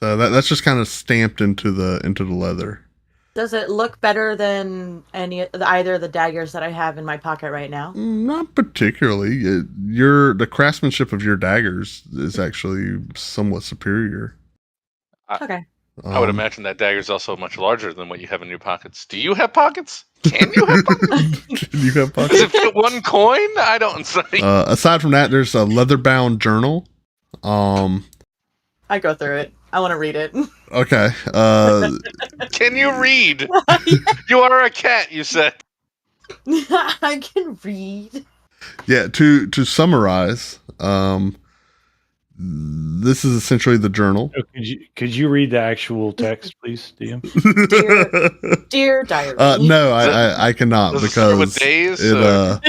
So that's just kind of stamped into the leather. Does it look better than either of the daggers that I have in my pocket right now? Not particularly. The craftsmanship of your daggers is actually somewhat superior. Okay. I would imagine that dagger is also much larger than what you have in your pockets. Do you have pockets? Can you have pockets? Can you have pockets? Does it fit one coin? I don't say. Aside from that, there's a leather-bound journal. I go through it. I want to read it. Okay. Can you read? You are a cat, you said. I can read. Yeah, to summarize, this is essentially the journal. Oh, could you read the actual text, please, DM? Dear diary. No, Does I cannot does it start with because days, it or-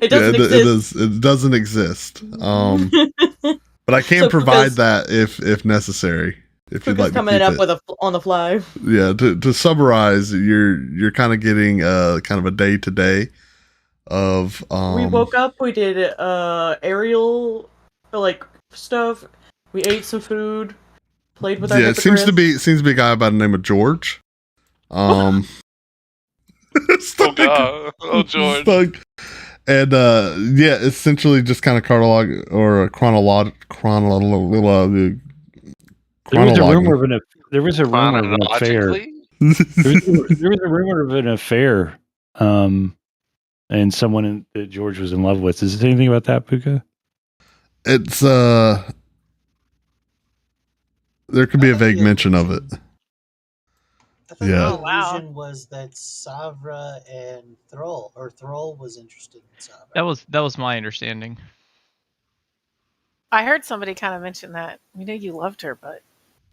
It doesn't exist. it doesn't exist. But I can So provide Pookha's- that if necessary. If you'd Pookha's like to coming keep up it. with on the fly. Yeah, to summarize, you're kind of getting kind of a day to day of We woke up. We did aerial like stuff. We ate some food. Played with our yeah, it seems to hippogriffs. be a guy by the name of George. Oh Stuck. God! Oh George! Stuck. And yeah, essentially just kind of chronological. There was a rumor of an there was a rumor of an affair. Chronologically? There was a rumor of an affair, and someone that George was in love with. Is there anything about that, Pookha? It's there could be a vague mention of it. I thought Yeah. the Oh, wow. illusion was that Savra and Thrall was interested in Savra. That was my understanding. I heard somebody kind of mention that. We knew you loved her, but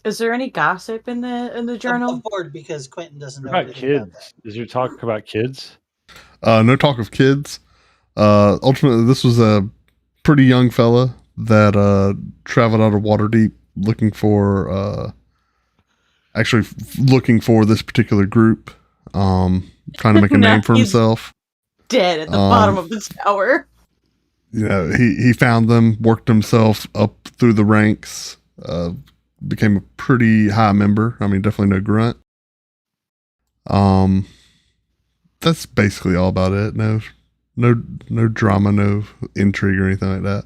Is there any gossip in the journal? I'm bored because Quentin doesn't know What about anything about that. kids? Is there talk about kids? No talk of kids. Ultimately, this was a pretty young fella that traveled out of Waterdeep looking for looking for this particular group. Trying to make a No, name for he's- himself. Dead at the bottom of this tower. You know, he found them, worked himself up through the ranks, became a pretty high member. I mean, definitely no grunt. That's basically all about it. No drama, no intrigue or anything like that.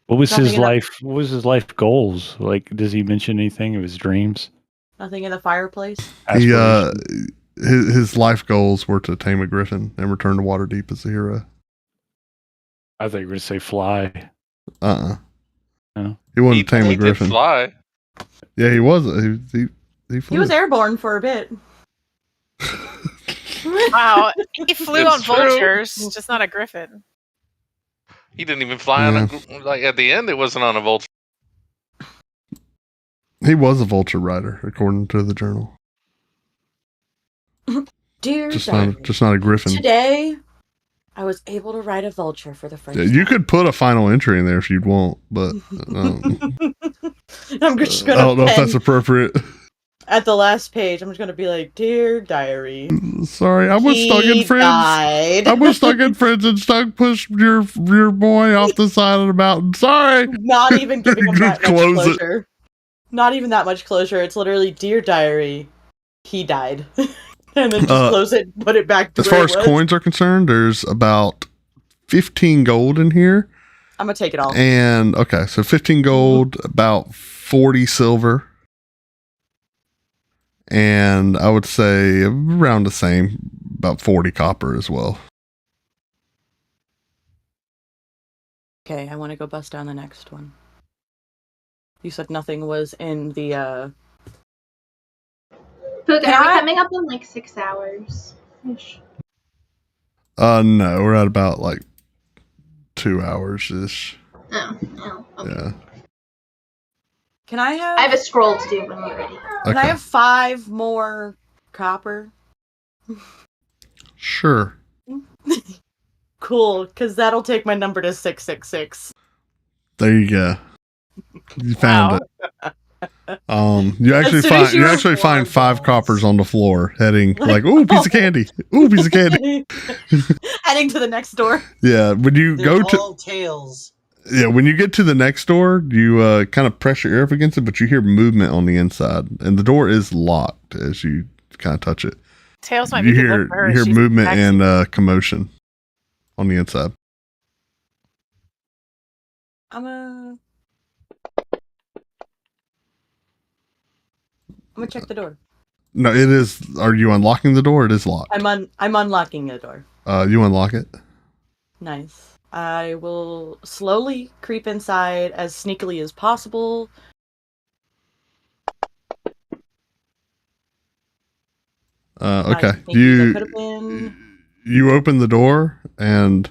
What was Nothing his in the- life? What was his life goals? Like, does he mention anything of his dreams? Nothing in the fireplace. He Aspirations? his life goals were to tame a griffin and return to Waterdeep as a hero. I thought you were going to say fly. No. He He, wanted to tame he a did griffin. fly. Yeah, he was. He flew. He was airborne for a bit. wow, he flew It's on true. vultures, just not a griffin. He didn't even fly on like at the end. It wasn't on a vulture. He was a vulture rider, according to the journal. Dear Just diary. not a griffin. Today, I was able to ride a vulture for the first Yeah, time. you could put a final entry in there if you'd want, but I'm just I gonna don't know if that's pen appropriate. at the last page. I'm just gonna be like, "Dear diary, Sorry, I was stuck in he Friends. died." I was stuck in Friends and stuck pushed your boy off the side of the mountain. Sorry. Not even giving him that Just much close it. closure. Not even that much closure. It's literally, "Dear diary, he died," and then just close it, and put it back to As where far it as was. coins are concerned, there's about 15 gold in here. I'm gonna take it all. And okay, so 15 gold, about 40 silver. And I would say around the same, about 40 copper as well. Okay, I want to go bust down the next one. You said nothing was in the Pookha, Can are we I- coming up in like 6 hours? -ish? No, we're at about like 2 hours ish. Oh, no. Okay. Yeah. Can I have? I have a scroll to do when we're ready. Can I Okay. have 5 more copper? Sure. Cool, because that'll take my number to 666. There you go. You found it. You As actually soon find as you you find 5 balls. coppers on the floor, heading like, ooh, piece of candy. Ooh, piece of candy. Heading to the next door. Yeah, when you They're go to all tails. when you get to the next door, you kind of press your ear up against it, but you hear movement on the inside, and the door is locked as you kind of touch it. Tails might You be good hear luck for her. you hear She's movement actually- and commotion on the inside. I'm gonna check the door. No, it is. Are you unlocking the door? It is locked. I'm unlocking the door. You unlock it. Nice. I will slowly creep inside as sneakily as possible. Okay. Nice. Maybe that could have been. You open the door, and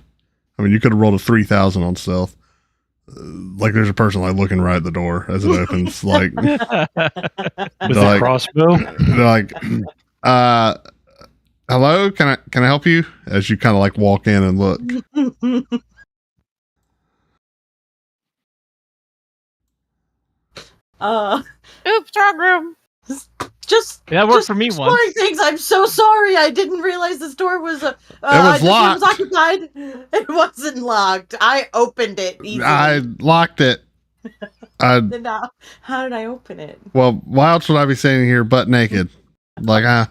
I mean, you could have rolled a 3,000 on stealth. Like there's a person like looking right at the door as it opens. Like With They're a like- crossbow. they're like, hello, can I help you? As you kind of like walk in and look. Oops, wrong room. Just Yeah, that worked just for me exploring once. things. I'm so sorry. I didn't realize this door was was this room locked. was occupied. It wasn't locked. I opened it easily. I locked it. I Then how did I open it? well, why else would I be standing here butt naked? Like, sorry,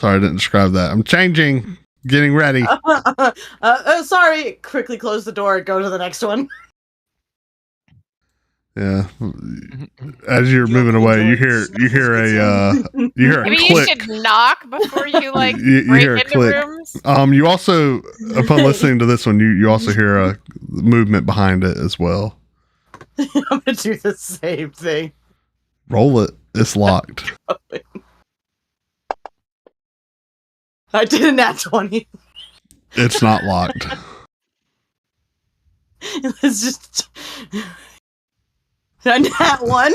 I didn't describe that. I'm changing, getting ready. Sorry. Quickly close the door and go to the next one. Yeah. As you're moving away, you hear a Maybe you click. should knock before you like You break hear a into click. rooms. You also, upon listening to this one, you also hear a movement behind it as well. I'm gonna do the same thing. Roll it. It's locked. I did a nat 20. It's not locked. It's just a nat 1.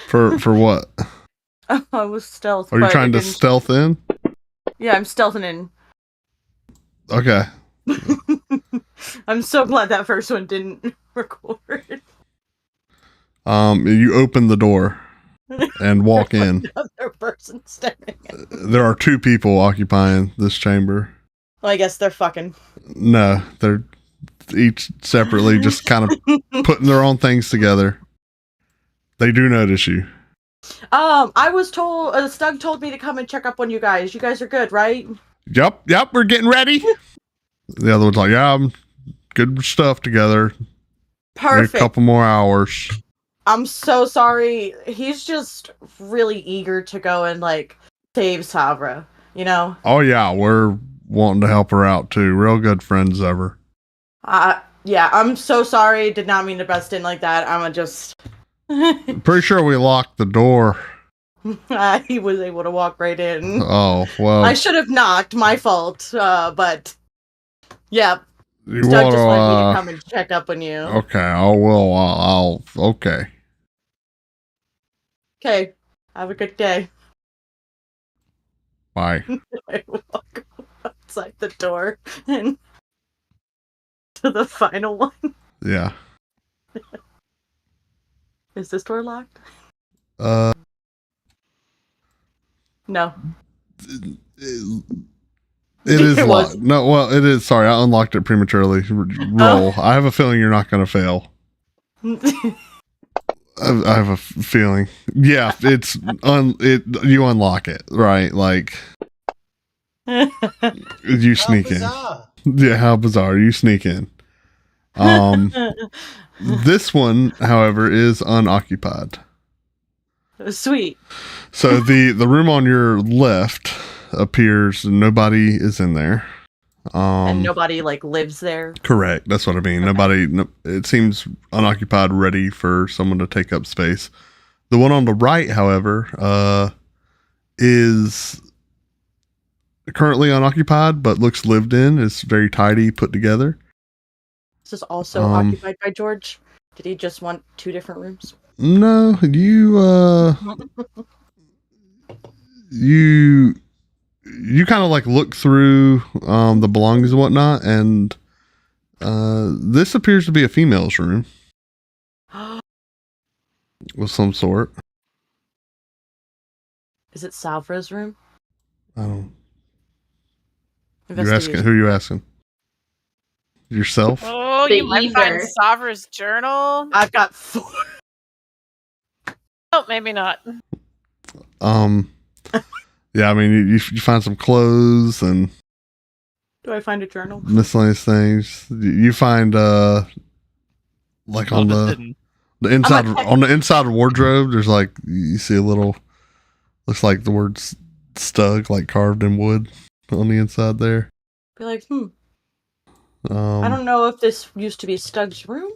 For what? I was stealth. Are you but trying it to didn't- stealth in? Yeah, I'm stealthing in. Okay. I'm so glad that first one didn't record. You open the door and walk in. Another person staring at me. There are 2 people occupying this chamber. Well, I guess they're fucking. No, they're each separately just kind of putting their own things together. They do notice you. I was told, Stug told me to come and check up on you guys. You guys are good, right? Yep, we're getting ready. The other one's like, yeah, I'm good stuff together. Maybe Perfect. a couple more hours. I'm so sorry. He's just really eager to go and like save Savra, you know? Oh yeah, we're wanting to help her out too. Real good friends ever. Yeah, I'm so sorry. Did not mean to bust in like that. I'm just. Pretty sure we locked the door. He was able to walk right in. Oh well. I should have knocked. My fault. But yeah, You Doug just wanted me to wanna, come and check up on you. okay, I'll okay. Okay, have a good day. Bye. I walk outside the door and to the final one. Yeah. Is this door locked? No. It is It was. locked. No, well, it is. Sorry, I unlocked it prematurely. Roll. I have a feeling you're not going to fail. I have a feeling. Yeah, it's you unlock it, right? Like you sneak in. Huzzah. Yeah, how bizarre. You sneak in. This one, however, is unoccupied. Sweet. So the room on your left appears nobody is in there. And nobody like lives there. Correct. That's what I mean. It seems unoccupied, ready for someone to take up space. The one on the right, however, is currently unoccupied, but looks lived in. It's very tidy, put together. Is this also occupied by George? Did he just want 2 different rooms? No, you kind of like look through the belongings and whatnot, and this appears to be a female's room of some sort. Is it Savra's room? I don't. You're Investigation. asking who you asking? Yourself? Oh, The you might find ether. Savra's journal. I've got 4. Oh, maybe not. Yeah, I mean, you find some clothes and Do I find a journal? miscellaneous things. You find like on the inside I'm like- on the inside wardrobe. There's like you see a little looks like the word Stug like carved in wood on the inside there. Be like, I don't know if this used to be Stug's room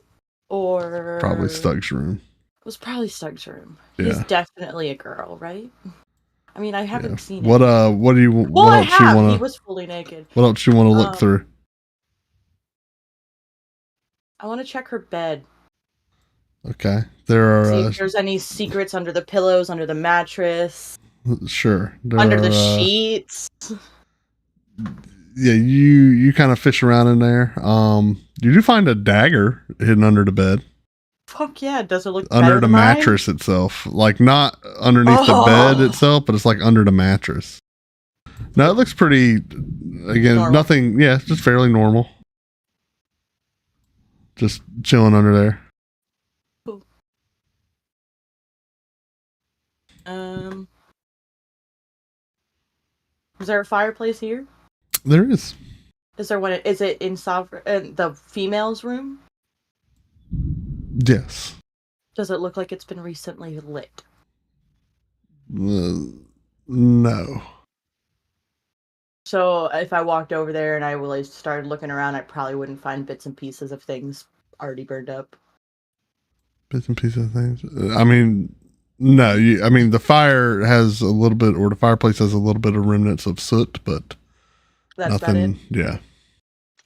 or Probably Stug's room. It was probably Stug's room. Yeah. He's definitely a girl, right? I mean, I haven't seen What it. what do you Well, what I else you have. want He to was fully naked. what else you want to look through? I want to check her bed. Okay. There See are if there's any secrets under the pillows, under the mattress, sure. There under are the sheets. yeah, you kind of fish around in there. You do find a dagger hidden under the bed. Fuck yeah, does it look Under better the than mine? mattress itself. Like not underneath the bed itself, but it's like under the mattress. No, it looks pretty again, Normal. nothing it's just fairly normal. Just chilling under there. Cool. Is there a fireplace here? There is. Is there one? Is it in the female's room? Yes. Does it look like it's been recently lit? No. So if I walked over there and I really started looking around, I probably wouldn't find bits and pieces of things already burned up. Bits and pieces of things. I mean, no. I mean, the fire has a little bit, or the fireplace has a little bit of remnants of soot, but That's nothing. about it. Yeah.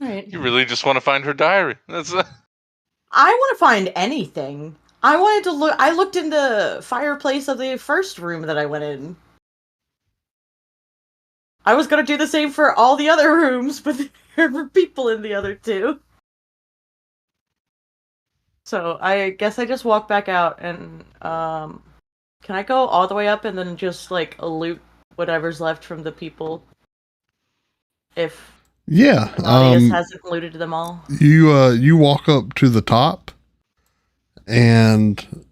All right. You really just want to find her diary. That's I want to find anything. I wanted to look. I looked in the fireplace of the first room that I went in. I was gonna do the same for all the other rooms, but there were people in the other two. So I guess I just walk back out and can I go all the way up and then just like loot whatever's left from the people? If Yeah. Claudius hasn't looted them all. You walk up to the top and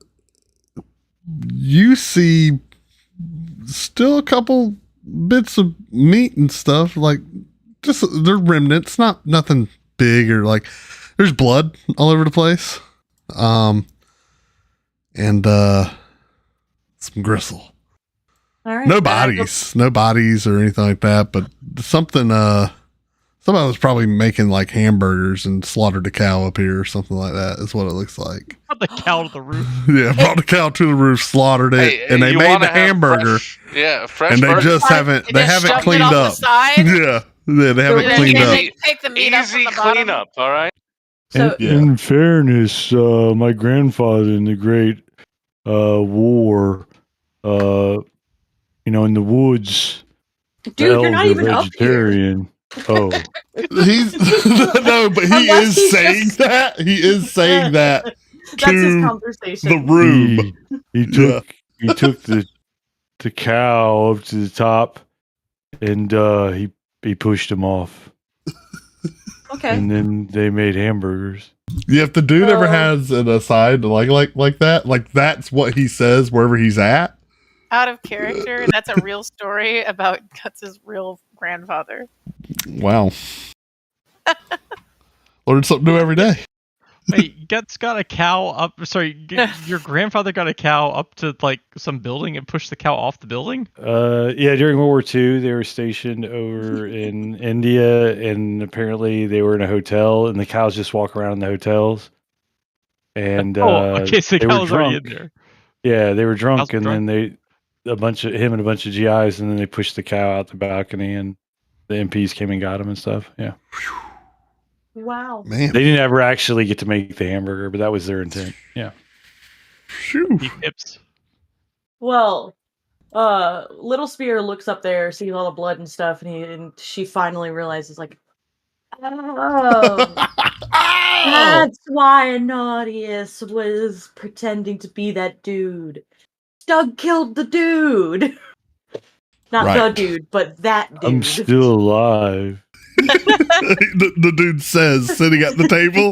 you see still a couple bits of meat and stuff, like just they're remnants, nothing big, or like there's blood all over the place. And some gristle. All right. No bodies or anything like that, but something somebody was probably making like hamburgers and slaughtered a cow up here or something like that is what it looks like. Brought the cow to the roof. Yeah, brought the cow to the roof, slaughtered it, and they you made wanna the have hamburger. fresh And they burgers? just haven't They just haven't shoved it cleaned off the up. side? Yeah, they haven't Yeah, cleaned yeah, up. They take the meat up from Easy the bottom. cleanup, all right? So In fairness, my grandfather in the Great War, in the woods, dude, you're not even up here. vegetarian. Oh, He's no, but he Unless is he's saying just- that. He is saying that That's his to conversation. the room. he took the cow up to the top, and he pushed him off, Okay. and then they made hamburgers. Yeah, if the dude ever Oh. has an aside like that, like that's what he says wherever he's at. Out of character. That's a real story about Guts' real grandfather. Wow. Learn something new every day. Wait, Guts got a cow up. Sorry, your grandfather got a cow up to like some building and pushed the cow off the building. Yeah, during World War II, they were stationed over in India, and apparently they were in a hotel, and the cows just walk around in the hotels. And Okay, so the they were cow was already in drunk. there. Yeah, they were Cows drunk, were and then him and a bunch of GIs, and then they pushed the cow out the balcony, and the MPs came and got him and stuff. Yeah, Wow. Man. they didn't ever actually get to make the hamburger, but that was their intent. Yeah. Phew. He tips. Well, Little Spear looks up there, sees all the blood and stuff, and she finally realizes, like, oh, that's why Naughtius was pretending to be that dude. Doug killed the dude. Not the Right. dude, but that dude. I'm still alive. the dude says, sitting at the table.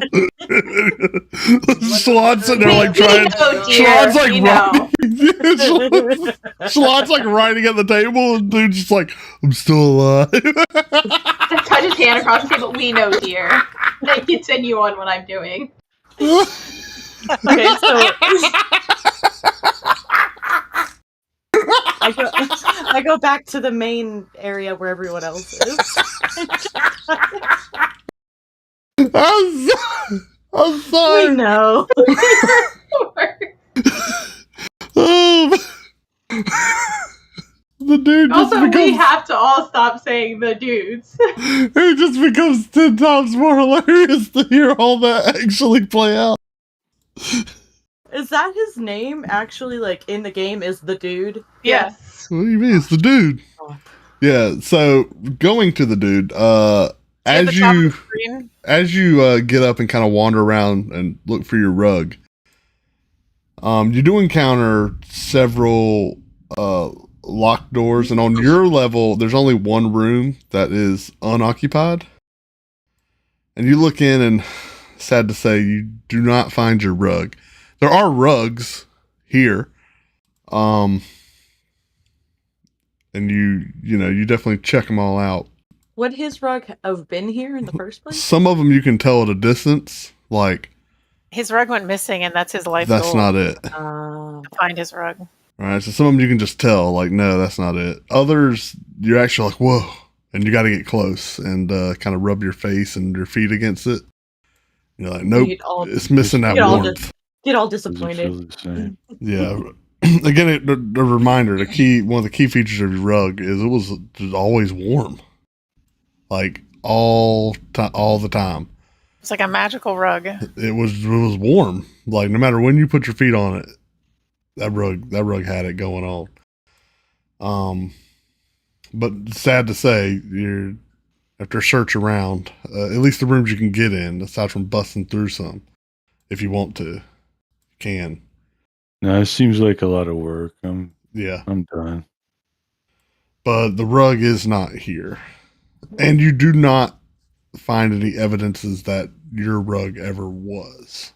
Shalon's sitting there like trying. Oh dear, Shalon's like we know. Shalon's like writing at the table, and dude's just like, I'm still alive. Touch his hand across the table. We know, dear. Then continue on what I'm doing. Okay, so I go back to the main area where everyone else is. I'm We sorry. know. the dude just Also, we becomes have to all stop saying the dudes. it just becomes 10 times more hilarious to hear all that actually play out. Is that his name actually, like, in the game, is the dude? Yeah. Yes. What do you mean? It's the dude. Oh. Yeah, so going to the dude, See at the as top of you the screen? as you get up and kind of wander around and look for your rug, you do encounter several locked doors, and on your level, there's only one room that is unoccupied. And you look in, and sad to say, you do not find your rug. There are rugs here, and you definitely check them all out. Would his rug have been here in the first place? Some of them you can tell at a distance, like His rug went missing, and that's his life that's goal. not it. Find his rug. All right, so some of them you can just tell, like, no, that's not it. Others, you're actually like, whoa, and you got to get close and kind of rub your face and your feet against it. You're like, nope, it's missing that warmth. Get all Does it disappointed. feel the same? Yeah. Again, the reminder, one of the key features of your rug is it was just always warm, like all the time. It's like a magical rug. It was warm, like no matter when you put your feet on it. That rug had it going on. But sad to say, after a search around, at least the rooms you can get in, aside from busting through some, if you want to, you can. No, it seems like a lot of work. I'm done. But the rug is not here, and you do not find any evidences that your rug ever was.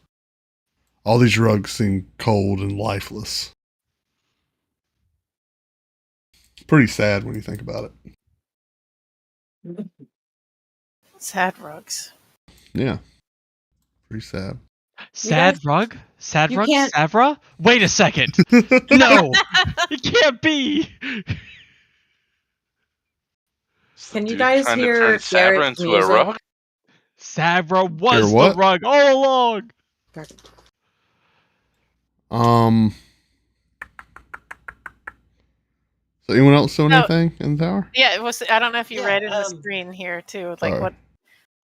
All these rugs seem cold and lifeless. Pretty sad when you think about it. Sad rugs. Yeah. Pretty sad. Sad guys- rug? Sad you rug? can't- Savra? Wait a second. No, it can't be. Can you Dude guys trying to hear turn Sabra Garrett's into a music? rug? Savra was Hear the what? rug all along. So anyone else doing No. anything in the tower? Yeah, it was. I don't know if you Yeah, read in the screen here too, like Sorry. what.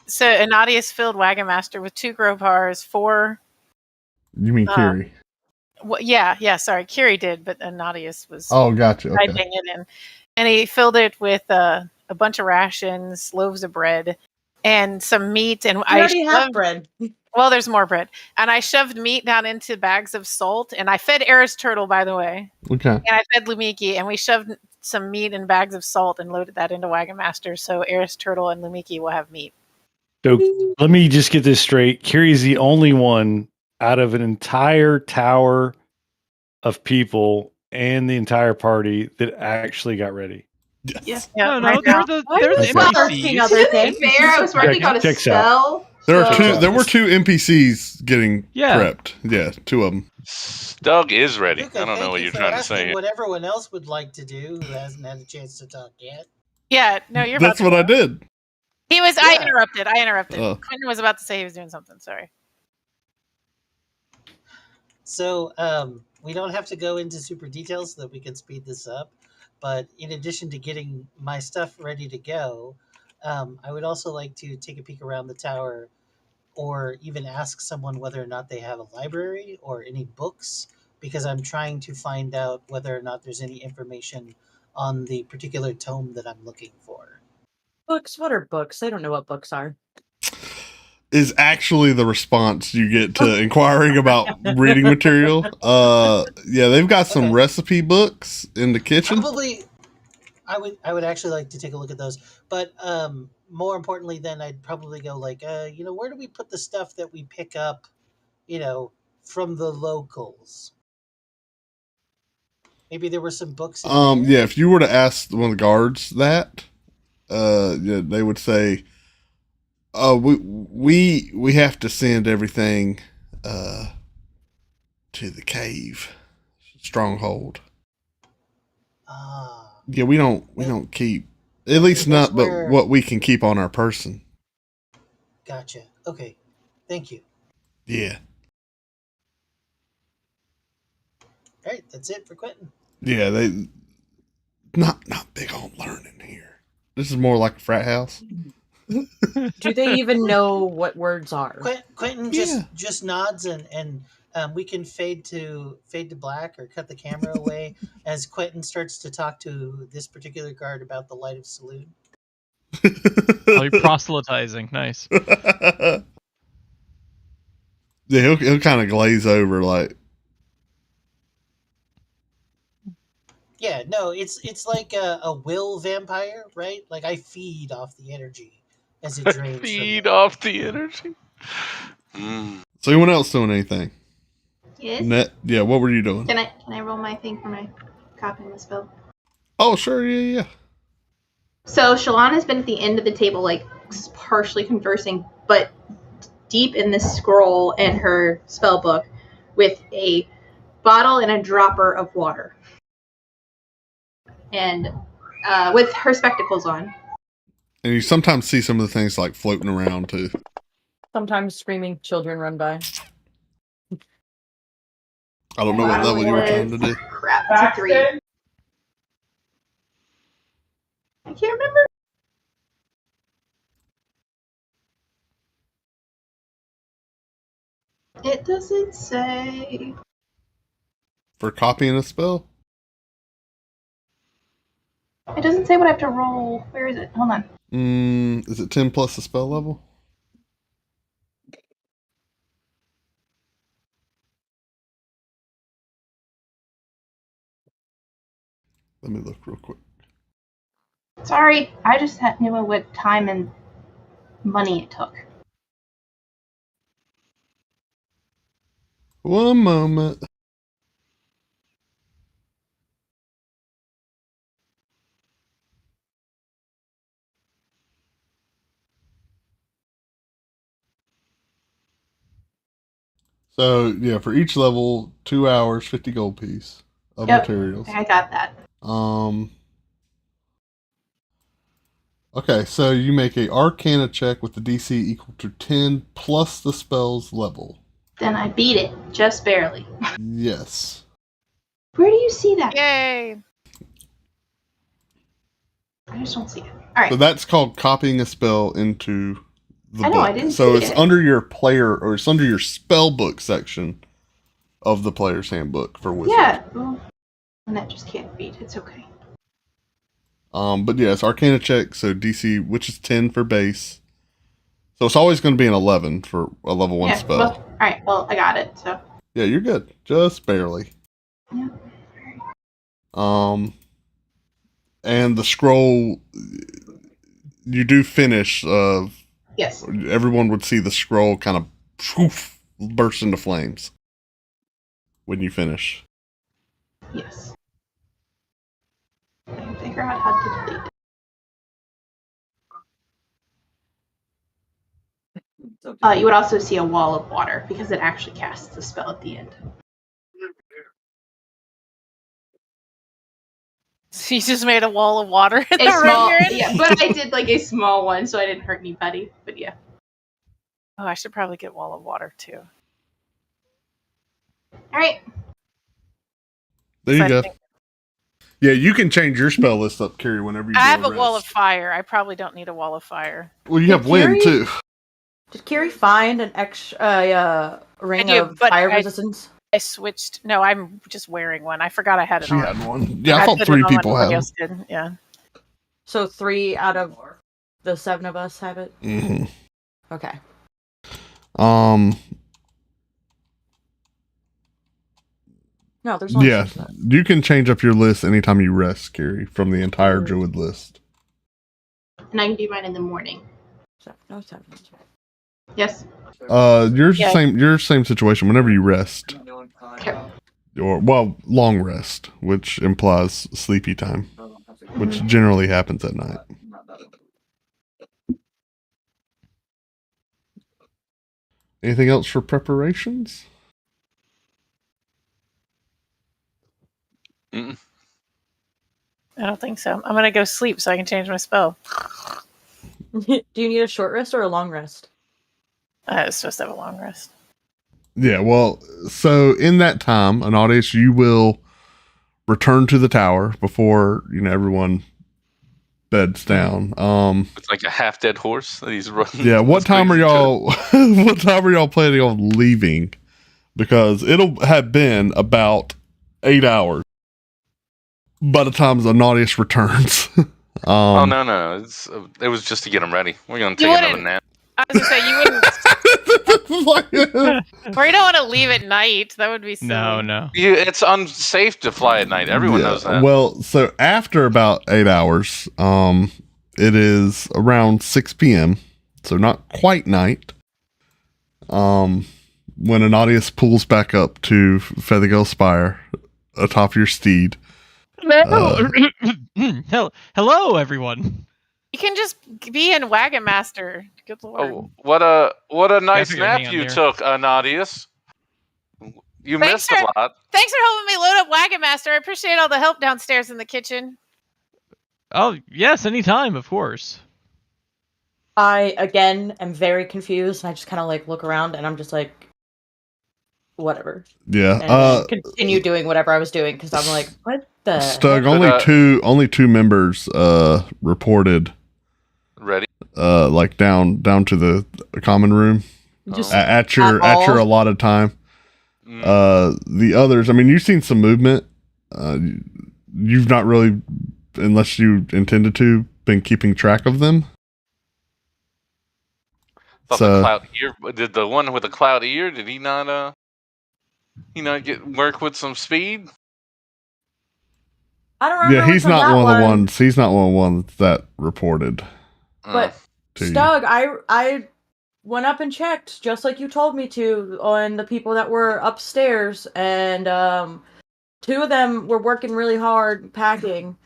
So Anadius filled Wagon Master with 2 Gropars, 4. You mean Kiri? Yeah. Sorry, Kiri did, but Anadius was Oh, gotcha. Okay. typing it in, and he filled it with a bunch of rations, loaves of bread, and some meat. And I already have bread. Well, there's more bread, and I shoved meat down into bags of salt, and I fed Eris Turtle, by the way, Okay. and I fed Lumiki, and we shoved some meat in bags of salt and loaded that into Wagon Master, so Eris Turtle and Lumiki will have meat. So let me just get this straight. Kiri's the only one out of an entire tower of people and the entire party that actually got ready. Yes. Yeah, No, right they're now. the Why they're are the you Okay. asking NPCs. other To be things? fair, I was working on a Checks out. spell. There are so- There were 2 NPCs getting Yeah. prepped. Yeah, 2 of them. Doug is ready. Luca, I don't know thank what you you're for trying to asking say. here. What everyone else would like to do who hasn't had a chance to talk yet. Yeah, no, you're. That's about what to I did. He was. Yeah. I interrupted. Oh. Quentin was about to say he was doing something. Sorry. So we don't have to go into super details so that we can speed this up. But in addition to getting my stuff ready to go, I would also like to take a peek around the tower or even ask someone whether or not they have a library or any books, because I'm trying to find out whether or not there's any information on the particular tome that I'm looking for. Books? What are books? I don't know what books are. Is actually the response you get to inquiring about reading material. Yeah, they've got some Okay. recipe books in the kitchen. Probably, I would actually like to take a look at those. But more importantly, then I'd probably go like, where do we put the stuff that we pick up, from the locals? Maybe there were some books. In there. Yeah, if you were to ask one of the guards that, yeah, they would say, we have to send everything to the cave stronghold. Ah, Yeah, we don't keep, at least That's not, but where- what we can keep on our person. gotcha. Okay, thank you. Yeah, All right, that's it for Quentin. yeah. not big on learning here. This is more like a frat house. Do they even know what words are? Quentin just nods and we can fade to black or cut the camera away as Quentin starts to talk to this particular guard about the light of salute. Oh, you're proselytizing. Nice. Yeah, he'll kind of glaze over like. Yeah, no, it's like a will vampire, right? Like I feed off the energy as it drains. Feed off the energy. Mm. So anyone else doing anything? Yes. Yeah, what were you doing? Can I roll my thing for my copying the spell? Oh, sure, yeah. So Shalana's been at the end of the table, like partially conversing, but deep in this scroll and her spell book with a bottle and a dropper of water. And with her spectacles on. And you sometimes see some of the things like floating around too. Sometimes screaming children run by. I don't know what level you were trying to do. Crap, it's a 3. I can't remember. It doesn't say. For copying a spell? It doesn't say what I have to roll. Where is it? Hold on. Is it 10 plus the spell level? Let me look real quick. Sorry, I just knew what time and money it took. One moment. So, yeah, for each level, 2 hours, 50 gold piece of materials. I got that. Okay, so you make a Arcana check with the DC equal to 10 plus the spell's level. Then I beat it, just barely. Yes. Where do you see that? Yay! I just don't see it. All right. So that's called copying a spell into the I know, book. I didn't so see it's it. under your player, or it's under your spell book section of the player's handbook for wizard. Yeah, well, and that just can't beat. It's okay. But yeah, it's Arcana check, so DC, which is 10 for base. So it's always going to be an 11 for a level 1 spell. Well, all right, well, I got it, so. Yeah, you're good. Just barely. Yeah. And the scroll, you do finish. Yes. Everyone would see the scroll kind of poof, burst into flames when you finish. Yes. I can figure out how to delete it. You would also see a wall of water because it actually casts the spell at the end. So you just made a wall of water in the A small, room you're in? yeah, but I did like a small one, so I didn't hurt anybody. But yeah. Oh, I should probably get wall of water too. All right. There you go. Yeah, you can change your spell list up, Carrie, whenever you. I have a wall of fire. I probably don't need a wall of fire. Well, you have wind too. Did Kiri find an extra ring of fire resistance? I switched. No, I'm just wearing one. I forgot I had it She on. had one. Yeah, I thought 3 people had one. Yeah. So 3 out of the 7 of us have it? Mm-hmm. Okay. No, there's only 6 of us. You can change up your list anytime you rest, Carrie, from the entire druid list. And I can do mine in the morning. No 7. Yes. Your same situation. Whenever you rest, Okay. or long rest, which implies sleepy time, which generally happens at night. Anything else for preparations? Mm-mm. I don't think so. I'm gonna go sleep so I can change my spell. Do you need a short rest or a long rest? I was supposed to have a long rest. Yeah, well, so in that time, an audience, you will return to the tower before everyone beds down. It's like a half dead horse that he's running. Yeah, what time are y'all what time are y'all planning on leaving? Because it'll have been about 8 hours by the time Zanadius returns. Oh no! It was just to get him ready. We're gonna take another nap. I was gonna say you wouldn't, or you don't want to leave at night. That would be silly. No. It's unsafe to fly at night. Everyone knows that. Well, so after about 8 hours, it is around 6 p.m. So not quite night. When Anadius pulls back up to Feathergale Spire atop your steed. Hello, everyone. You can just be in Wagon Master. Good lord. Oh, what a nice nap you took, Anadius. You missed a lot. Thanks for helping me load up Wagon Master. I appreciate all the help downstairs in the kitchen. Oh, yes, anytime, of course. I, again, am very confused. And I just kind of like look around and I'm just like, whatever. Yeah. And then continue doing whatever I was doing because I'm like, what the Stug, heck? only two members reported ready. Like down to the common room. Just at your allotted time. The others, I mean, you've seen some movement. You've not really, unless you intended to, been keeping track of them. The cloud ear, did the one with the cloud ear? Did he not? Work with some speed? I don't remember. Yeah, he's not one of the ones. He's not one of the ones that reported. But Stug, I went up and checked just like you told me to on the people that were upstairs, and 2 of them were working really hard packing.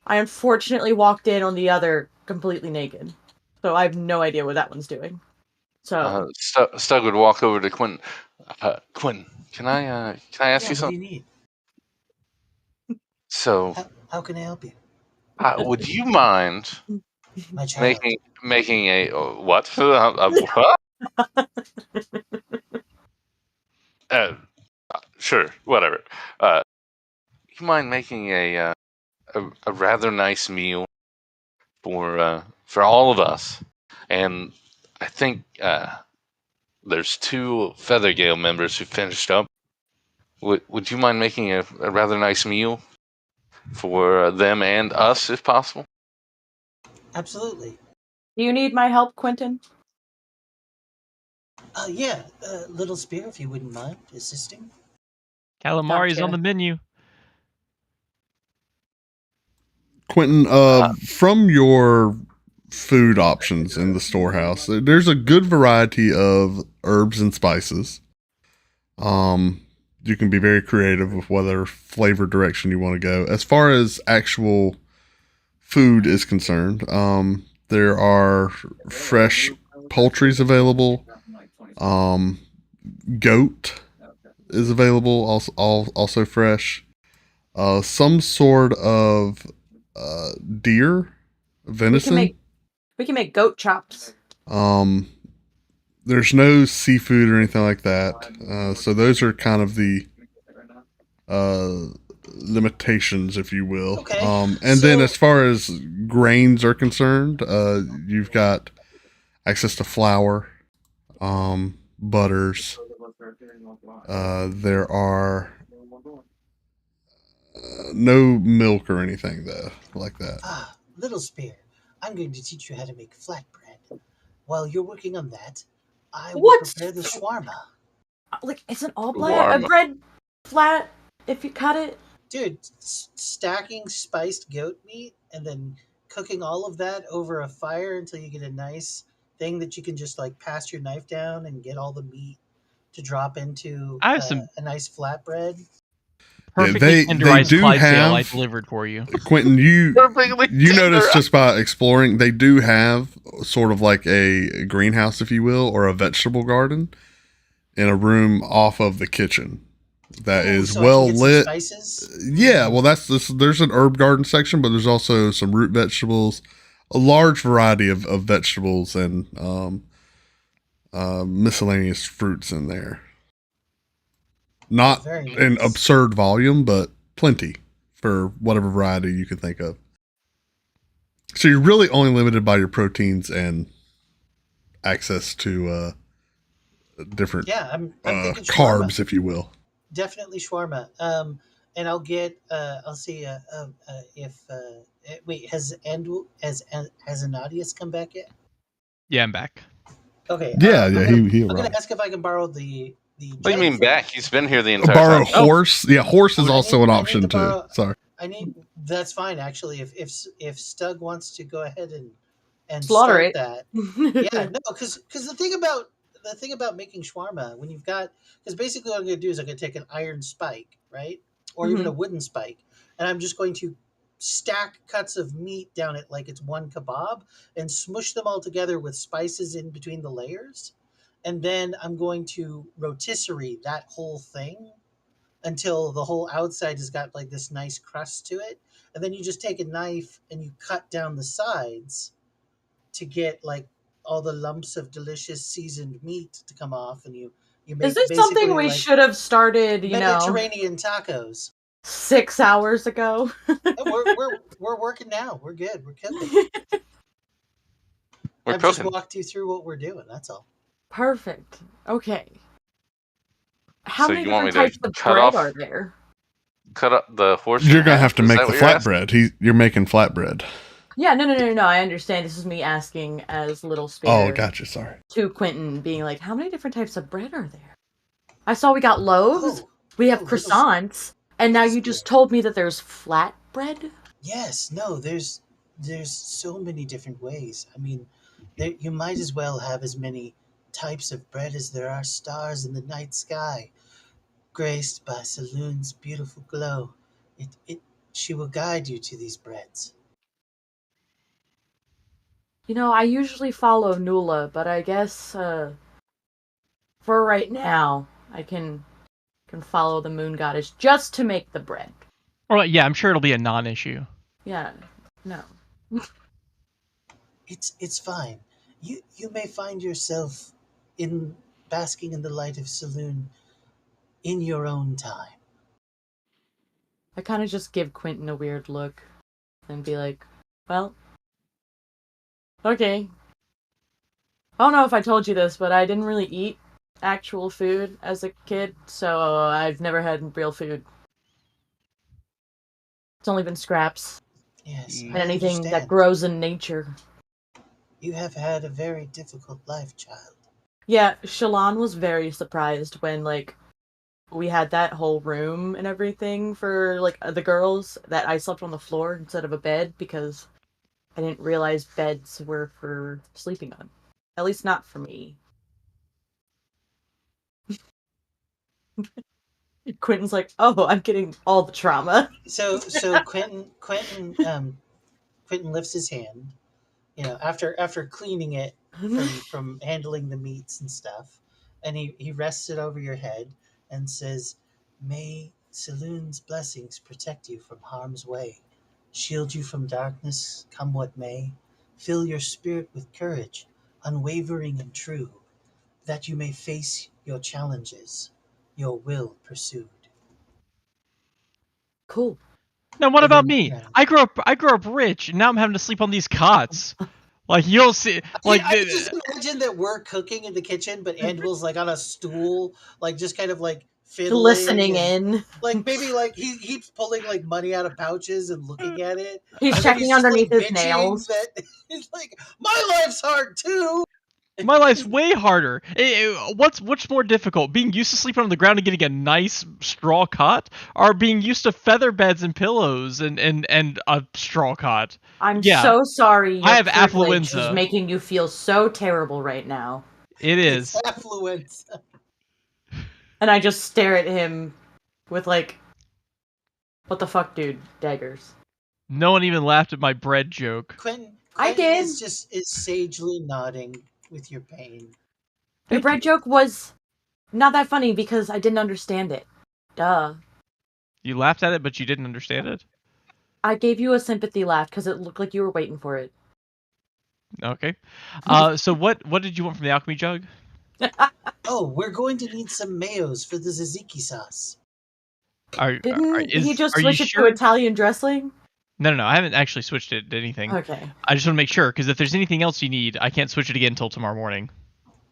I unfortunately walked in on the other completely naked, so I have no idea what that one's doing. So Stug would walk over to Quentin. Quentin, can I ask you something? What do you need? So, how can I help you? Would you mind My child. making a what? What? Sure, whatever. You mind making a rather nice meal for all of us? And I think there's 2 Feathergale members who finished up. Would you mind making a rather nice meal for them and us, if possible? Absolutely. do you need my help, Quentin? Yeah, Little Spear, if you wouldn't mind assisting. Calamari is Gotcha. on the menu. Quentin, from your food options in the storehouse, there's a good variety of herbs and spices. You can be very creative with whether flavor direction you want to go. As far as actual food is concerned, there are fresh poultries available. Goat is available, also fresh. Some sort of deer, venison. We can make goat chops. There's no seafood or anything like that. So those are kind of the limitations, if you will. Okay. And then as far as grains are concerned, you've got access to flour, butters. There are no milk or anything though, like that. Little Spear, I'm going to teach you how to make flatbread. While you're working on that, I will prepare the shawarma. Like, isn't all bread flat if you cut it? Dude, stacking spiced goat meat and then cooking all of that over a fire until you get a nice thing that you can just like pass your knife down and get all the meat to drop into a nice flatbread. Perfectly tenderized Clydesdale I delivered for you. Quentin, you notice just by exploring, they do have sort of like a greenhouse, if you will, or a vegetable garden in a room off of the kitchen that is well lit. Yeah, well, there's an herb garden section, but there's also some root vegetables, a large variety of vegetables and miscellaneous fruits in there. Not in absurd volume, but plenty for whatever variety you can think of. So you're really only limited by your proteins and access to different Yeah, I'm thinking carbs, shawarma. if you will. Definitely shawarma. And I'll get. I'll see if. Wait, has Anadius come back yet? Yeah, I'm back. Okay. Yeah, I'm he gonna arrived. ask if I can borrow the. What do you jug mean from back? him. He's been here the entire Borrow time. horse. Yeah, horse is I also need- an I need option to too. borrow- Sorry. That's fine actually. If Stug wants to go ahead and Slaughter start it. that. Yeah, no, because the thing about making shawarma when you've got because basically what I'm going to do is I'm going to take an iron spike, right, or even a wooden spike, and I'm just going to stack cuts of meat down it like it's one kebab and smush them all together with spices in between the layers, and then I'm going to rotisserie that whole thing until the whole outside has got like this nice crust to it, and then you just take a knife and you cut down the sides to get like all the lumps of delicious seasoned meat to come off, and you make Is this basically something we like should have started, Mediterranean tacos. 6 hours ago? We're working now. We're good. We're cooking. We're I've cooking. just walked you through what we're doing. That's all. Perfect. Okay. How So many you want different me to types of cut bread off- are there? Cut up the horse. You're in gonna half? have to Is make that the what you're asking? flatbread. You're making flatbread. Yeah, no. I understand. This is me asking as Little Spear Oh, gotcha. Sorry. to Quentin, being like, how many different types of bread are there? I saw we got loaves, we have Little croissants, and now you just told me that there's flatbread? Yes, no, there's so many different ways. I mean, you might as well have as many types of bread as there are stars in the night sky, graced by Saloon's beautiful glow. She will guide you to these breads. I usually follow Nula, but I guess for right now, I can follow the moon goddess just to make the bread. All right, yeah, I'm sure it'll be a non-issue. Yeah, no. It's fine. You may find yourself in basking in the light of Saloon in your own time. I kind of just give Quentin a weird look and be like, well, okay. I don't know if I told you this, but I didn't really eat actual food as a kid, so I've never had real food. It's only been scraps Yes, and I anything that understand. grows in nature. You have had a very difficult life, child. Yeah, Shalon was very surprised when, we had that whole room and everything for, the girls, that I slept on the floor instead of a bed because I didn't realize beds were for sleeping on. At least not for me. Quentin's like, oh, I'm getting all the trauma. So Quentin lifts his hand, after cleaning it from handling the meats and stuff, and he rests it over your head and says, "May Saloon's blessings protect you from harm's way, shield you from darkness, come what may, fill your spirit with courage, unwavering and true, that you may face your challenges, your will pursued." Cool. Now, what And about then, me? I grew up rich, and now I'm having to sleep on these cots. Like you'll see, I just imagine that we're cooking in the kitchen, but Andwill's like on a stool, like just kind of like fiddling, Listening and, in. like maybe like he's pulling like money out of pouches and looking at it. He's and then checking just, underneath like, his bitching nails. That he's like, my life's hard too. my life's way harder. What's more difficult, being used to sleeping on the ground and getting a nice straw cot, or being used to feather beds and pillows and a straw cot? I'm Yeah, so sorry. Your I have privilege affluenza. is making you feel so terrible right now. It is. It's affluence. And I just stare at him with what the fuck, dude? Daggers. No one even laughed at my bread joke. Quentin I did. is sagely nodding with your pain. Your bread joke was not that funny because I didn't understand it. Duh. You laughed at it, but you didn't understand it? I gave you a sympathy laugh because it looked like you were waiting for it. Okay. So what did you want from the alchemy jug? Oh, we're going to need some mayos for the tzatziki sauce. Didn't he just are you switch it sure? to Italian dressing? No. I haven't actually switched it to anything. Okay. I just want to make sure, because if there's anything else you need, I can't switch it again until tomorrow morning.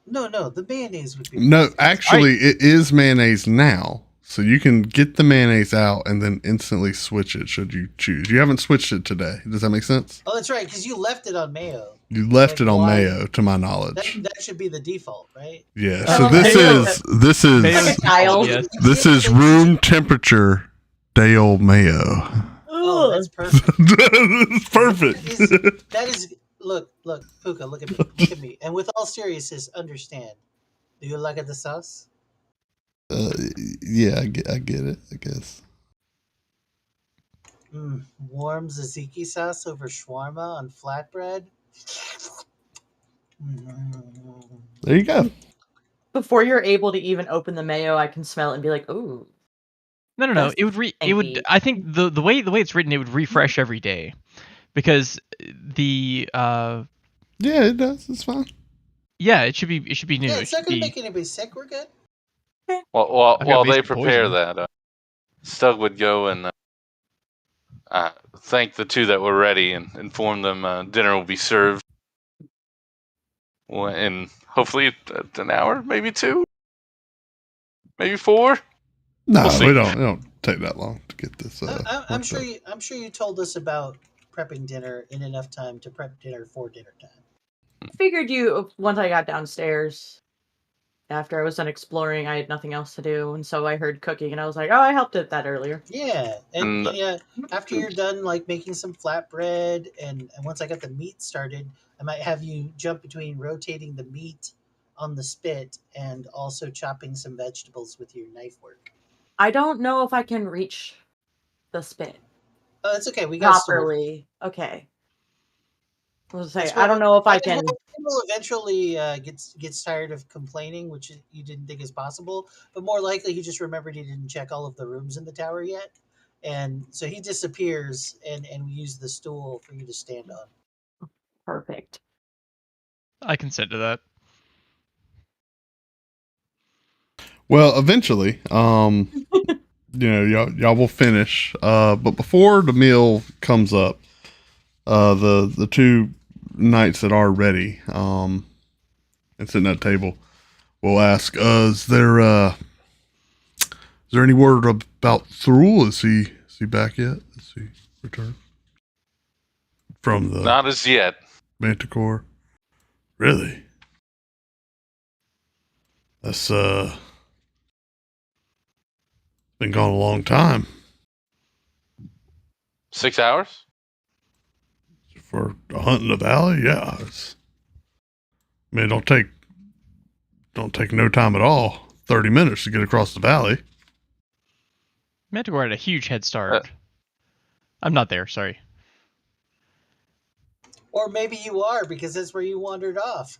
No, the mayonnaise would be. No, perfect. actually, it is mayonnaise now. So you can get the mayonnaise out and then instantly switch it should you choose. You haven't switched it today. Does that make sense? Oh, that's right, because you left it on mayo. You left it on why- mayo, to my knowledge. That should be the default, right? Yeah. Oh, So this Mayo- Like a child. Yes. this is room temperature day old mayo. Oh, that's perfect. It's perfect. That is. Look, Pookha, look at me. And with all seriousness, understand. Do you like the sauce? Yeah, I get it. I guess. Warm tzatziki sauce over shawarma on flatbread. There you go. Before you're able to even open the mayo, I can smell it and be like, "Ooh." No. That's It would. hanky. I think the way it's written, it would refresh every day, because the Yeah, it does. It's fine. yeah, it should be new. Yeah, It it's not should going to be. make anybody sick. We're good. While I've got they basic prepare poison. that, Stug would go and thank the two that were ready and inform them dinner will be served in hopefully an hour, maybe 2, maybe 4. No, We'll see. we don't. It don't take that long to get this. I'm sure you told us about prepping dinner in enough time to prep dinner for dinner time. Figured you once I got downstairs. After I was done exploring, I had nothing else to do, and so I heard cooking, and I was like, "Oh, I helped at that earlier." Yeah, and yeah, after you're done like making some flatbread, and once I got the meat started, I might have you jump between rotating the meat on the spit and also chopping some vegetables with your knife work. I don't know if I can reach the spit Oh, that's okay. We got stool. properly. Okay. I was say That's I don't know if I and can. Will eventually gets tired of complaining, which you didn't think is possible. But more likely, he just remembered he didn't check all of the rooms in the tower yet, and so he disappears, and we use the stool for you to stand on. Perfect. I consent to that. Well, eventually, y'all will finish. But before the meal comes up, the two knights that are ready, and sitting at the table, will ask, is there any word about Thruel? Is he back yet? Is he returned from the Not as yet. Manticore? Really? That's been gone a long time. 6 hours? For a hunt in the valley. Yeah, I mean, don't take no time at all. 30 minutes to get across the valley. Manticore had a huge head start. I'm not there. Sorry. Or maybe you are, because that's where you wandered off.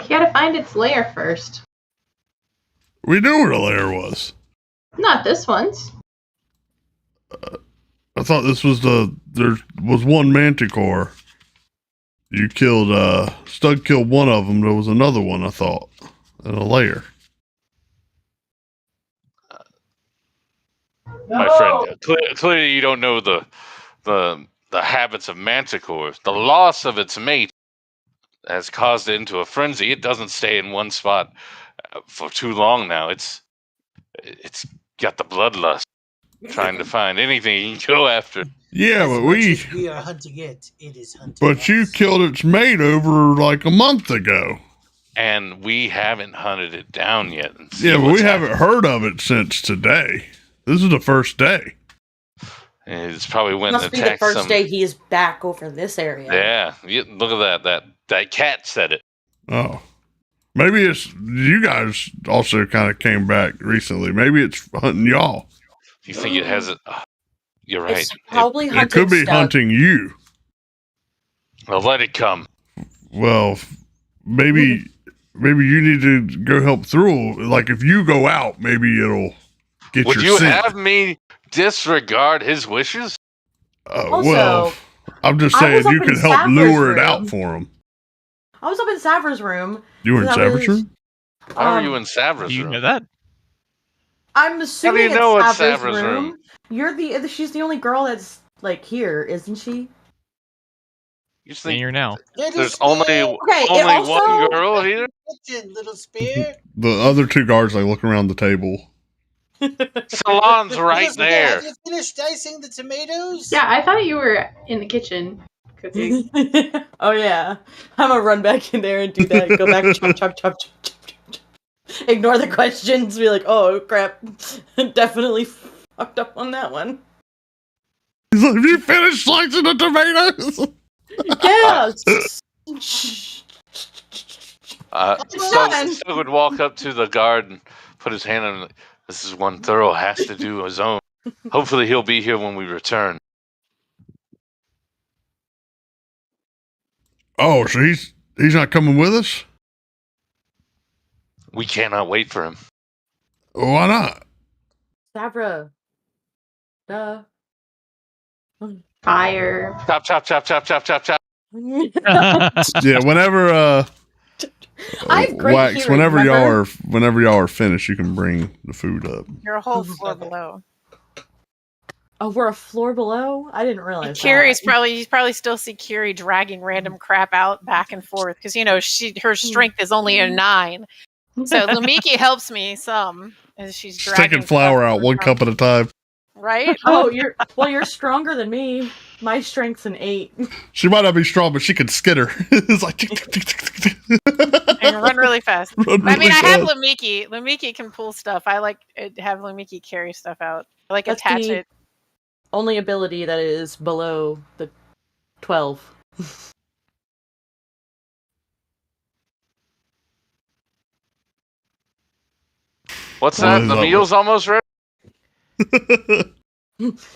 You gotta find its lair first. We knew where the lair was. Not this one's. I thought this was there was one manticore. You killed, Stug killed one of them. There was another one, I thought, in a lair. My friend, clearly you don't know the habits of manticores. The loss of its mate has caused it into a frenzy. It doesn't stay in one spot for too long now. It's got the bloodlust, trying to find anything you can go after. Yeah, As but much as we are hunting it, it is hunting But you us. killed its mate over like a month ago. And we haven't hunted it down yet. and see Yeah, but what's we haven't heard of it since today. This is the first day. happening. It's probably went Must and be the attacked first some. day he is back over this area. Yeah, look at that cat said it. Oh. Maybe it's you guys also kind of came back recently. Maybe it's hunting y'all. You think it has it? You're right. It's probably It hunting could be Stug. hunting you. Well, let it come. Well, maybe you need to go help through. Like if you go out, maybe it'll get Would your you scent. have me disregard his wishes? Also, well, I'm just I saying was up you in could help Sabra's lure it room. out for him. I was up in Sabra's room. You were in That Savage was- room? How are Um, you in Savra's Do you room? know that? I'm assuming you know it's it's Sabra's Sabra's room? She's the only girl that's like here, isn't she? You In think here now. Little there's spear. Okay, it only also one girl here? Kitchen, little spear. The other two guards, they look around the table. Salon's right Little spear, there. have you finished dicing the tomatoes? Yeah, I thought you were in the kitchen cooking. Oh yeah, I'm gonna run back in there and do that. Go back, chop, chop, chop, chop, chop, chop. Ignore the questions. Be like, oh crap, definitely fucked up on that one. He's like, have you finished slicing the tomatoes? Yes. Stug would walk up to the guard and put his hand on. This is one Thurl has to do his own. Hopefully, he'll be here when we return. Oh, so he's not coming with us? We cannot wait for him. Why not? Sabra. Duh. Fire. Chop, chop, chop, chop, chop, chop, chop. Yeah, whenever I have great Wax, hearing, whenever y'all are finished, you can bring the food up. You're a whole floor below. Oh, we're a floor below? I didn't realize Kiri's that. you probably still see Kiri dragging random crap out back and forth because her strength is only a 9. So Lumiki helps me some as she's She's dragging taking flour stuff out one cup at a time. right. Oh, you're stronger than me. My strength's an 8. She might not be strong, but she can skitter. It's like And run really fast. Run I mean, really I have fast. Lumiki. Lumiki can pull stuff. I like have Lumiki carry stuff out. I like That's attach the it. only ability that is below the 12. What's Well, that? is The that meal's almost ready?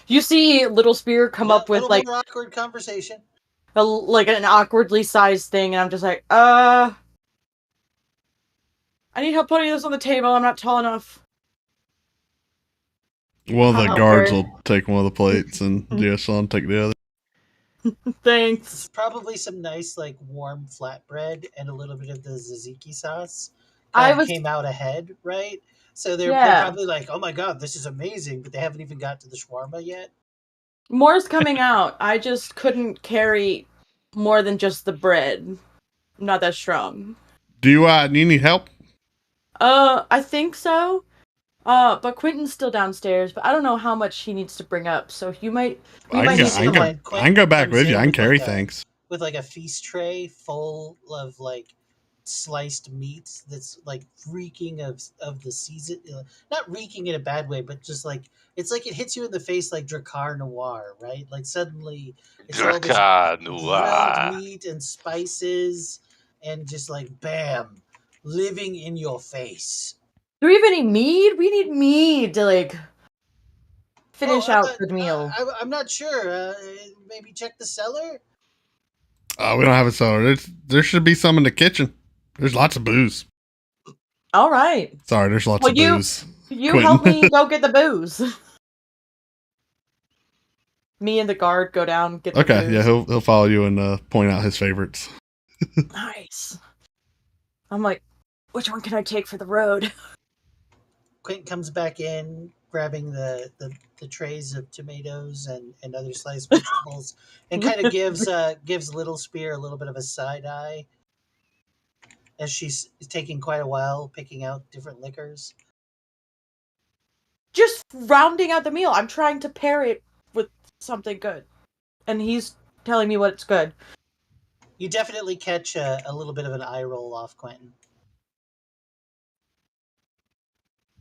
You see Little Spear come up with little like more awkward conversation. like an awkwardly sized thing, and I'm just like, I need help putting this on the table. I'm not tall enough. One of the I'll help guards her. will take one of the plates, and Jason take the other. Thanks. It's probably some nice, like, warm flatbread and a little bit of the tzatziki sauce. Came out ahead, right? So they're probably like, "Oh my god, this is amazing!" But they haven't even got to the shawarma yet. More's coming out. I just couldn't carry more than just the bread. I'm not that strong. Do you need help? I think so. But Quentin's still downstairs, but I don't know how much he needs to bring up. So you might. I can go back with you. I can carry things. With like a feast tray full of like sliced meat that's like reeking of the season, not reeking in a bad way, but just like it's like it hits you in the face like Drakkar Noir, right? Like suddenly it's all this Drakkar Noir. grilled meat and spices and just like bam, living in your face. Do we have any mead? We need mead to like finish out the meal. I'm not sure. Maybe check the cellar. We don't have a cellar. There should be some in the kitchen. There's lots of booze. All right. Sorry, there's lots of booze. You Quentin. help me go get the booze. Me and the guard go down get the booze. Okay, yeah, he'll follow you and point out his favorites. Nice. I'm like, which one can I take for the road? Quentin comes back in, grabbing the trays of tomatoes and other sliced vegetables, and kind of gives Little Spear a little bit of a side eye as she's taking quite a while picking out different liquors. Just rounding out the meal. I'm trying to pair it with something good, and he's telling me what's good. You definitely catch a little bit of an eye roll off Quentin.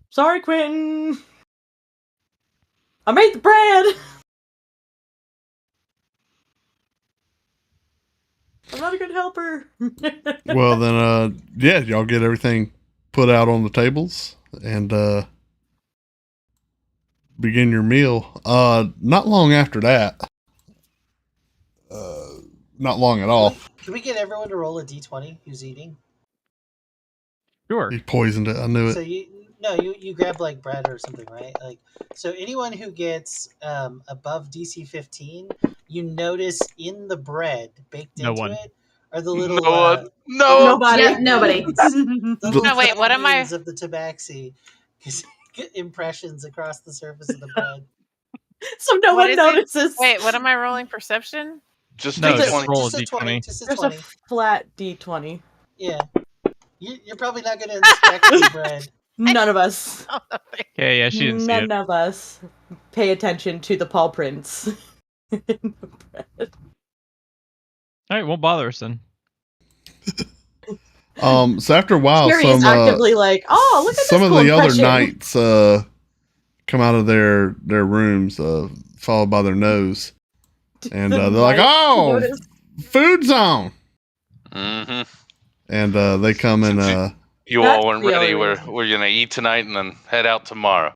Sorry, Quentin. I made the bread. I'm not a good helper. Well, then, yeah, y'all get everything put out on the tables and begin your meal. Not long after that. Not long at all. Can we get everyone to roll a d20 who's eating? Sure. He poisoned it. I knew it. So you grab like bread or something, right? Like, so anyone who gets above DC 15, you notice in the bread baked into it are the little nobody. Yeah, nobody. The little No, wait, what am I- of the tabaxi, impressions across the surface of the bread. So no What one is it? notices. Wait, what am I rolling? Perception? Just No, Just D20. roll a Just a 20. D20. Just a There's 20. a flat D20. Yeah. You're probably not going to inspect the bread. None of us. Okay, yeah, she didn't see it. None of us pay attention to the paw prints. in the bread. All right, won't bother us then. So after a while, Jerry is actively like, oh, look at some this of cool the other impression. knights come out of their rooms, followed by their nose, and The they're like, knights "Oh, notice. food zone!" Mm-hmm. And they come and You That's all weren't the ready. only We're gonna eat tonight and then head out tomorrow.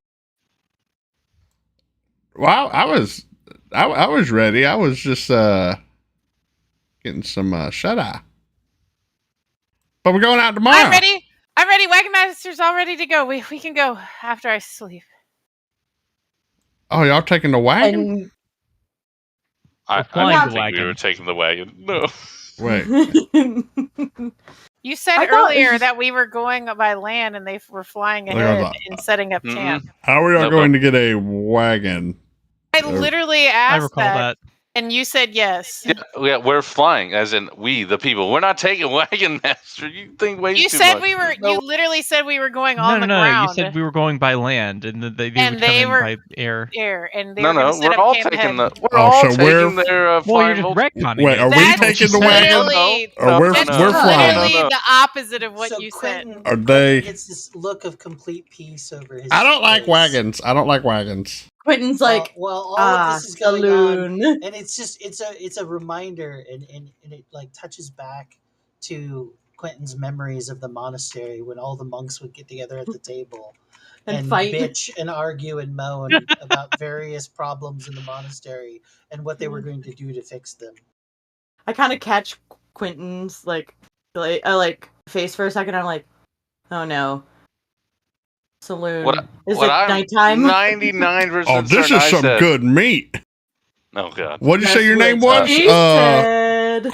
well, I was ready. I was just getting some shut eye. But we're going out tomorrow. I'm ready. I'm ready. Wagon Master's all ready to go. We can go after I sleep. Oh, y'all taking the wagon? And I flying didn't the think we wagon. were taking the wagon. No. Wait, You said I thought- earlier that we were going by land and they were flying They're ahead like- and setting up Mhm. camp. how are y'all No, going to get a wagon? I literally asked I recall that. and you said yes. Yeah, we're flying, as in we, the people. We're not taking Wagon Master. You think way You too said much. we were. No. You literally said we were going No, on no, the no. ground. You said we were going by land, and they And would come they in were- by air. air, and they No, were going no, to set we're up all camp taking ahead. the. We're Oh, all so we're- taking their Well, flying you're just voltage. retconning Wait, it. are we That's taking the literally, wagon? Or we're that's we're flying? literally the opposite of what So you said. Quentin, Are they- gets this look of complete peace over his I don't like face. wagons. I don't like wagons. Quentin's like, While all of this is going on, saloon. and it's a reminder, and it like touches back to Quentin's memories of the monastery when all the monks would get together at the table And fight. bitch and argue and moan about various problems in the monastery and what they were going to do to fix them. I kind of catch Quentin's like face for a second. I'm like, oh no, saloon. Is it I'm nighttime? 99% Oh, this certain is I some said- good meat. Oh God. What did you say your name That's was? what she said.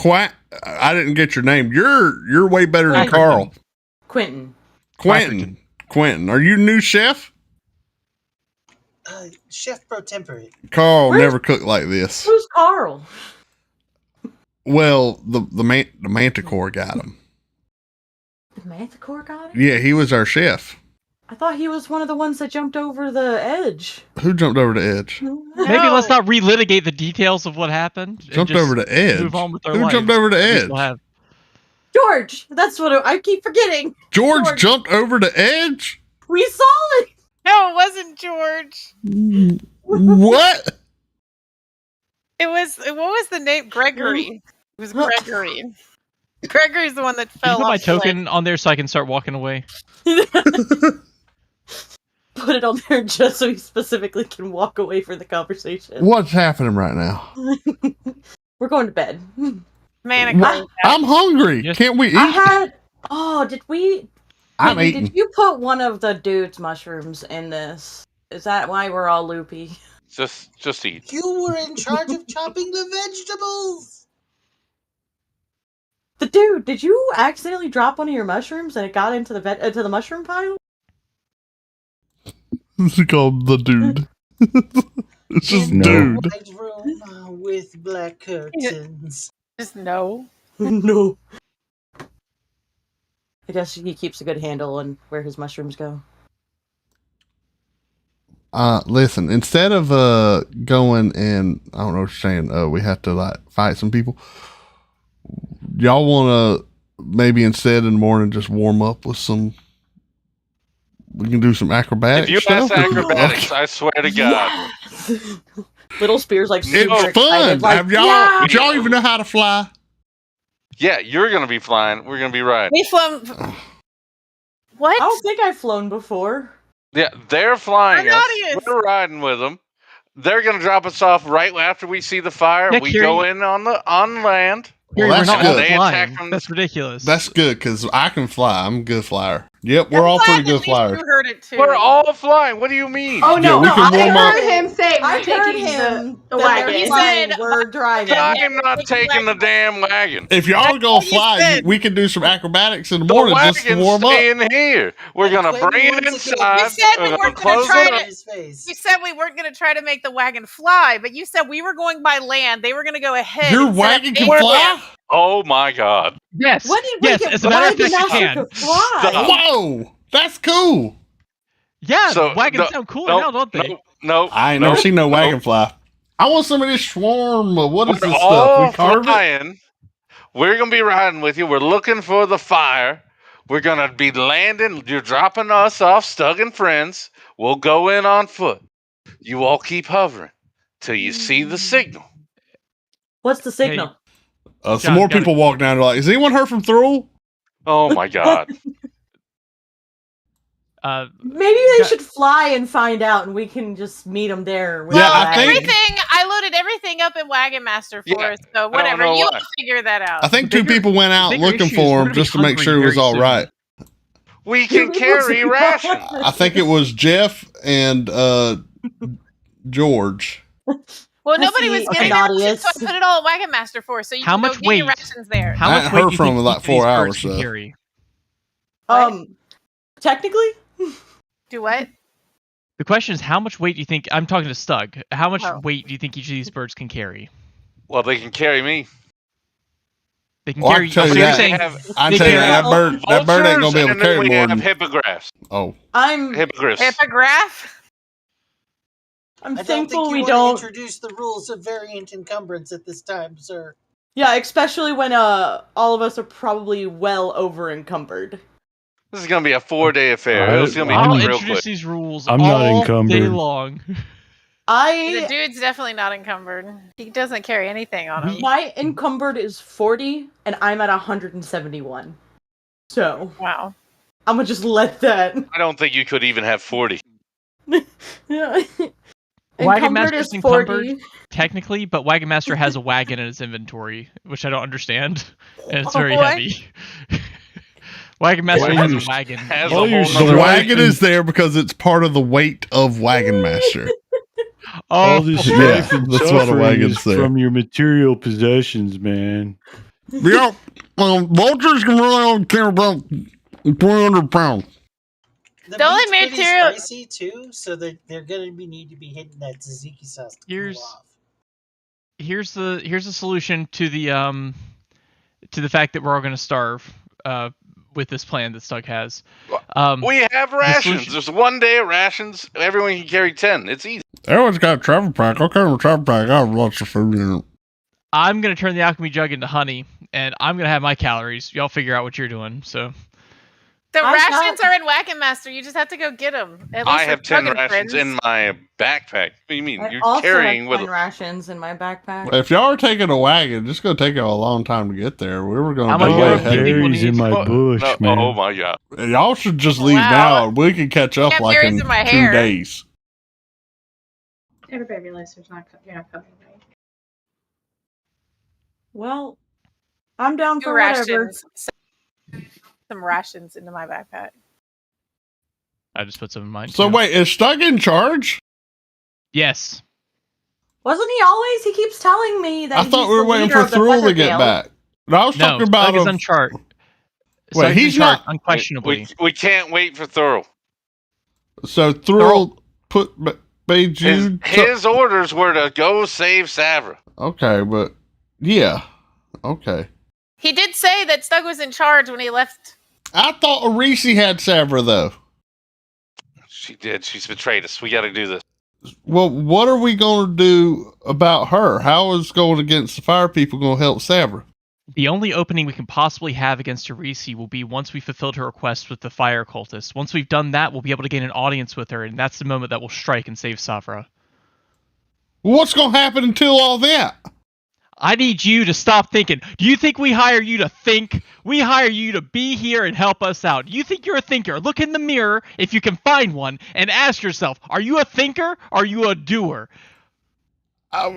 I didn't get your name. You're way better than Carl. Quentin. Quentin. Are you new chef? Chef pro tempore. Carl Where's- never cooked like this. Who's Carl? Well, the Manticore got him. The Manticore got it? Yeah, he was our chef. I thought he was one of the ones that jumped over the edge. Who jumped over the edge? Maybe let's not relitigate the details of what happened. and Jumped just over the edge. Move on with our Who life. jumped over the We edge? still have- George! That's what I keep forgetting. George jumped over the edge? We saw it! No, it wasn't George. What? It was. What was the name? Gregory. It was Gregory. Gregory's the one that Can you fell put off. my the token on there so I can start walking away? Put it on there just so he specifically can walk away from the conversation. What's happening right now? We're going to bed. Man, I'm hungry. Yes. Can't we eat? I had. Oh, did we? I'm Whitney, eating. Did you put one of the dude's mushrooms in this? Is that why we're all loopy? Just eat. You were in charge of chopping the vegetables. The dude, did you accidentally drop one of your mushrooms and it got into the mushroom pile? This is called the dude. It's just In dude. the white room with black curtains. just no. No. I guess he keeps a good handle on where his mushrooms go. Listen, instead of going and I don't know what you're saying, we have to like fight some people. Y'all wanna maybe instead in the morning just warm up with some, we can do some acrobatics. If you stuff. ask acrobatics, I swear to God. Yes! Little Spear's like super It's fun. excited, like, Have y'all yeah! did y'all even know how to fly? Yeah, you're gonna be flying. We're gonna be riding. We flown. What? I don't think I've flown before. Yeah, they're flying Our us. audience. We're riding with them. They're gonna drop us off right after we see the fire. Yeah, We Kiri- go in on land. Well, we're that's not good. all They attack flying. from- That's ridiculous. That's good because I can fly. I'm a good flyer. Yep, we're all pretty good flyers. You heard it too. We're all flying. What do you mean? Oh no, we can I warm up. heard him say I we're heard taking him. the that wagon. they're He flying, said, we're driving. I'm not taking the damn wagon. If y'all That's go what you fly, said. we can do some acrobatics in the The morning just to wagon's warm up. staying here. We're gonna Quinn bring it wants to go- inside. You said we We're gonna weren't gonna close try it to- up. his face. You said we weren't going to try to make the wagon fly, but you said we were going by land. They were going to go ahead. Your and set up wagon can base fly? camp. Oh my god! Yes. When did we yes. get As a matter of Wagon fact, you Master can. to fly? Whoa, that's cool. Yeah, So, wagons no- sound cool no, now, don't they? No, I ain't no, never seen no no. wagon fly. I want some of this swarm. What is We're this all stuff? We carve it? flying. We're gonna be riding with you. We're looking for the fire. We're gonna be landing. You're dropping us off, Stug and friends. We'll go in on foot. You all keep hovering till you see the signal. What's the signal? Some John, more gotta- people walk down. They're like, has anyone heard from Thrall? Oh my god! Maybe they Got- should fly and find out, and we can just meet them there. With Yeah, the I think- wagon. I loaded everything up in Wagon Master for Yeah, us, so whatever. know You why. all figure that out. I think The two bigger- people went the out bigger looking issue is for we're him gonna be just to make hungry sure it was very all soon. right. We can carry rations. I think it was Jeff and George. Well, I nobody see was a getting their rations, audience. so I put it all in Wagon Master for us, so you How can go much get your weight? rations there. How I much hadn't weight heard do you from think him in like each of these 4 hours, birds can so. carry? Technically, Do what? The question is, how much weight do you think? I'm talking to Stug. How much Oh. weight do you think each of these birds can carry? Well, they can carry me. They can Well, I carry. can tell so you you're that. saying I They tell you carry that bird ain't gonna be able to and then carry we more have than. hippogriffs. Oh, I'm Hippogriffs. Hippograph? I'm I don't thankful think you we want don't. to introduce the rules of variant encumbrance at this time, sir. Yeah, especially when all of us are probably well over encumbered. This is gonna be a 4-day affair. I- It's gonna be I'll done real introduce quick. these rules I'm not all encumbered. day long. The I dude's definitely not encumbered. He doesn't carry anything on him. my encumbered is 40, and I'm at 171. So Wow. I'm gonna just let that. I don't think you could even have 40. Yeah. Wagon Encumbered Master's is encumbered 40. technically, but Wagon Master has a wagon in his inventory, which I don't understand, and it's very What? heavy. Wagon Master Why has you- a wagon. Has Well, a you're whole the Sure. nother wagon is there because it's part of the weight of Wagon Master. All Oh, this Yeah, strife and that's why the suffering wagon's is there. from your material possessions, man. Yeah, vultures can really only carry about 300 pounds. The only meat's pretty material- spicy too, so they're gonna need to be hitting that tzatziki sauce to cool Here's- off. here's the solution to the fact that we're all going to starve with this plan that Stug has. We have rations. solution- There's 1 day of rations. Everyone can carry 10. It's easy. Everyone's got a travel pack. I'll carry a travel pack. I have lots of food in it. I'm going to turn the alchemy jug into honey, and I'm going to have my calories. Y'all figure out what you're doing. So The I rations got- are in Wagon Master. You just have to go get them. At least I for have 10 Plug and rations Friends. in my backpack. What do you mean? I You're also carrying have with 10 rations in my backpack. If y'all are taking a wagon, it's going to take y'all a long time to get there. We were going How to much be I way more got do you ahead. think we'll berries in need? my bush, no, man. oh my god. Y'all should just leave Wow. now. We can catch up Got like berries in in my 2 hair. days. Everybody realizes you're not coming, right? Well, I'm down Two for whatever. rations. Some rations into my backpack. I just put some in mine. So too. wait, is Stug in charge? Yes. Wasn't he always? He keeps telling me that I thought he's we were the waiting leader for of the Thrall to get Thundertail. back. No, I was No, talking about Stug is him. on chart. Wait, Stug's he's in chart, not- unquestionably. We can't wait for Thurl. So Thrall made you. His orders were to go save Savra. Okay, but yeah, okay. He did say that Stug was in charge when he left. I thought Arisi had Savra though. She did. She's betrayed us. We got to do this. Well, what are we going to do about her? How is going against the fire people going to help Savra? The only opening we can possibly have against Arisi will be once we fulfilled her request with the fire cultist. Once we've done that, we'll be able to gain an audience with her, and that's the moment that will strike and save Savra. What's going to happen until all that? I need you to stop thinking. Do you think we hire you to think? We hire you to be here and help us out. Do you think you're a thinker? Look in the mirror, if you can find one, and ask yourself, are you a thinker or are you a doer? I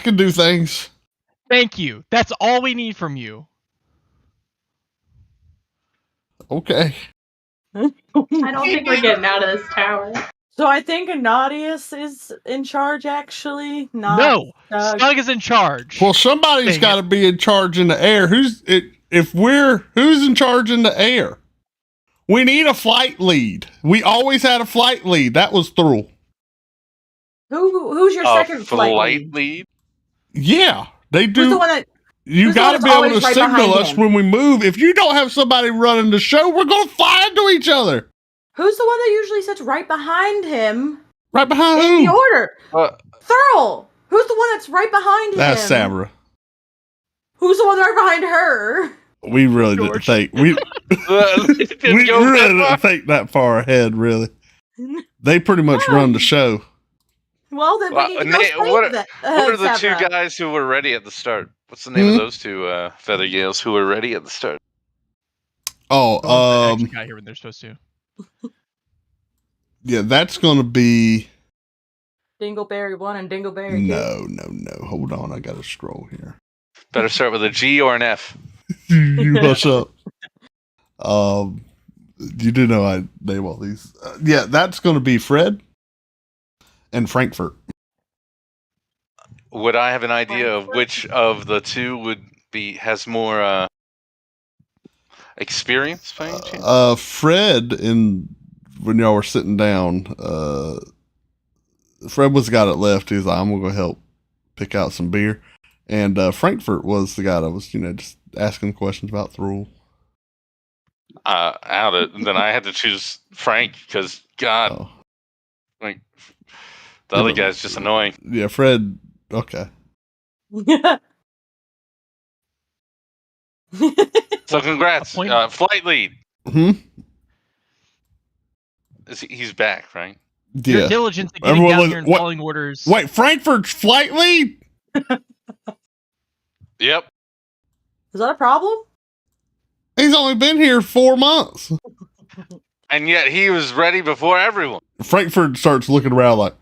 can do things. Thank you. That's all we need from you. Okay. I don't think we're getting out of this tower. So I think Anadius is in charge, actually. Not No, Stug. Stug is in charge. Well, somebody's Dang got to be in charge in the air. Who's in charge in the air? We need a flight lead. We always had a flight lead. That was Thrall. Who's your second flight lead? lead? Yeah, they do. Who's the one that? You who's the got to one be that's able to always right signal behind us him? when we move. If you don't have somebody running the show, we're going to fly into each other. Who's the one that usually sits right behind him Right behind in the who? order? Thurl. Who's the one that's right behind That's him? Sabra. Who's the one right behind her? We really George. didn't think. We really didn't think that far ahead, really. They pretty much run the show. Well, then we need to go what save are the two Sabra. guys who were ready at the start? What's the name of those two feather gales who were ready at the start? Oh, Actually got here when they're supposed to. yeah, that's going to be... Dingleberry 1 and Dingleberry 2. No. Hold on, I got to scroll here. Better start with a G or an F. You hush up. You do know I name all these. Yeah, that's going to be Fred and Frankfurt. Would I have an idea of which of the two has more experience by any chance? Fred, when y'all were sitting down, Fred was the guy that left. He was like, I'm going to go help pick out some beer. And Frankfurt was the guy that was, just asking questions about Thrall. Then I had to choose Frank because God, like the other guy's just annoying. Yeah, Fred. Okay. So congrats, flight lead. Hmm. He's back, right? Yeah. Your diligence in getting down here and following orders. Wait, Frankfurt's flight lead? Yep. Is that a problem? He's only been here 4 months. And yet he was ready before everyone. Frankfurt starts looking around like,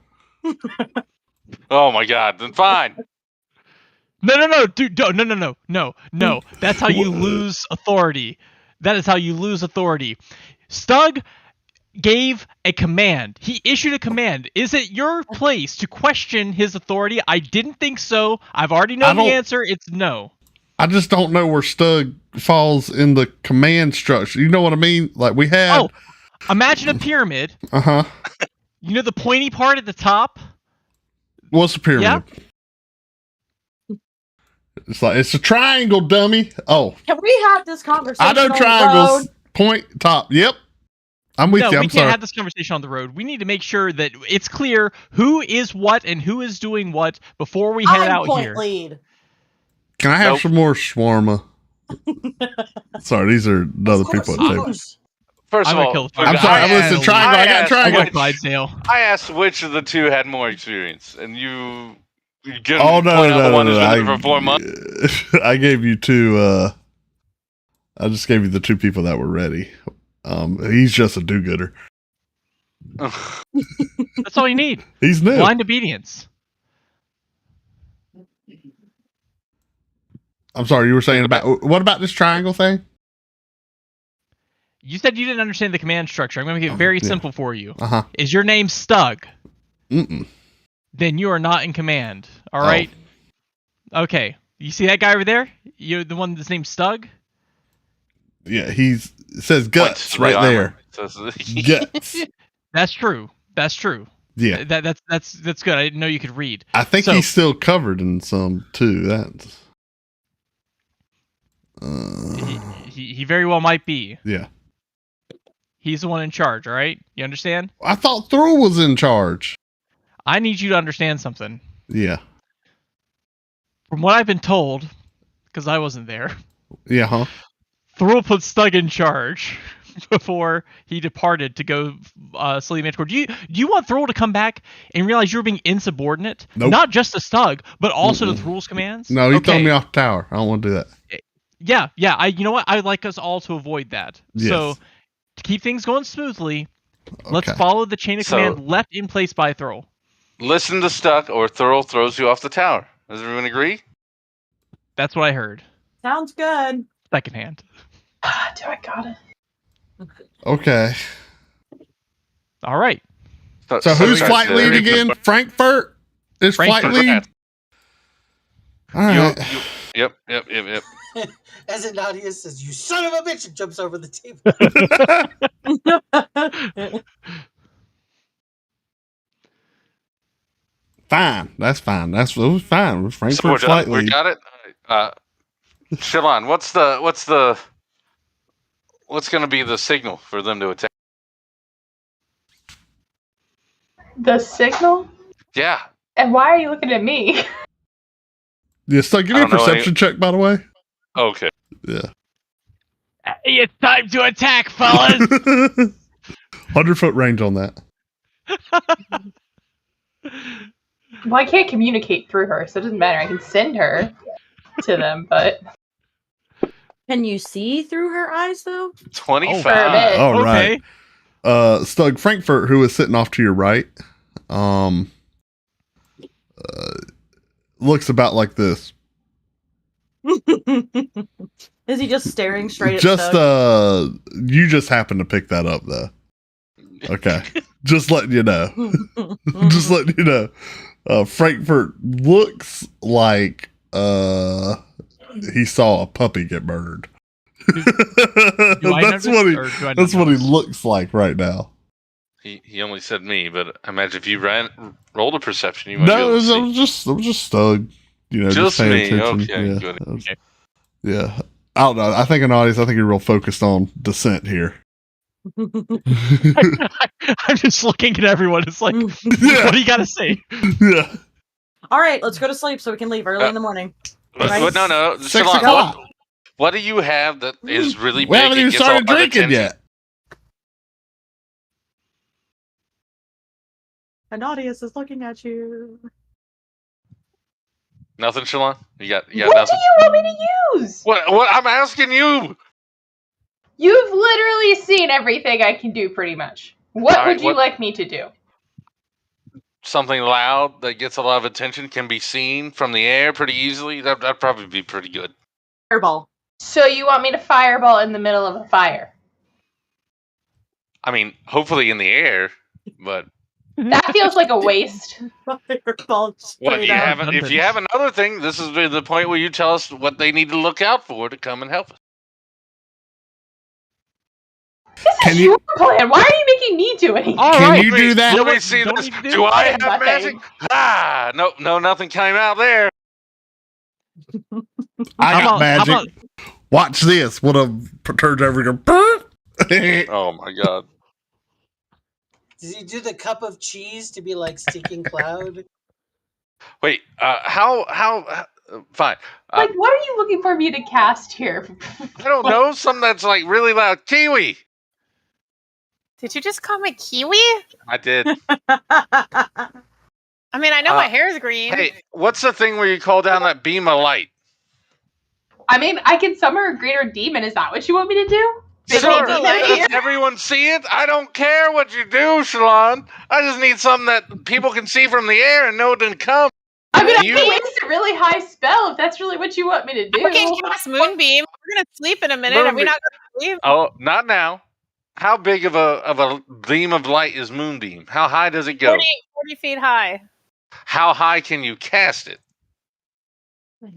oh my God, then fine. No, dude, no. That's how you lose authority. That is how you lose authority. Stug gave a command. He issued a command. Is it your place to question his authority? I didn't think so. I've already known the answer. It's no. I just don't know where Stug falls in the command structure. You know what I mean? Like we had. Oh, imagine a pyramid. Uh-huh. You know the pointy part at the top? What's the pyramid? Yeah. It's a triangle, dummy. Oh. Can we have this conversation? I know triangles. Point top. Yep. I'm with you. No, I'm we sorry. can't have this conversation on the road. We need to make sure that it's clear who is what and who is doing what before we head out point here. Lead. Can I have some more shawarma? Sorry, these are the other people at the table. First of all, I'm sorry. I'm listening. Triangle. I got triangle. I asked which of the two had more experience, and you Oh no! One who's been there for 4 months. I gave you two. I just gave you the two people that were ready. He's just a do-gooder. That's all you need. He's new. Blind obedience. I'm sorry. You were saying what about this triangle thing? You said you didn't understand the command structure. I'm going to make it very simple for you. Uh-huh. Is your name Stug? Mm-mm. Then you are not in command. All right? Okay. You see that guy over there? You're the one that's named Stug? Yeah, it says guts right there. Guts. That's true. That's true. Yeah. That's good. I didn't know you could read. I think he's still covered in some too. That's he very well might be. Yeah. He's the one in charge, all right? You understand? I thought Thrall was in charge. I need you to understand something. Yeah. From what I've been told, because I wasn't there. Yeah, huh? Thrall put Stug in charge before he departed to go slowly manticore. Do you want Thrall to come back and realize you're being insubordinate? Nope. Not just to Stug, but also to Thrall's commands? No, he threw me off the tower. I don't want to do that. Yeah. You know what? I'd like us all to avoid that. Yes. So, to keep things going smoothly, let's follow the chain of command left in place by Thrall. Listen to Stug or Thrall throws you off the tower. Does everyone agree? That's what I heard. Sounds good. Secondhand. Do I got it? Okay. All right. So who's we flight got lead the- again? Frankfurt is flight Frankfurt. lead. All right. Yep. As Nadia says, "You son of a bitch!" and jumps over the table. Fine. That's fine. It was fine. It was So we're Frankfurt done. flight We lead. got it. Shalon, what's going to be the signal for them to attack? The signal? Yeah. And why are you looking at me? Yeah, so give me I a don't know perception check, by the way. Okay. Yeah. It's time to attack, fellas. 100-foot range on that. Well, I can't communicate through her, so it doesn't matter. I can send her to them, but Can you see through her eyes though? 25. For a bit. All Okay. right. Stug Frankfurt, who is sitting off to your right, looks about like this. Is he just staring straight at Just Stug? you just happen to pick that up though. Okay. Just letting you know. Just letting you know. Frankfurt looks like he saw a puppy get murdered. Do I That's notice, what he or do I not that's what he notice? looks like right now. He only said me, but I imagine if you rolled a perception, you might be No, able to it was just Stug. You know, Just paying me. attention. Okay, Yeah. good. That was- yeah. I don't know. I think an audience, I think you're real focused on descent here. I'm just looking at everyone. It's like, Yeah. what do you got to say? Yeah. All right, let's go to sleep so we can leave early in the morning. But no. 6 Shalon, o'clock. what do you have that is really We big? haven't and even gets a started lot of drinking attention? yet. An audience is looking at you. Nothing, Shalon? You got what do nothing? you want me to use? What? I'm asking you. You've literally seen everything I can do, pretty much. What All right, would you what- like me to do? Something loud that gets a lot of attention can be seen from the air pretty easily. That'd probably be pretty good. Fireball. So you want me to fireball in the middle of a fire? I mean, hopefully in the air, but That feels like a waste. Fireball. what straight you up. have? If you have another thing, this is the point where you tell us what they need to look out for to come and help us. This Can is you- your plan. Why are you making me do anything? All Can right. you do that? Let me what see you don't this. need to do? Do I have Nothing. magic? Ah, no, nothing came out there. I How got about- magic. how about- Watch this. What a turns over and goes. Oh my god. Does he do the cup of cheese to be like stinking cloud? Wait, fine. Like, what are you looking for me to cast here? I don't know. Something that's like really loud. Kiwi. Did you just call me Kiwi? I did. I mean, I know my hair is green. Hey, what's the thing where you call down that beam of light? I mean, I can summon a greater demon. Is that what you want me to do? Big Sure. old demon here? Does everyone see it? I don't care what you do, Shalon. I just need something that people can see from the air and know to come. I mean, I You- can waste a really high spell if that's really what you want me to do. We can cast Moonbeam. We're gonna sleep in a minute. Are we Moonbeam. not gonna sleep? Oh, not now. How big of a beam of light is Moonbeam? How high does it go? 40 feet high. How high can you cast it?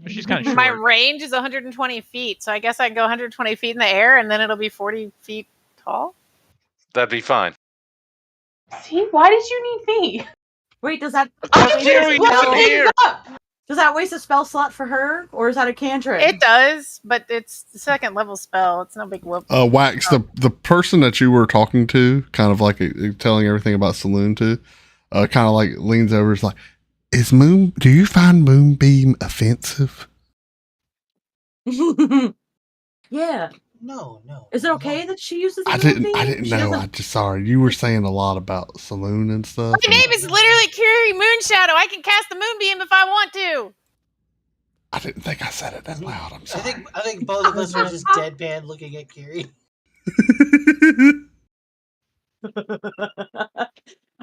She's kind of My short. range is 120 feet, so I guess I can go 120 feet in the air, and then it'll be 40 feet tall. That'd be fine. See, why did you need me? Wait, does that I'm Because here Kiwi to blow isn't things here. up. does that waste a spell slot for her, or is that a cantrip? It does, but it's the second level spell. It's no big whoop. Wax, the person that you were talking to, kind of like telling everything about Saloon to, kind of like leans over, is like, do you find Moonbeam offensive? Yeah. No. Is it okay that she uses? I the didn't Moonbeam? She know. doesn't- I just sorry. You were saying a lot about Saloon and stuff. My name is literally Curie Moonshadow. I can cast the Moonbeam if I want to. I didn't think I said it that loud. I'm sorry. I think both of us were just deadpan looking at Kiri.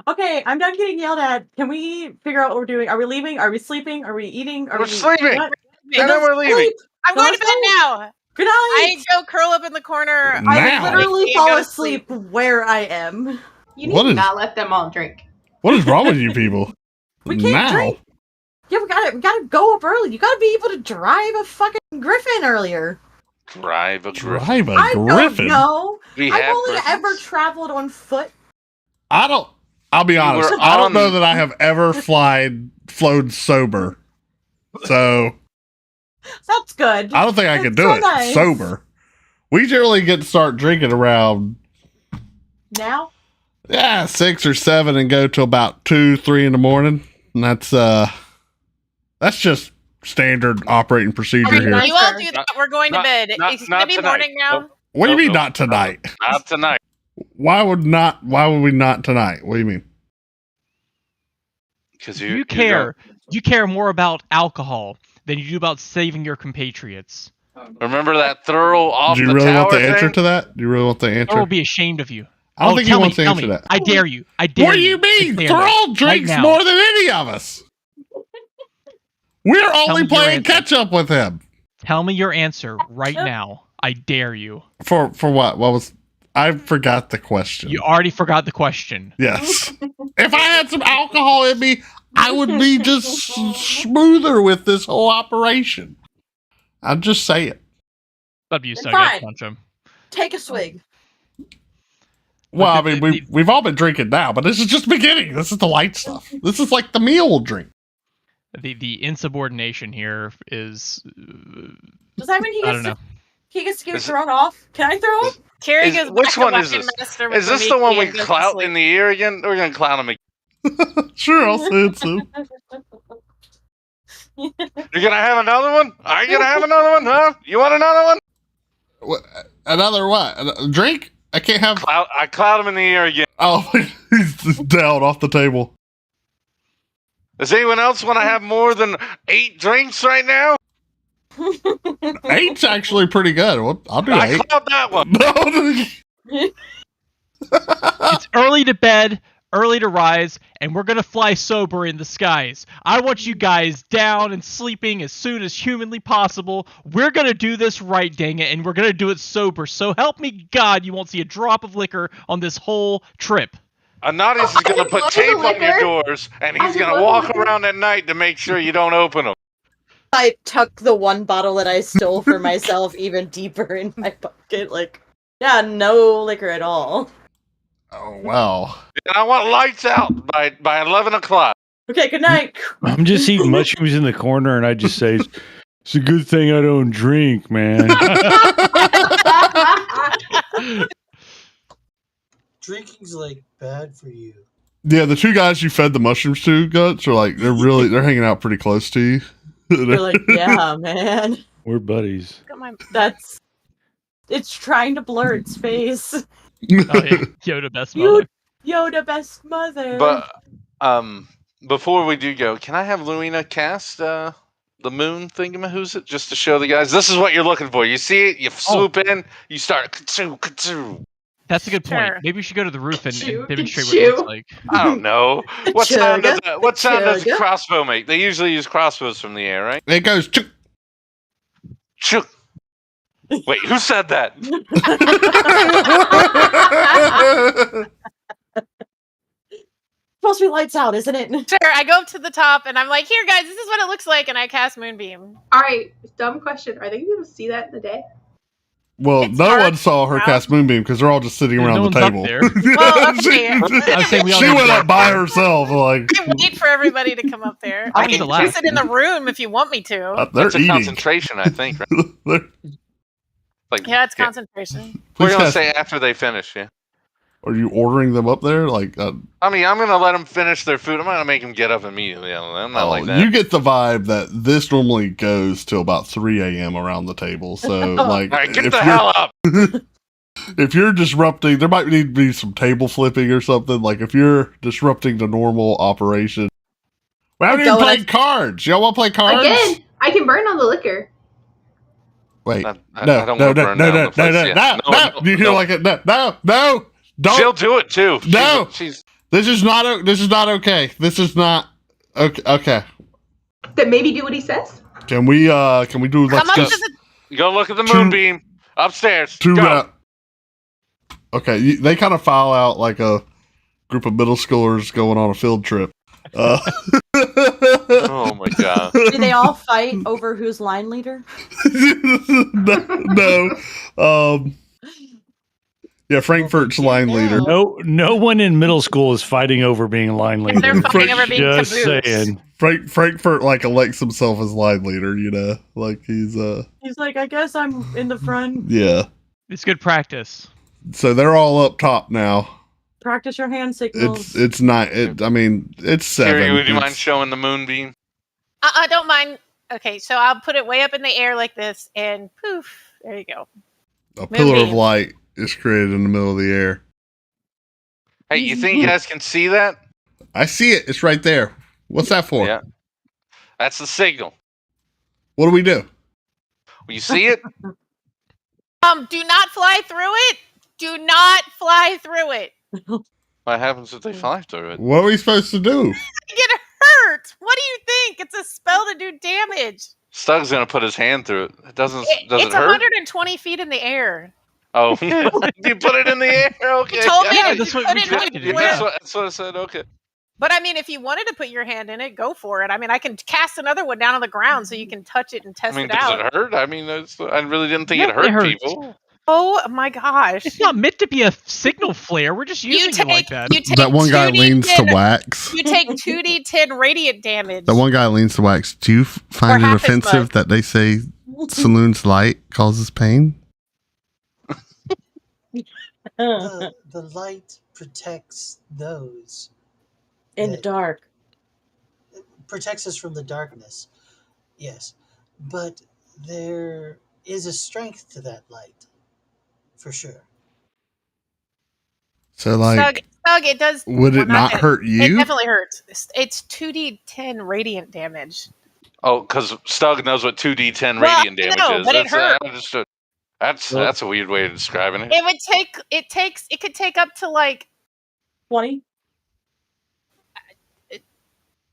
Okay, I'm done getting yelled at. Can we figure out what we're doing? Are we leaving? Are we sleeping? Are we eating? Are We're we sleeping. What? And then we're leaving. I'm going to Let's bed go. now. Good night. I go curl up in the corner. Now. I literally and fall go to asleep where I am. You need What to is- not let them all drink. What is wrong with you people? We can't drink. Yeah, we gotta go up early. You gotta be able to drive a fucking griffin earlier. Drive a griffin. Drive a I griffin. don't know. We I've have only griffins. ever traveled on foot. I'll be honest. were I don't know on- that I have ever flown sober. So That's good. I don't think I That's could do so it nice. sober. We generally get to start drinking around Now? 6 or 7 and go till about 2, 3 in the morning. And that's just standard operating procedure I mean, here. nice. You all do that. We're going to Not- bed. not- It's not gonna be tonight. morning now. Nope. What do you mean Nope. not tonight? Not tonight. Why would we not tonight? What do you mean? Because You care more about alcohol than you do about saving your compatriots. Remember that throw off Do you the really want tower the answer thing? to that? Do you really want the Or answer? will be ashamed of you. I don't think he tell wants me, to tell answer me. that. I dare you. I dare What do you to mean? say Thrall that drinks right now. more than any of us. We're me only your playing answer. catch up with him. Tell me your answer right now. I dare you. For what? What was? I forgot the question. You already forgot the question. Yes. If I had some alcohol in me, I would be just smoother with this whole operation. I'm just saying. Up to you, It's Sugga. fine. Poncho. Take a swig. Well, I the- mean, we've all been drinking now, but this is just beginning. This is the light stuff. This is like the meal drink. The insubordination here is Does that mean I don't know. he gets to get Is- thrown off? Can I throw him? Carrie Is- goes which back to one is Weapon this? Master Is with this the one we Mickey and goes to clout sleep. in the ear again? We're gonna clout him again. Sure, I'll say it so. You're gonna have another one? Are you gonna have another one? Huh? You want another one? Another what? A drink? I can't have. I clout him in the ear again. Oh, he's just down off the table. Does anyone else want to have more than 8 drinks right now? 8's actually pretty good. Well, I'll do I 8. clout that one. No. It's early to bed, early to rise, and we're gonna fly sober in the skies. I want you guys down and sleeping as soon as humanly possible. We're gonna do this right, dang it, and we're gonna do it sober. So help me God, you won't see a drop of liquor on this whole trip. Ananias is gonna I put love tape the on your liquor. doors, and he's I gonna love walk the liquor. around at night to make sure you don't open them. I tuck the one bottle that I stole for myself even deeper in my pocket. Like, yeah, no liquor at all. Oh, wow. And I want lights out by 11 o'clock. Okay, good night. I'm just eating mushrooms in the corner, and I just say, "It's a good thing I don't drink, man." Drinking's like bad for you. Yeah, the 2 guys you fed the mushrooms to, Guts, are like, they're hanging out pretty close to you. You're like, yeah, man. We're buddies. Look at my- It's trying to blur its face. Oh yeah, Yoda best You- mother. Yoda, best mother. But before we do go, can I have Luina cast the moon thingamahoo's just to show the guys this is what you're looking for? You see it, you swoop in, you start ka-choo, ka-choo. That's a good point. Sure. Maybe we should go to the roof and Achoo, demonstrate what it looks achoo. like. I don't know. What sound does Chugga, what sound does a chugga. crossbow make? They usually use crossbows from the air, right? It goes, "Chuk." Chuk. Wait, who said that? Supposed to be lights out, isn't it? Sure, I go up to the top and I'm like, here guys, this is what it looks like, and I cast Moonbeam. All right, dumb question. Are they going to be able to see that in the day? Well, It's no hard one saw her to cast Moonbeam because they're all just sitting Yeah, around no the one's up table. there. Well, okay. I was saying we all she need went to- up by herself. Like, I wait for everybody to come up there. I I was can the last. use it in the room if you want me to. they're That's a eating. concentration, I think. Right? They're- Yeah, it's concentration. We're Please gonna cast- say after they finish, yeah. Are you ordering them up there? Like, I mean, I'm gonna let them finish their food. I'm not gonna make them get up immediately. I'm not like that. you get the vibe that this normally goes till about 3 a.m. around the table. So, like, All right, get if the you're- hell up. if you're disrupting, there might need to be some table flipping or something. Like, if you're disrupting the normal operation. We haven't even Donuts. played cards. Y'all want to play cards? Again, I can burn all the liquor. Wait. I No, don't no, want to no, burn no, down no, the place no, yet. no. You hear like it? No, don't. She'll do it too. No. She's This is not okay. This is not okay. Then maybe do what he says. Can we do Come up let's to just the Go look at the Two- moonbeam upstairs. Two Go. round. Okay, they kind of file out like a group of middle schoolers going on a field trip. Oh my god. Do they all fight over who's line leader? no. Yeah, Frankfurt's line leader. No one in middle school is fighting over being line leader. They're fighting over being Just caboose. saying. Frankfurt like elects himself as line leader, like he's like, I guess I'm in the front. yeah. It's good practice. So they're all up top now. Practice your hand signals. It's not. It's 7. Carrie, would you mind It's- showing the moonbeam? I don't mind. Okay, so I'll put it way up in the air like this, and poof, there you go. A pillar of Moonbeam. light is created in the middle of the air. Hey, you think you guys can see that? I see it. It's right there. What's that for? Yeah. That's the signal. What do we do? You see it? Do not fly through it. Do not fly through it. What happens if they fly through it? What are we supposed to do? Get hurt. What do you think? It's a spell to do damage. Stug's gonna put his hand through it. Does it It's hurt? 120 feet in the air. Oh, you put it in the air. Okay. You told me Yeah, to that's what put we it tried in to the do. air. That's what I said. Okay. But I mean, if you wanted to put your hand in it, go for it. I mean, I can cast another one down on the ground so you can touch it and test I mean, it out. does it hurt? I mean, I really didn't think Yeah, it hurt it hurts. people. Oh my gosh! It's not meant to be a signal flare. We're just using it like that. You take That one guy 2d10 leans to wax. You take 2d10 radiant damage. That one guy leans to wax. Do you find Or it half as offensive much. that they say Saloon's light causes pain? The light protects those. In the dark. Protects us from the darkness. Yes. But there is a strength to that light. For sure. So, like, Stug, it does. would well, it not that. hurt It you? definitely hurts. It's 2d10 radiant damage. Oh, because Stug knows what 2d10 Well, radiant I damage know, is. but it hurt. That's a weird way of describing it. It could take up to like 20.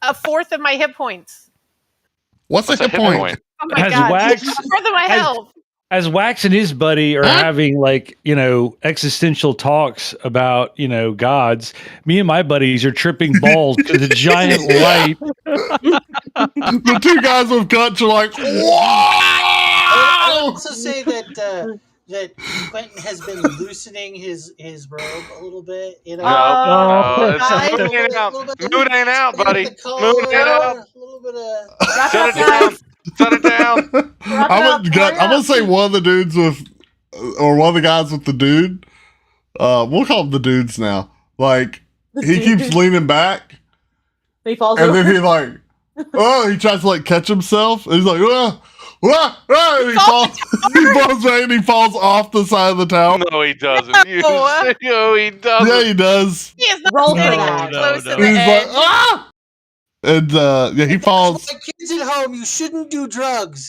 a fourth of my hit points. What's a hit point? Oh my Has god! Wax- A fourth of my has- health. As Wax and his buddy are having existential talks about, gods, me and my buddies are tripping balls to the giant light. The two guys with guts are like, I would wow! also say that that Quentin has been loosening his robe a little bit. No, guys. moon ain't out. Moon ain't out, buddy. The collar, Moon ain't out. A little bit of. Wrap Shut up, it down. guys. Shut it down. Wrap I'm up, gonna say one of the dudes or one of the guys with the dude. We'll call them the dudes now. Like, he keeps leaning back, He falls and over. then he he tries to catch himself. And he's like, and he falls. He falls back and he falls off the side of the tower. No, he doesn't. No. No, he doesn't. Yeah, he does. He is not Roll for standing that. close No, to the He's like, edge. ah! And he falls. My kids at home, you shouldn't do drugs.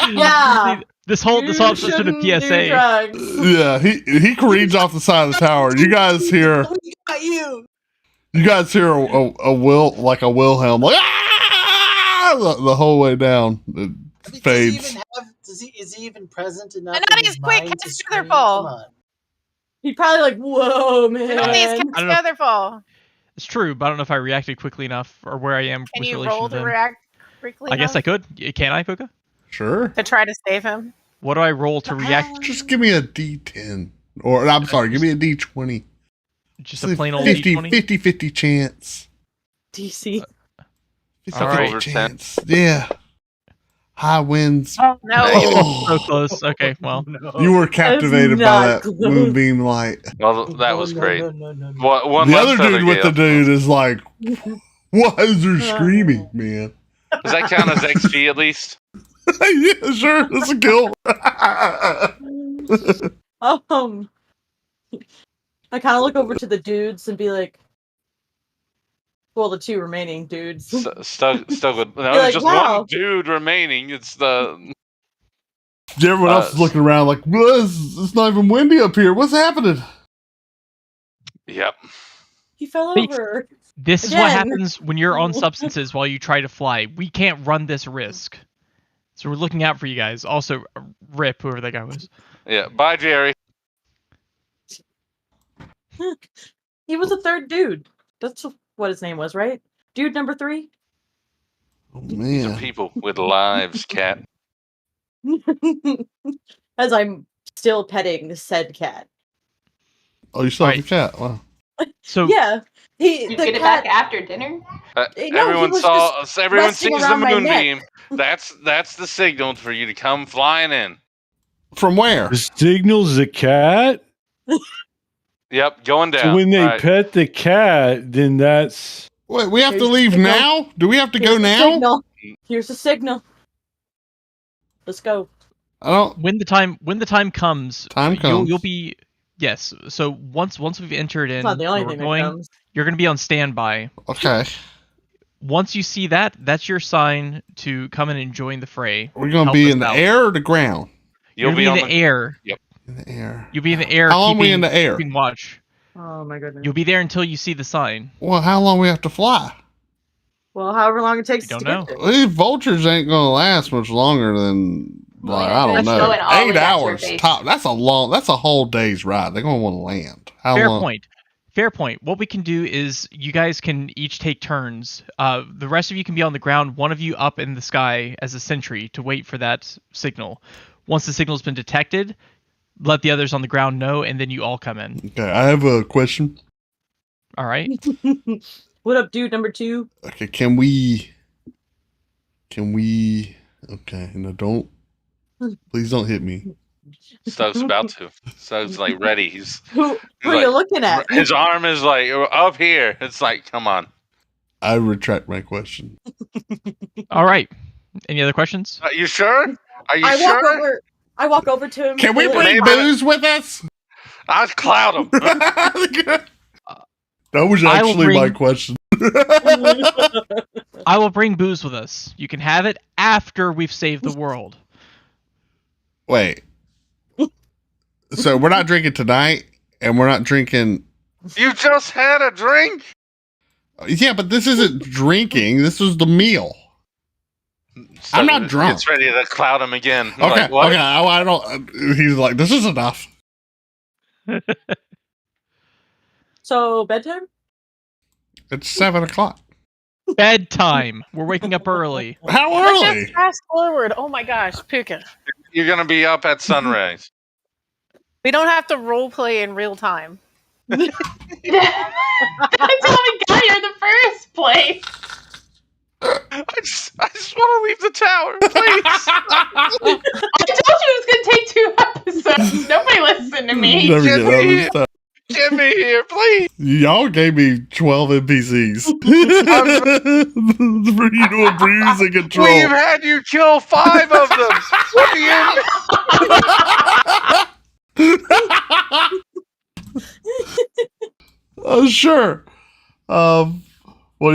Yeah. This whole episode should have shouldn't do PSA. drugs. Yeah, he careens off the side of the tower. You guys hear Nobody got you. a Wilhelm the whole way down. It I mean, fades. Is he even present enough? And not in his as quick mind as to Featherfall. scream? Come on. He'd probably whoa, man. And only his I don't know. Featherfall. It's true, but I don't know if I reacted quickly enough or where I am Can with you relation roll to to them. react quickly? I guess I enough could. Can I, Pookha? Sure. to try to save him. What do I roll to react? Just give me a D10. Or, I'm sorry, give me a D20. Just a plain old 50, D20? 50 chance. DC. 50 All right. Over 10. chance. Yeah. High winds. No. Oh. So close. Okay, well. You were captivated by not that close. moonbeam light. Well, that was great. No. One The less other feather dude with the gale. dude is like, why is there screaming, man? Does that count as XP at least? Yeah, sure. That's a kill. I kind of look over to the dudes and be like, well, the two remaining dudes. Stuck with no. You're There's like, just wow. one dude remaining. It's the Everyone else is looking around like, well, it's not even windy up here. What's happening? yep. He fell Thanks. over. This is what Again. happens when you're on substances while you try to fly. We can't run this risk. So we're looking out for you guys. Also, Rip, whoever that guy was. Yeah. Bye, Jerry. He was a third dude. That's what his name was, right? Dude number 3? Oh, These are man. people with lives, cat. As I'm still petting said cat. Oh, you still have Alright. the cat. Wow. So Yeah. You The get it cat. back after dinner? No, he Everyone was everyone resting sees the around my moonbeam. That's the signal for you to come flying in. From where? The signal's the cat. Yep, going down. So when they All right. pet the cat, then that's Wait, we have Here's to the leave signal. now? Do we have to Here's go the now? signal. Here's the signal. Let's go. I don't. when the time comes, Time comes. you'll be yes. So once we've entered in, It's not the only where thing we're going, that comes. you're going to be on standby. Okay. Once you see that, that's your sign to come in and join the fray. We're going to Help be us in the out. air or the ground? You'll be in the air. In the air. You'll be in the air. How long we in the air? Keeping watch. Oh my goodness. You'll be there until you see the sign. Well, how long we have to fly? Well, however long it takes We to don't get know. there. These vultures ain't going to last much longer than, like, I don't Let's know. go in all 8 the way back to hours your face. top. That's a whole day's ride. They're going to want to land. How Fair long? point. Fair point. What we can do is you guys can each take turns. The rest of you can be on the ground. One of you up in the sky as a sentry to wait for that signal. Once the signal's been detected, let the others on the ground know, and then you all come in. Okay, I have a question. All right. What up, dude number 2? Okay, can we? Okay, no, please don't hit me. Stubbs about to. Stubbs like ready. He's Who are like- you looking at? his arm is like up here. It's like, come on. I retract my question. All right. Any other questions? Are you sure? Are you I sure? walk over to him. Can we with bring Maybe- booze with us? I'll cloud him. That was I will actually my bring- question. I will bring booze with us. You can have it after we've saved the world. Wait. So we're not drinking tonight, and we're not drinking. You just had a drink. Yeah, but this isn't drinking. This was the meal. I'm not drunk. Gets ready to cloud him again. Okay, Like, what? okay. I don't. He's like, this is enough. So bedtime? It's 7:00. Bedtime. We're waking up early. How Let's early? just fast forward. Oh my gosh, Pookha. You're gonna be up at sunrise. We don't have to role play in real time. That's how we got here in the first place. I just want to leave the tower, please. I told you it was gonna take 2 episodes. Nobody listened to me. Never get Get out of me this time. Get me here, please. Y'all gave me 12 NPCs for you to abuse and control. We've had you kill 5 of them. What do you? Sure. Well,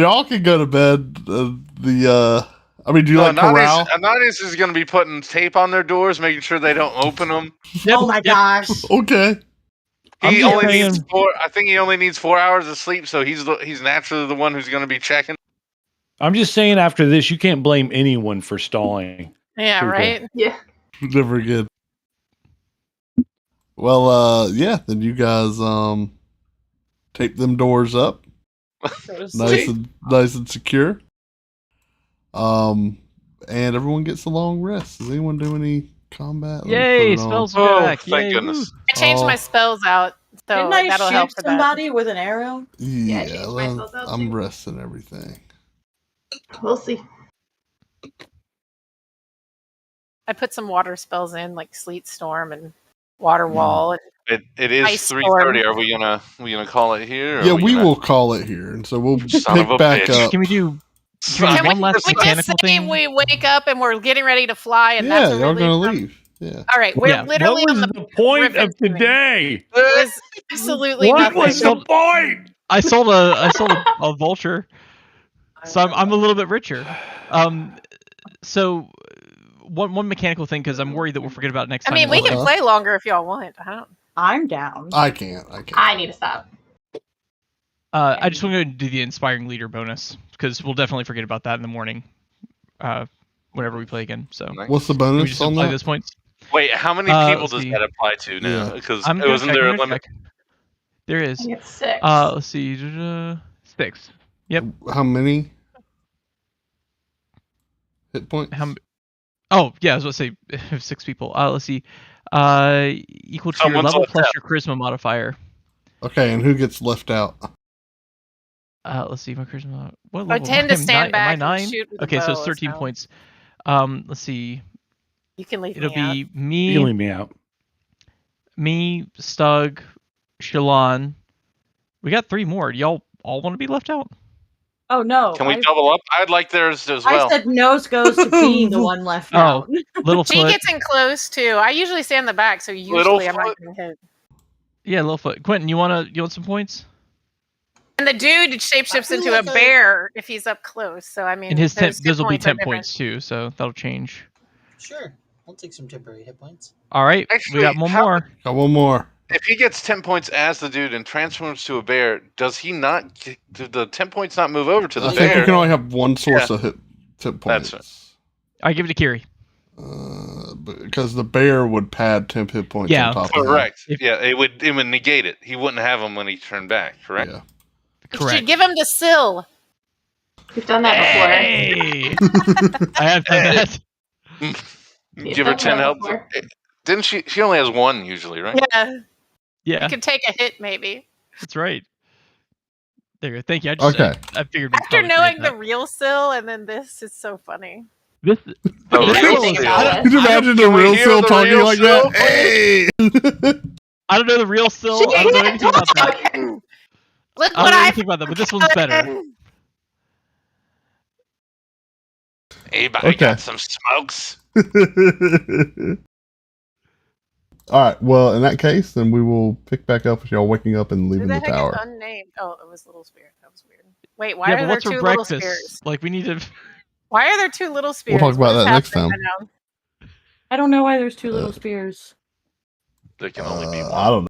y'all can go to bed. I mean, do you like corral? Ananias is going to be putting tape on their doors, making sure they don't open them. Oh my gosh. Okay. He I'm only just needs 4. I think he only needs 4 hours of sleep, so he's naturally the one who's going to be checking. I'm just saying. After this, you can't blame anyone for stalling. Yeah, Pookha. right? Yeah. Never again. Well, yeah. Then you guys tape them doors up, nice and secure. And everyone gets a long rest. Does anyone do any combat? Let me Yay, put it on. spells are Oh, back. thank Yay, goodness. I changed Oh. my spells out, so Didn't I that'll shoot help for that. somebody with an arrow? Yeah, I changed myself out I'm too. resting everything. We'll see. I put some water spells in, like Sleet Storm and Water Wall. And It is Ice 3:30. storm. Are we gonna call it here? or Yeah, are we gonna- will call it here, and so we'll Son of pick a back bitch. up. Can we do Son Can of one a- last we just mechanical say thing? we wake up and we're getting ready to fly, and Yeah, that's when y'all we gonna leave. leave. Yeah. All right, we're Yeah. literally What on was the the point Griffin of today? It was absolutely What nothing. was the point? I sold a vulture, so I'm a little bit richer. So one mechanical thing, because I'm worried that we'll forget about it next I time. mean, we can Uh-huh. play longer if y'all want. I don't. I'm down. I can't. I need to stop. I just want to do the inspiring leader bonus because we'll definitely forget about that in the morning. whenever we play again. So Nice. What's the can we bonus just on apply that? those points? Wait, how many people let's does see. that apply to now? Yeah. Because I'm it gonna wasn't check. there I'm a gonna limit. check. There I is. think it's 6. Let's see. 6. Yep. How many hit points? Oh yeah, I was going to say 6 people. Let's see. Equal to your Someone's level left plus out. your charisma modifier. Okay, and who gets left out? Let's see. My charisma. What I level? tend to am stand am I back 9? and shoot with Okay, a so bow. it's 13 so points. Let's see. You can leave It'll me out. be You can me, leave me out. Stug, Shalon. We got 3 more. Do y'all all want to be left out? Oh no! Can we double up? I'd like theirs as I well. said nose goes to being the one left out. She Littlefoot. gets in close too. I usually stay in the back, so usually I'm not Littlefoot? going to hit. Yeah, Littlefoot. Quentin, you want some points? And the dude shapeshifts feel into like a bear if he's up close. So I mean, And his those those will be points are 10 different. points too, so that'll change. Sure, I'll take some temporary hit points. All right, Actually, we got one how- more. Got one more. If he gets 10 points as the dude and transforms to a bear, does he not? Do the 10 points not move over to the I think bear? you can only have one source of hit points. That's I give it to Kiri. Because the bear would pad temp hit points Yeah. on top of Correct. If- Yeah, it would negate it. He wouldn't have them when he turned back. that. Correct. Yeah. You Correct. should give him the sill. We've done that before. Hey! I have done that. We've Give her done 10 that help. before. Didn't she? She only has 1 usually, right? Yeah, Yeah, you could take a hit maybe. that's right. There you go. Thank you. Okay. I figured. we'd After probably knowing forget the real sill and then this is so funny. that. this Oh, this real one was- Everything Seal. about it. Could you imagine the Can we real hear Sil the talking real like Sil, that? Hey! I don't know the real Sil. I don't know anything about that. Look I what don't know I anything about that, but this one's better. Anybody Okay. got some smokes? All right. Well, in that case, then we will pick back up with y'all waking up and Who leaving the the heck is tower. unnamed? Oh, it was Little Spear. That was weird. Wait, why Yeah, are but there what's 2 for little breakfast? spears? Like we need to. Why are there 2 little spears? talk about What is that next happening time. right now? I don't know why there's 2 little spears. There can only be one. I don't know.